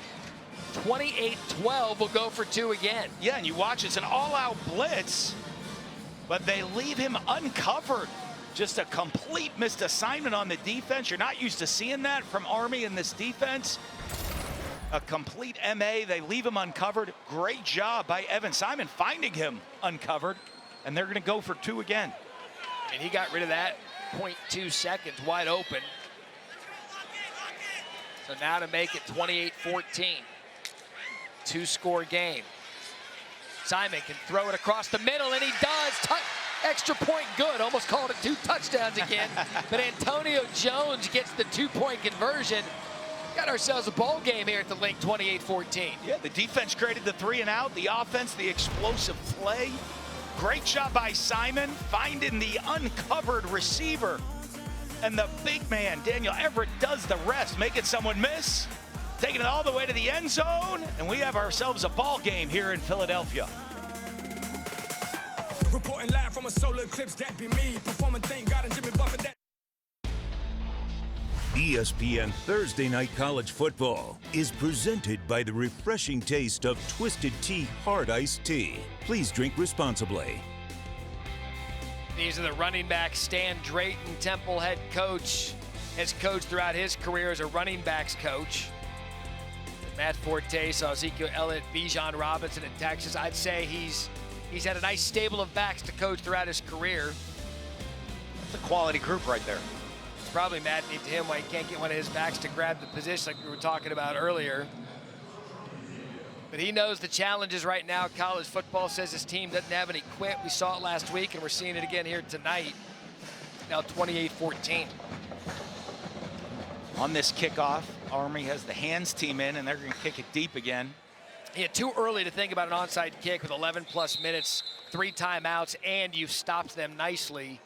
28-12, will go for 2 again. Yeah, and you watch, it's an all-out blitz, but they leave him uncovered. Just a complete missed assignment on the defense. You're not used to seeing that from Army in this defense. A complete MA, they leave him uncovered. Great job by Evan Simon finding him uncovered, and they're gonna go for 2 again. And he got rid of that, 0.2 seconds, wide open. So now to make it 28-14, 2-score game. Simon can throw it across the middle, and he does. Extra point good, almost called it 2 touchdowns again. But Antonio Jones gets the 2-point conversion. Got ourselves a ball game here at the Link, 28-14. Yeah, the defense created the 3 and out. The offense, the explosive play. Great job by Simon, finding the uncovered receiver. And the big man, Daniel Everett, does the rest, making someone miss, taking it all the way to the end zone, and we have ourselves a ball game here in Philadelphia. Reporting live from a solar eclipse, that be me. Performing thank God and Jimmy Buffett. ESPN Thursday Night College Football is presented by the refreshing taste of Twisted Tea Hard Iced Tea. Please drink responsibly. These are the running backs. Stan Drayton, Temple head coach, has coached throughout his career as a running backs coach. Matt Forte saw Ezekiel Elliott, Bijan Robinson in Texas. I'd say he's had a nice stable of backs to coach throughout his career. That's a quality group right there. It's probably maddening to him why he can't get one of his backs to grab the position like we were talking about earlier. But he knows the challenges right now. College football says his team doesn't have any quit. We saw it last week, and we're seeing it again here tonight. Now 28-14. On this kickoff, Army has the hands team in, and they're going to kick it deep again. Yeah, too early to think about an onside kick with 11+ minutes, 3 timeouts, and you've stopped them nicely.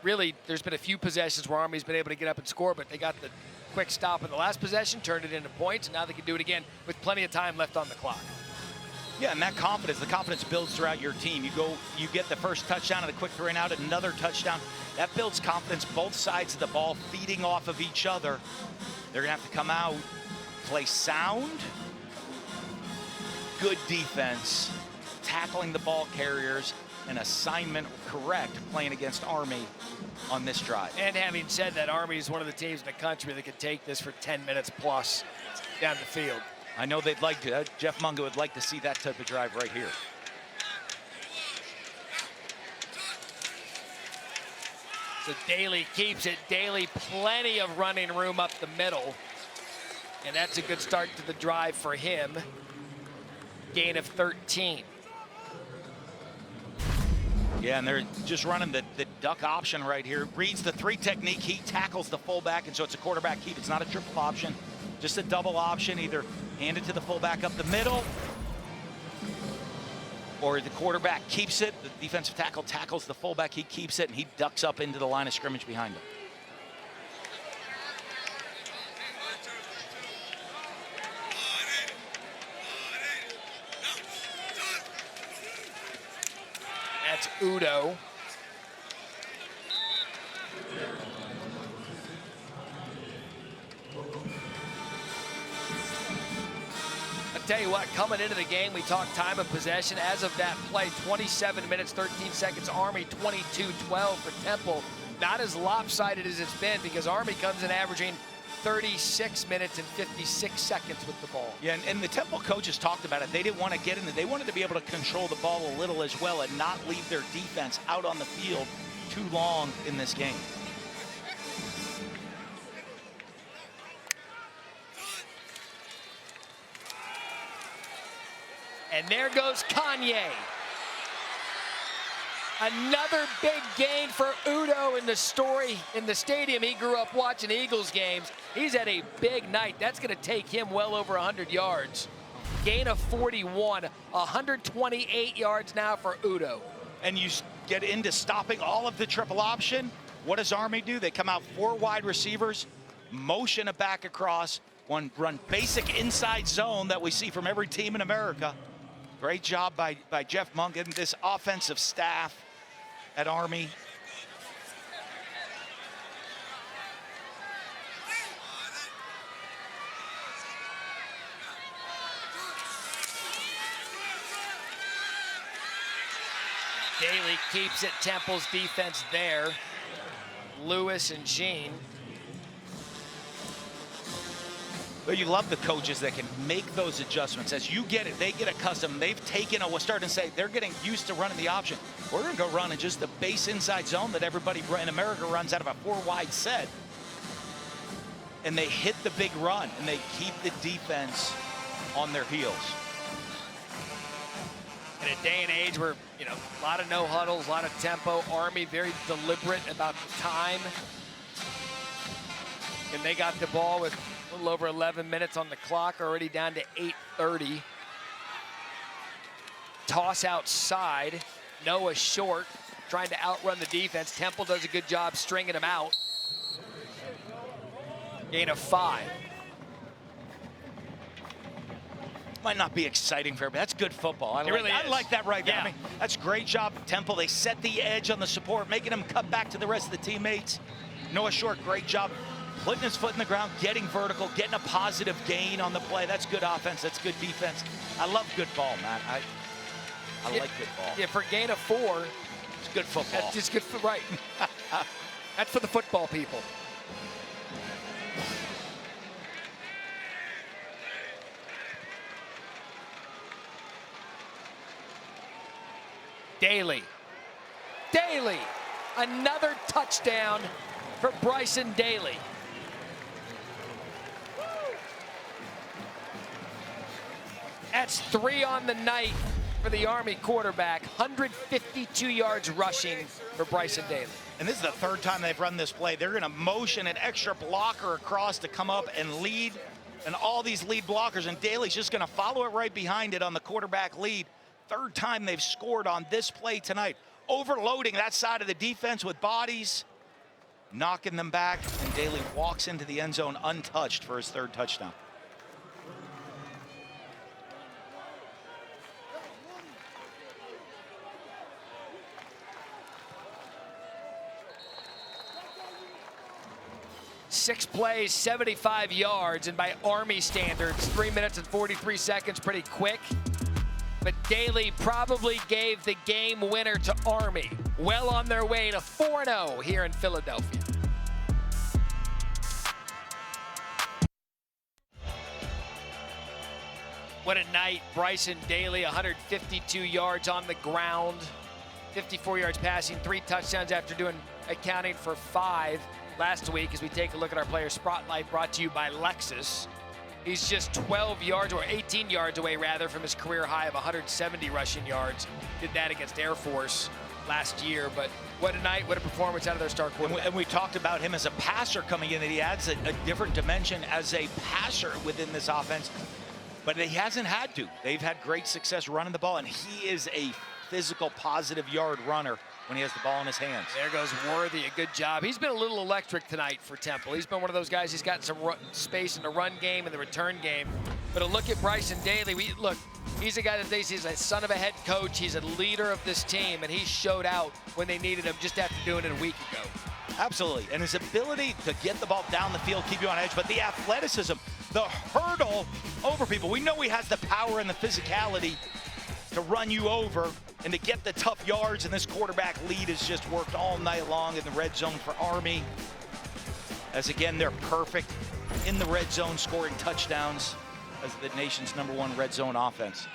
Really, there's been a few possessions where Army's been able to get up and score, but they got the quick stop in the last possession, turned it into points, and now they can do it again with plenty of time left on the clock. Yeah, and that confidence, the confidence builds throughout your team. You get the first touchdown and a quick 3 and out, another touchdown. That builds confidence, both sides of the ball feeding off of each other. They're gonna have to come out, play sound, good defense, tackling the ball carriers, and assignment correct playing against Army on this drive. And having said that, Army is one of the teams in the country that could take this for 10 minutes plus down the field. I know they'd like to. Jeff Mungo would like to see that type of drive right here. So Daly keeps it. Daly, plenty of running room up the middle. And that's a good start to the drive for him. Gain of 13. Yeah, and they're just running the duck option right here. Reads the 3 technique. He tackles the fullback, and so it's a quarterback keep. It's not a triple option, just a double option. Either hand it to the fullback up the middle, or the quarterback keeps it. The defensive tackle tackles the fullback. He keeps it, and he ducks up into the line of scrimmage behind him. That's Udo. I'll tell you what, coming into the game, we talked time of possession. As of that play, 27 minutes, 13 seconds. Army 22-12 for Temple. Not as lopsided as it's been because Army comes in averaging 36 minutes and 56 seconds with the ball. Yeah, and the Temple coaches talked about it. They didn't want to get in it. They wanted to be able to control the ball a little as well and not leave their defense out on the field too long in this game. And there goes Kanye. Another big gain for Udo in the story in the stadium. He grew up watching Eagles games. He's had a big night. That's going to take him well over 100 yards. Gain of 41, 128 yards now for Udo. And you get into stopping all of the triple option. What does Army do? They come out 4 wide receivers, motion a back across, run basic inside zone that we see from every team in America. Great job by Jeff Monk and this offensive staff at Army. Daly keeps it. Temple's defense there. Lewis and Jean. But you love the coaches that can make those adjustments. As you get it, they get accustomed. They've taken we're starting to say they're getting used to running the option. We're going to go run in just the base inside zone that everybody in America runs out of a 4-wide set. And they hit the big run, and they keep the defense on their heels. In a day and age where, you know, a lot of no huddles, a lot of tempo. Army very deliberate about the time. And they got the ball with a little over 11 minutes on the clock, already down to 8:30. Toss outside. Noah short, trying to outrun the defense. Temple does a good job stringing him out. Gain of 5. Might not be exciting for everybody. That's good football. I like that right there. Yeah. I mean, that's great job, Temple. They set the edge on the support, making them cut back to the rest of the teammates. Noah Short, great job putting his foot in the ground, getting vertical, getting a positive gain on the play. That's good offense. That's good defense. I love good ball, man. I like good ball. Yeah, for gain of 4. It's good football. That's just good, right. That's for the football people. Daly. Daly. Another touchdown for Bryson Daly. That's 3 on the night for the Army quarterback. 152 yards rushing for Bryson Daly. And this is the 3rd time they've run this play. They're going to motion an extra blocker across to come up and lead, and all these lead blockers, and Daly's just going to follow it right behind it on the quarterback lead. 3rd time they've scored on this play tonight. Overloading that side of the defense with bodies, knocking them back, and Daly walks into the end zone untouched for his 3rd touchdown. Six plays, 75 yards, and by Army standards, 3 minutes and 43 seconds, pretty quick. But Daly probably gave the game winner to Army. Well on their way to 4-0 here in Philadelphia. What a night. Bryson Daly, 152 yards on the ground. 54 yards passing, 3 touchdowns after accounting for 5 last week as we take a look at our player spotlight brought to you by Lexus. He's just 12 yards, or 18 yards away rather, from his career high of 170 rushing yards. Did that against Air Force last year, but what a night, what a performance out of their star quarterback. And we talked about him as a passer coming in, that he adds a different dimension as a passer within this offense, but he hasn't had to. They've had great success running the ball, and he is a physical, positive yard runner when he has the ball in his hands. There goes Worthy, a good job. He's been a little electric tonight for Temple. He's been one of those guys, he's got some space in the run game and the return game. But a look at Bryson Daly, look, he's a guy that thinks he's a son of a head coach. He's a leader of this team, and he showed out when they needed him just after doing it a week ago. Absolutely, and his ability to get the ball down the field, keep you on edge, but the athleticism, the hurdle over people. We know he has the power and the physicality to run you over and to get the tough yards, and this quarterback lead has just worked all night long in the red zone for Army. As again, they're perfect in the red zone, scoring touchdowns as the nation's #1 red zone offense.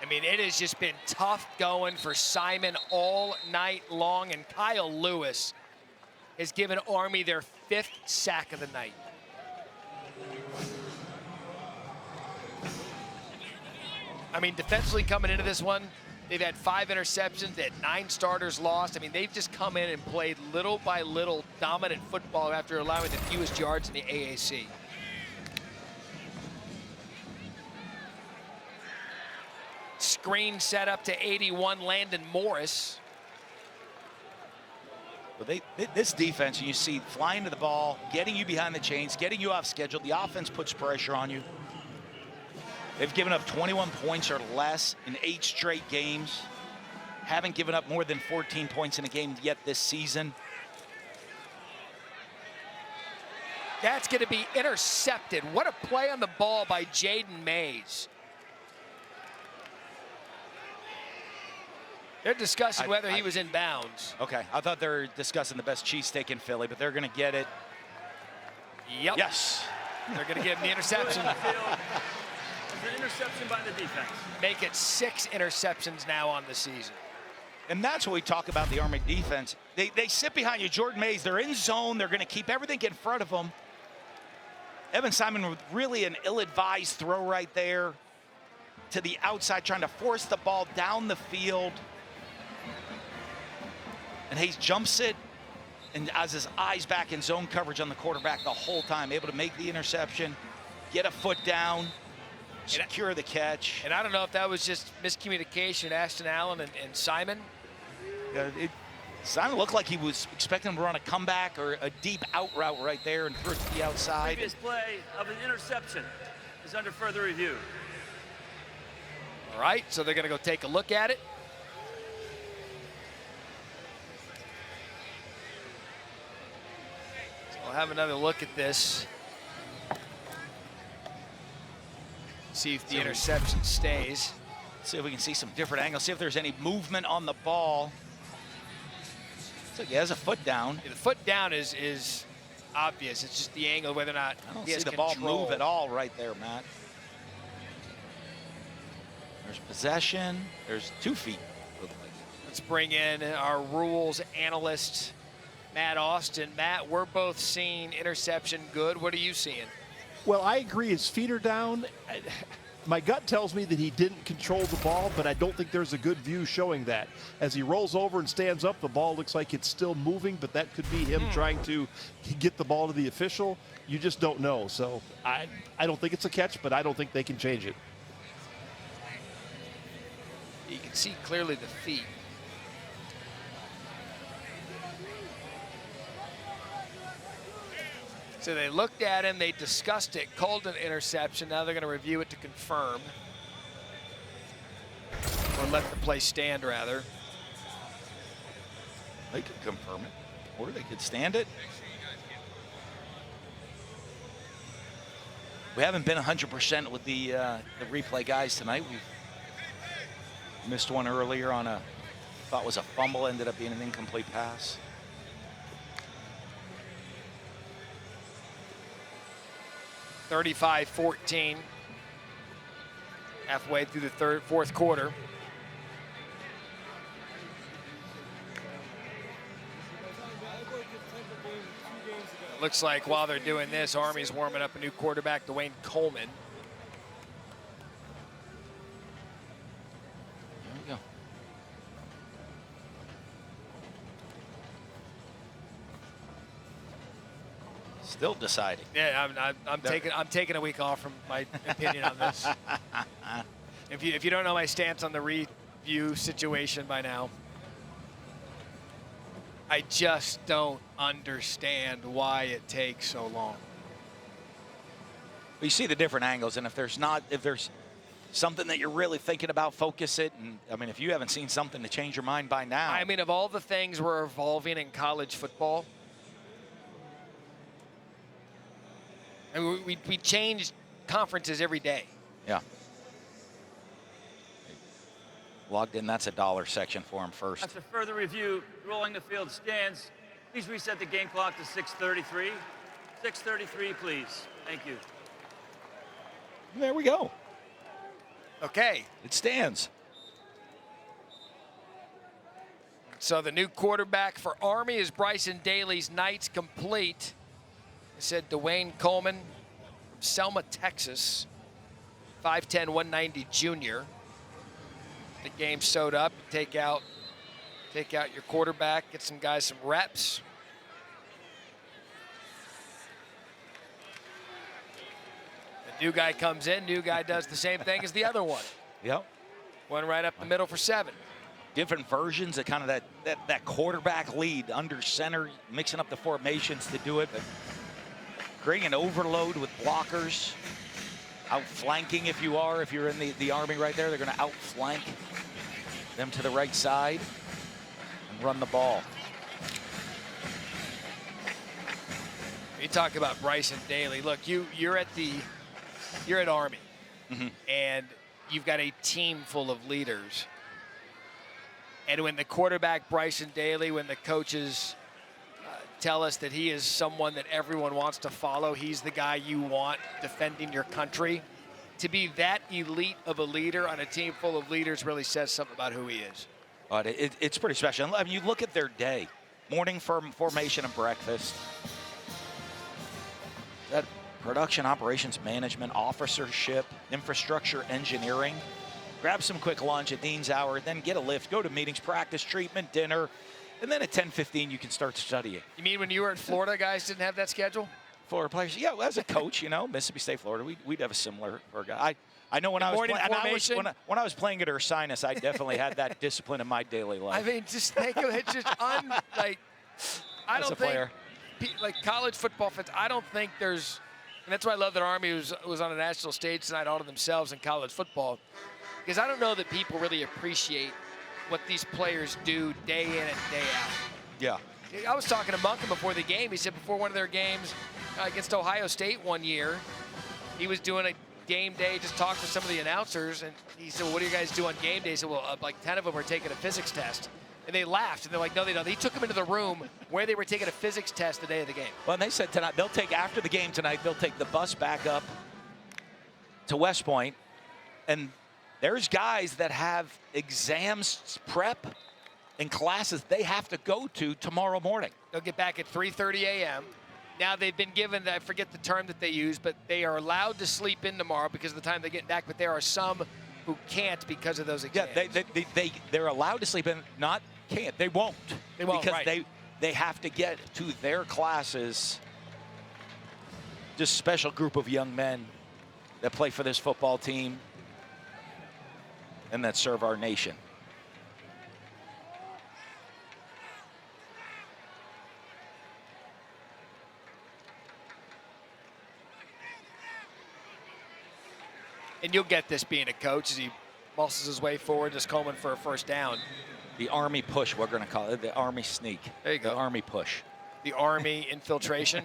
I mean, it has just been tough going for Simon all night long, and Kyle Lewis has given Army their 5th sack of the night. I mean, defensively coming into this one, they've had 5 interceptions, they had 9 starters lost. I mean, they've just come in and played little by little dominant football after allowing the fewest yards in the AAC. Screen set up to 81, Landon Morris. But this defense, you see flying to the ball, getting you behind the chains, getting you off schedule. The offense puts pressure on you. They've given up 21 points or less in 8 straight games. Haven't given up more than 14 points in a game yet this season. That's going to be intercepted. What a play on the ball by Jaden Mays. They're discussing whether he was in bounds. Okay, I thought they were discussing the best cheesesteak in Philly, but they're going to get it. Yep. Yes. They're going to give him the interception. It's an interception by the defense. Make it 6 interceptions now on the season. And that's what we talk about the Army defense. They sit behind you. Jordan Mays, they're in zone. They're going to keep everything in front of them. Evan Simon with really an ill-advised throw right there to the outside, trying to force the ball down the field. And Hayes jumps it and has his eyes back in zone coverage on the quarterback the whole time, able to make the interception, get a foot down, secure the catch. And I don't know if that was just miscommunication, Ashton Allen and Simon. Simon looked like he was expecting him to run a comeback or a deep out route right there and threw it to the outside. Previous play of an interception is under further review. All right, so they're going to go take a look at it. So we'll have another look at this. See if the interception stays. See if we can see some different angles. See if there's any movement on the ball. So he has a foot down. Yeah, the foot down is obvious. It's just the angle, whether or not I don't he see has the control. ball move at all right there, Matt. There's possession. There's 2 feet. Let's bring in our rules analyst, Matt Austin. Matt, we're both seeing interception good. What are you seeing? Well, I agree. His feet are down. My gut tells me that he didn't control the ball, but I don't think there's a good view showing that. As he rolls over and stands up, the ball looks like it's still moving, but that could be him trying to get the ball to the official. You just don't know. So I don't think it's a catch, but I don't think they can change it. You can see clearly the feet. So they looked at him, they discussed it, called an interception. Now they're going to review it to confirm. Or let the play stand, rather. They could confirm it, or they could stand it. We haven't been 100% with the replay guys tonight. We missed one earlier on thought was a fumble, ended up being an incomplete pass. .35-14. halfway through the fourth quarter. It looks like while they're doing this, Army's warming up a new quarterback, Dwayne Coleman. There we go. Still deciding. Yeah, I'm taking a week off from my opinion on this. If you don't know my stance on the review situation by now, I just don't understand why it takes so long. You see the different angles, and if there's something that you're really thinking about, focus it. And I mean, if you haven't seen something to change your mind by now. I mean, of all the things we're evolving in college football, I mean, we change conferences every day. Yeah. Logged in, that's a dollar section for him first. After further review, rolling the field stands. Please reset the game clock to 6:33. 6:33, please. Thank you. There we go. Okay. It stands. So the new quarterback for Army is Bryson Daly's nights complete. I said Dwayne Coleman from Selma, Texas, 5'10", 190 junior. The game sewed up. Take out your quarterback. Get some guys some reps. The new guy comes in. New guy does the same thing as the other one. Yep. One right up the middle for 7. Different versions of kind of that quarterback lead under center, mixing up the formations to do it, but creating an overload with blockers. Outflanking if you're in the Army right there, they're going to outflank them to the right side and run the ball. You talk about Bryson Daly. Look, you're at Army, and you've got a team full of leaders. And when the quarterback Bryson Daly, when the coaches tell us that he is someone that everyone wants to follow, he's the guy you want defending your country. To be that elite of a leader on a team full of leaders really says something about who he is. But it's pretty special. I mean, you look at their day, morning formation and breakfast. That production operations management, officership, infrastructure engineering. Grab some quick lunch at Dean's Hour, then get a lift, go to meetings, practice, treatment, dinner, and then at 10:15 you can start studying. You mean when you were in Florida, guys didn't have that schedule? Florida players, yeah. Well, as a coach, Mississippi State, Florida, we'd have a similar guy. I know when I was playing at Ursinus, I definitely had that discipline in my daily life. I mean, just think of it, just I don't think like college football fans. I don't think there's, and that's why I love that Army was on a national stage tonight all to themselves in college football, because I don't know that people really appreciate what these players do day in and day out. Yeah. I was talking to Monken before the game. He said before one of their games against Ohio State one year, he was doing a game day, just talked to some of the announcers, and he said, well, what do you guys do on game day? He said, well, like 10 of them are taking a physics test. And they laughed, and they're like, no, they don't. He took them into the room where they were taking a physics test the day of the game. Well, and they said tonight, after the game tonight, they'll take the bus back up to West Point, and there's guys that have exams prep and classes they have to go to tomorrow morning. They'll get back at 3:30 a.m. Now they've been given, I forget the term that they use, but they are allowed to sleep in tomorrow because of the time they get back, but there are some who can't because of those exams. Yeah, they're allowed to sleep in, not can't. They won't. They won't, because right. they have to get to their classes. Just special group of young men that play for this football team and that serve our nation. And you'll get this being a coach as he muscles his way forward, just Coleman for a first down. The Army push, we're going to call it. The Army sneak. There you go. The Army push. The Army infiltration.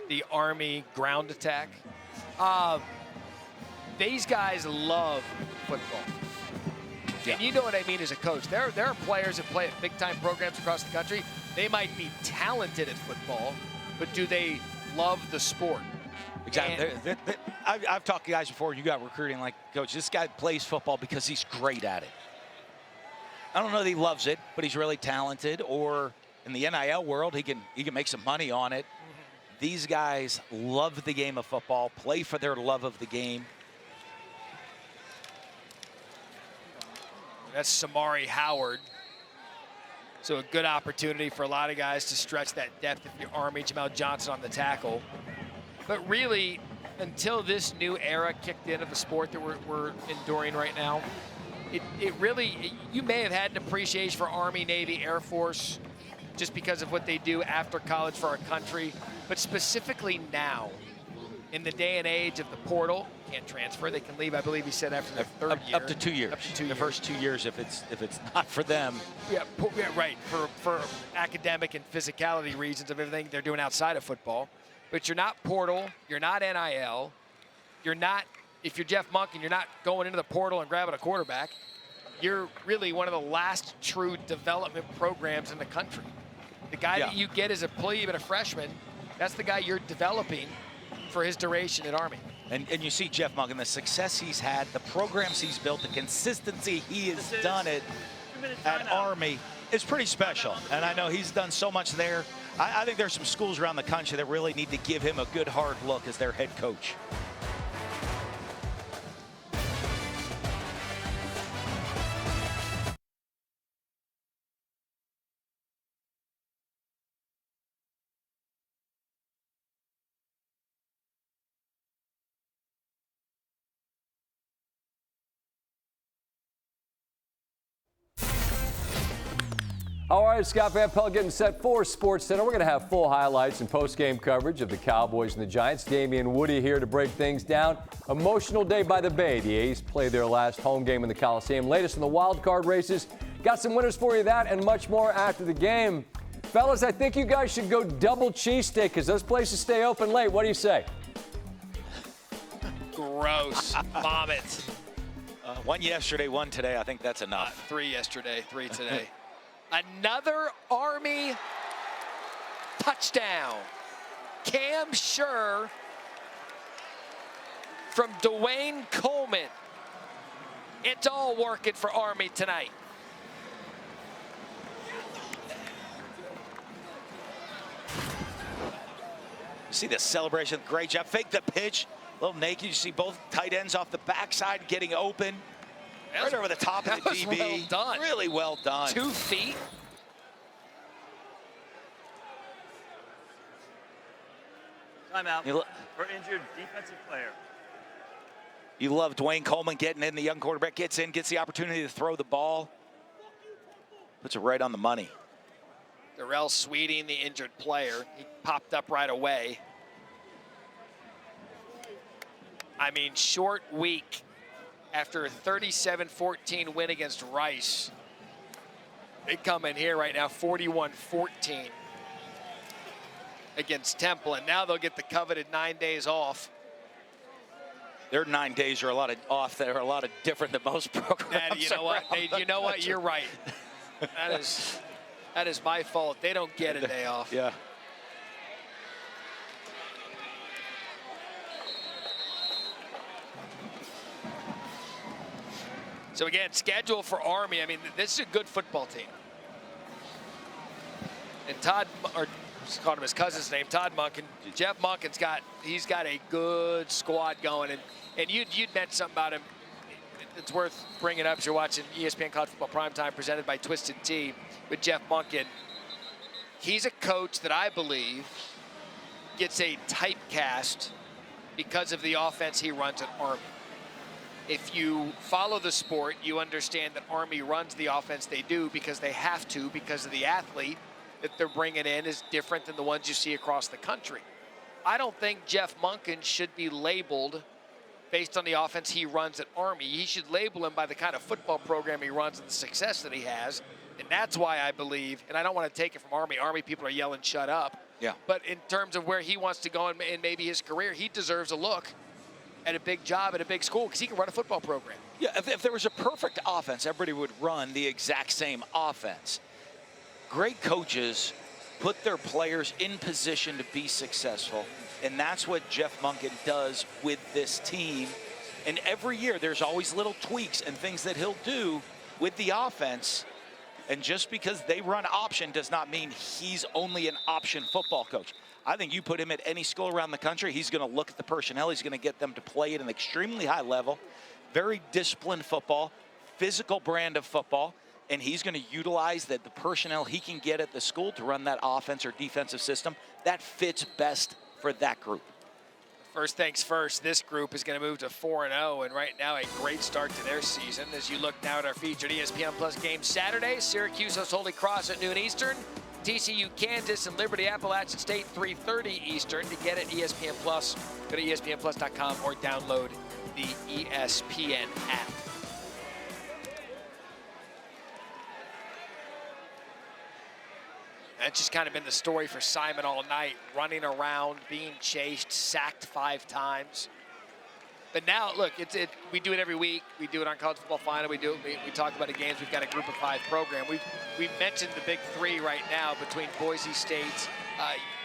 The Army ground attack. These guys love football. Yeah. And you know what I mean as a coach. There are players that play at big-time programs across the country. They might be talented at football, but do they love the sport? Exactly. I've talked to guys before. You got recruiting like, coach, this guy plays football because he's great at it. I don't know that he loves it, but he's really talented. Or in the NIL world, he can make some money on it. These guys love the game of football, play for their love of the game. That's Samari Howard. So a good opportunity for a lot of guys to stretch that depth if you're Army. Jamel Johnson on the tackle. But really, until this new era kicked in of the sport that we're enduring right now, it really, you may have had an appreciation for Army, Navy, Air Force, just because of what they do after college for our country. But specifically now, in the day and age of the portal, can't transfer. They can leave, I believe he said, after their third year. Up to 2 years. Up to 2 the years. first 2 years, if it's not for them. Yeah, right. For academic and physicality reasons of everything they're doing outside of football. But you're not portal. You're not NIL. You're not, if you're Jeff Monken, you're not going into the portal and grabbing a quarterback. You're really one of the last true development programs in the country. The guy that you get as a plebe and a freshman, that's the guy you're developing for his duration at Army. And you see Jeff Monken, the success he's had, the programs he's built, the consistency he has done it at Army is pretty special. And I know he's done so much there. I think there's some schools around the country that really need to give him a good hard look as their head coach. All right, Scott Van Pelt getting set for Sports Center. We're going to have full highlights and post-game coverage of the Cowboys and the Giants. Damian Woody here to break things down. Emotional day by the Bay. The A's played their last home game in the Coliseum. Latest in the wild card races. Got some winners for you, that and much more after the game. Fellas, I think you guys should go double cheesesteak because those places stay open late. What do you say? Gross. Vomit. One yesterday, one today. I think that's enough. 3 yesterday, 3 today. Another Army touchdown. Cam Schur from Dwayne Coleman. It's all working for Army tonight. See the celebration, great job. Fake the pitch, a little naked. You see both tight ends off the backside getting open. Right over the top of the DB. Well done. Really well done. 2 feet. Timeout for injured defensive player. You love Dwayne Coleman getting in. The young quarterback gets in, gets the opportunity to throw the ball. Puts it right on the money. Darrell Sweeting, the injured player. He popped up right away. I mean, short week. After a 37-14 win against Rice, they come in here right now 41-14 against Temple, and now they'll get the coveted 9 days off. Their 9 days are a lot of off. They're a lot of different than most programs. You know what? You know what? You're right. That is my fault. They don't get a day off. Yeah. So again, schedule for Army. I mean, this is a good football team. And Todd, or just called him his cousin's name, Todd Monken. Jeff Monken's got a good squad going. And you'd meant something about him. It's worth bringing up as you're watching ESPN College Football Primetime presented by Twisted Tea with Jeff Monken. He's a coach that I believe gets a typecast because of the offense he runs at Army. If you follow the sport, you understand that Army runs the offense they do because they have to, because of the athlete that they're bringing in is different than the ones you see across the country. I don't think Jeff Monken should be labeled based on the offense he runs at Army. He should label him by the kind of football program he runs and the success that he has. And that's why I believe, and I don't want to take it from Army. Army people are yelling, shut up. Yeah. But in terms of where he wants to go in maybe his career, he deserves a look at a big job at a big school because he can run a football program. Yeah, if there was a perfect offense, everybody would run the exact same offense. Great coaches put their players in position to be successful. And that's what Jeff Monken does with this team. And every year there's always little tweaks and things that he'll do with the offense. And just because they run option does not mean he's only an option football coach. I think you put him at any school around the country, he's going to look at the personnel. He's going to get them to play at an extremely high level, very disciplined football, physical brand of football. And he's going to utilize the personnel he can get at the school to run that offense or defensive system that fits best for that group. First things first, this group is going to move to 4-0, and right now a great start to their season. As you look now at our featured ESPN Plus game Saturday, Syracuse hosts Holy Cross at noon Eastern, TCU Kansas and Liberty Appalachian State 3:30 Eastern. To get it, ESPN Plus, go to ESPNplus.com or download the ESPN app. That's just kind of been the story for Simon all night, running around, being chased, sacked 5 times. But now, look, we do it every week. We do it on College Football Final. We talk about the games. We've got a Group of 5 program. We've mentioned the big 3 right now between Boise State,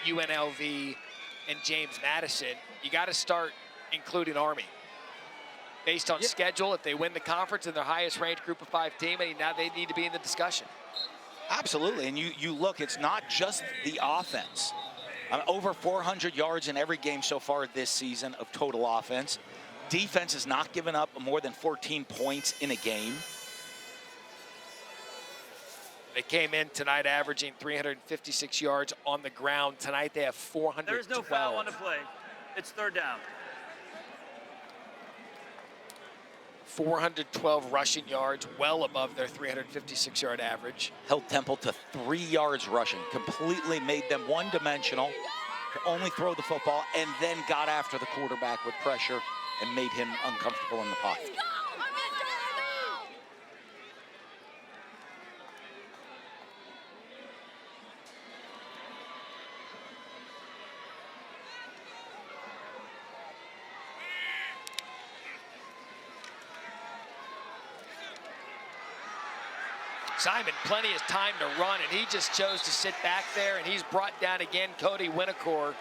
UNLV, and James Madison. You got to start including Army. Based on schedule, if they win the conference and their highest ranked Group of 5 team, now they need to be in the discussion. Absolutely, and you look, it's not just the offense. Over 400 yards in every game so far this season of total offense. Defense has not given up more than 14 points in a game. They came in tonight averaging 356 yards on the ground. Tonight they have 412. There's no foul on the play. It's 3rd down. 412 rushing yards, well above their 356-yard average. Held Temple to 3 yards rushing, completely made them one-dimensional, to only throw the football, and then got after the quarterback with pressure and made him uncomfortable in the pocket. Simon, plenty of time to run, and he just chose to sit back there, and he's brought down again Cody Winocor.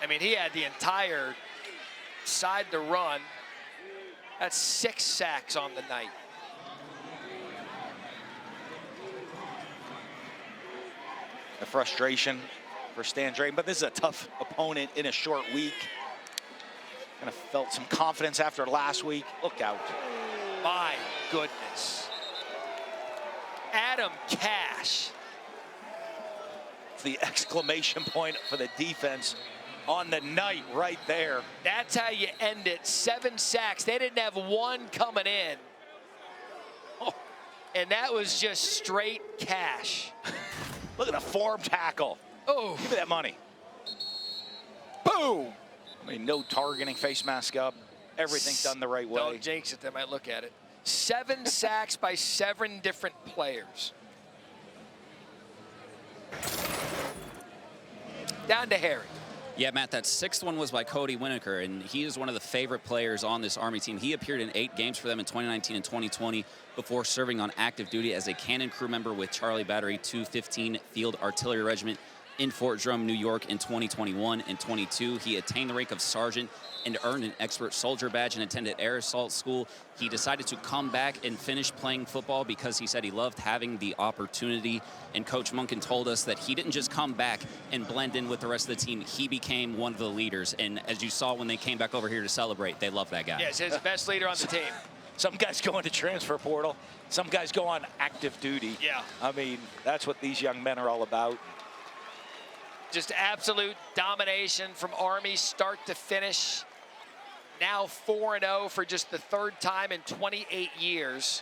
I mean, he had the entire side to run. That's 6 sacks on the night. The frustration for Stan Drayton, but this is a tough opponent in a short week. Kind of felt some confidence after last week. Look out. My goodness. Adam Cash. It's the exclamation point for the defense on the night right there. That's how you end it. 7 sacks. They didn't have 1 coming in. Oh, and that was just straight cash. Look at the form tackle. Oh. Give me that money. Boom. I mean, no targeting, face mask up. Everything done the right way. Don't jinx it, they might look at it. 7 sacks by 7 different players. Down to Harry. Yeah, Matt, that 6th one was by Cody Winocor, and he is one of the favorite players on this Army team. He appeared in 8 games for them in 2019 and 2020 before serving on active duty as a cannon crew member with Charlie Battery 215 Field Artillery Regiment in Fort Drum, New York in 2021 and 22. He attained the rank of sergeant and earned an expert soldier badge and attended air assault school. He decided to come back and finish playing football because he said he loved having the opportunity. And Coach Monken told us that he didn't just come back and blend in with the rest of the team. He became one of the leaders. And as you saw when they came back over here to celebrate, they love that guy. Yes, he's the best leader on the team. Some guys go into transfer portal. Some guys go on active duty. Yeah. I mean, that's what these young men are all about. Just absolute domination from Army start to finish. Now 4-0 for just the 3rd time in 28 years.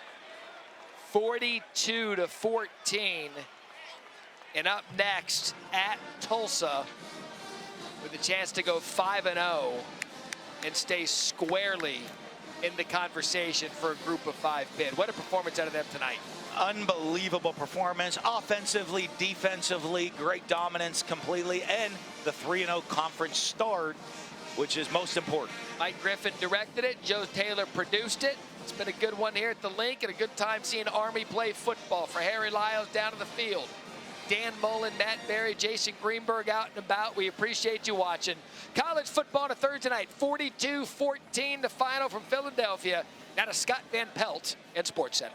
42-14. And up next at Tulsa with a chance to go 5-0 and stay squarely in the conversation for a Group of 5 bid. What a performance out of them tonight. Unbelievable performance, offensively, defensively, great dominance completely, and the 3-0 conference start, which is most important. Mike Griffin directed it, Joe Taylor produced it. It's been a good one here at the Link and a good time seeing Army play football. For Harry Lyles down to the field, Dan Mullen, Matt Berry, Jason Greenberg out and about. We appreciate you watching. College football on a Thursday night, 42-14 the final from Philadelphia. Now to Scott Van Pelt and SportsCenter.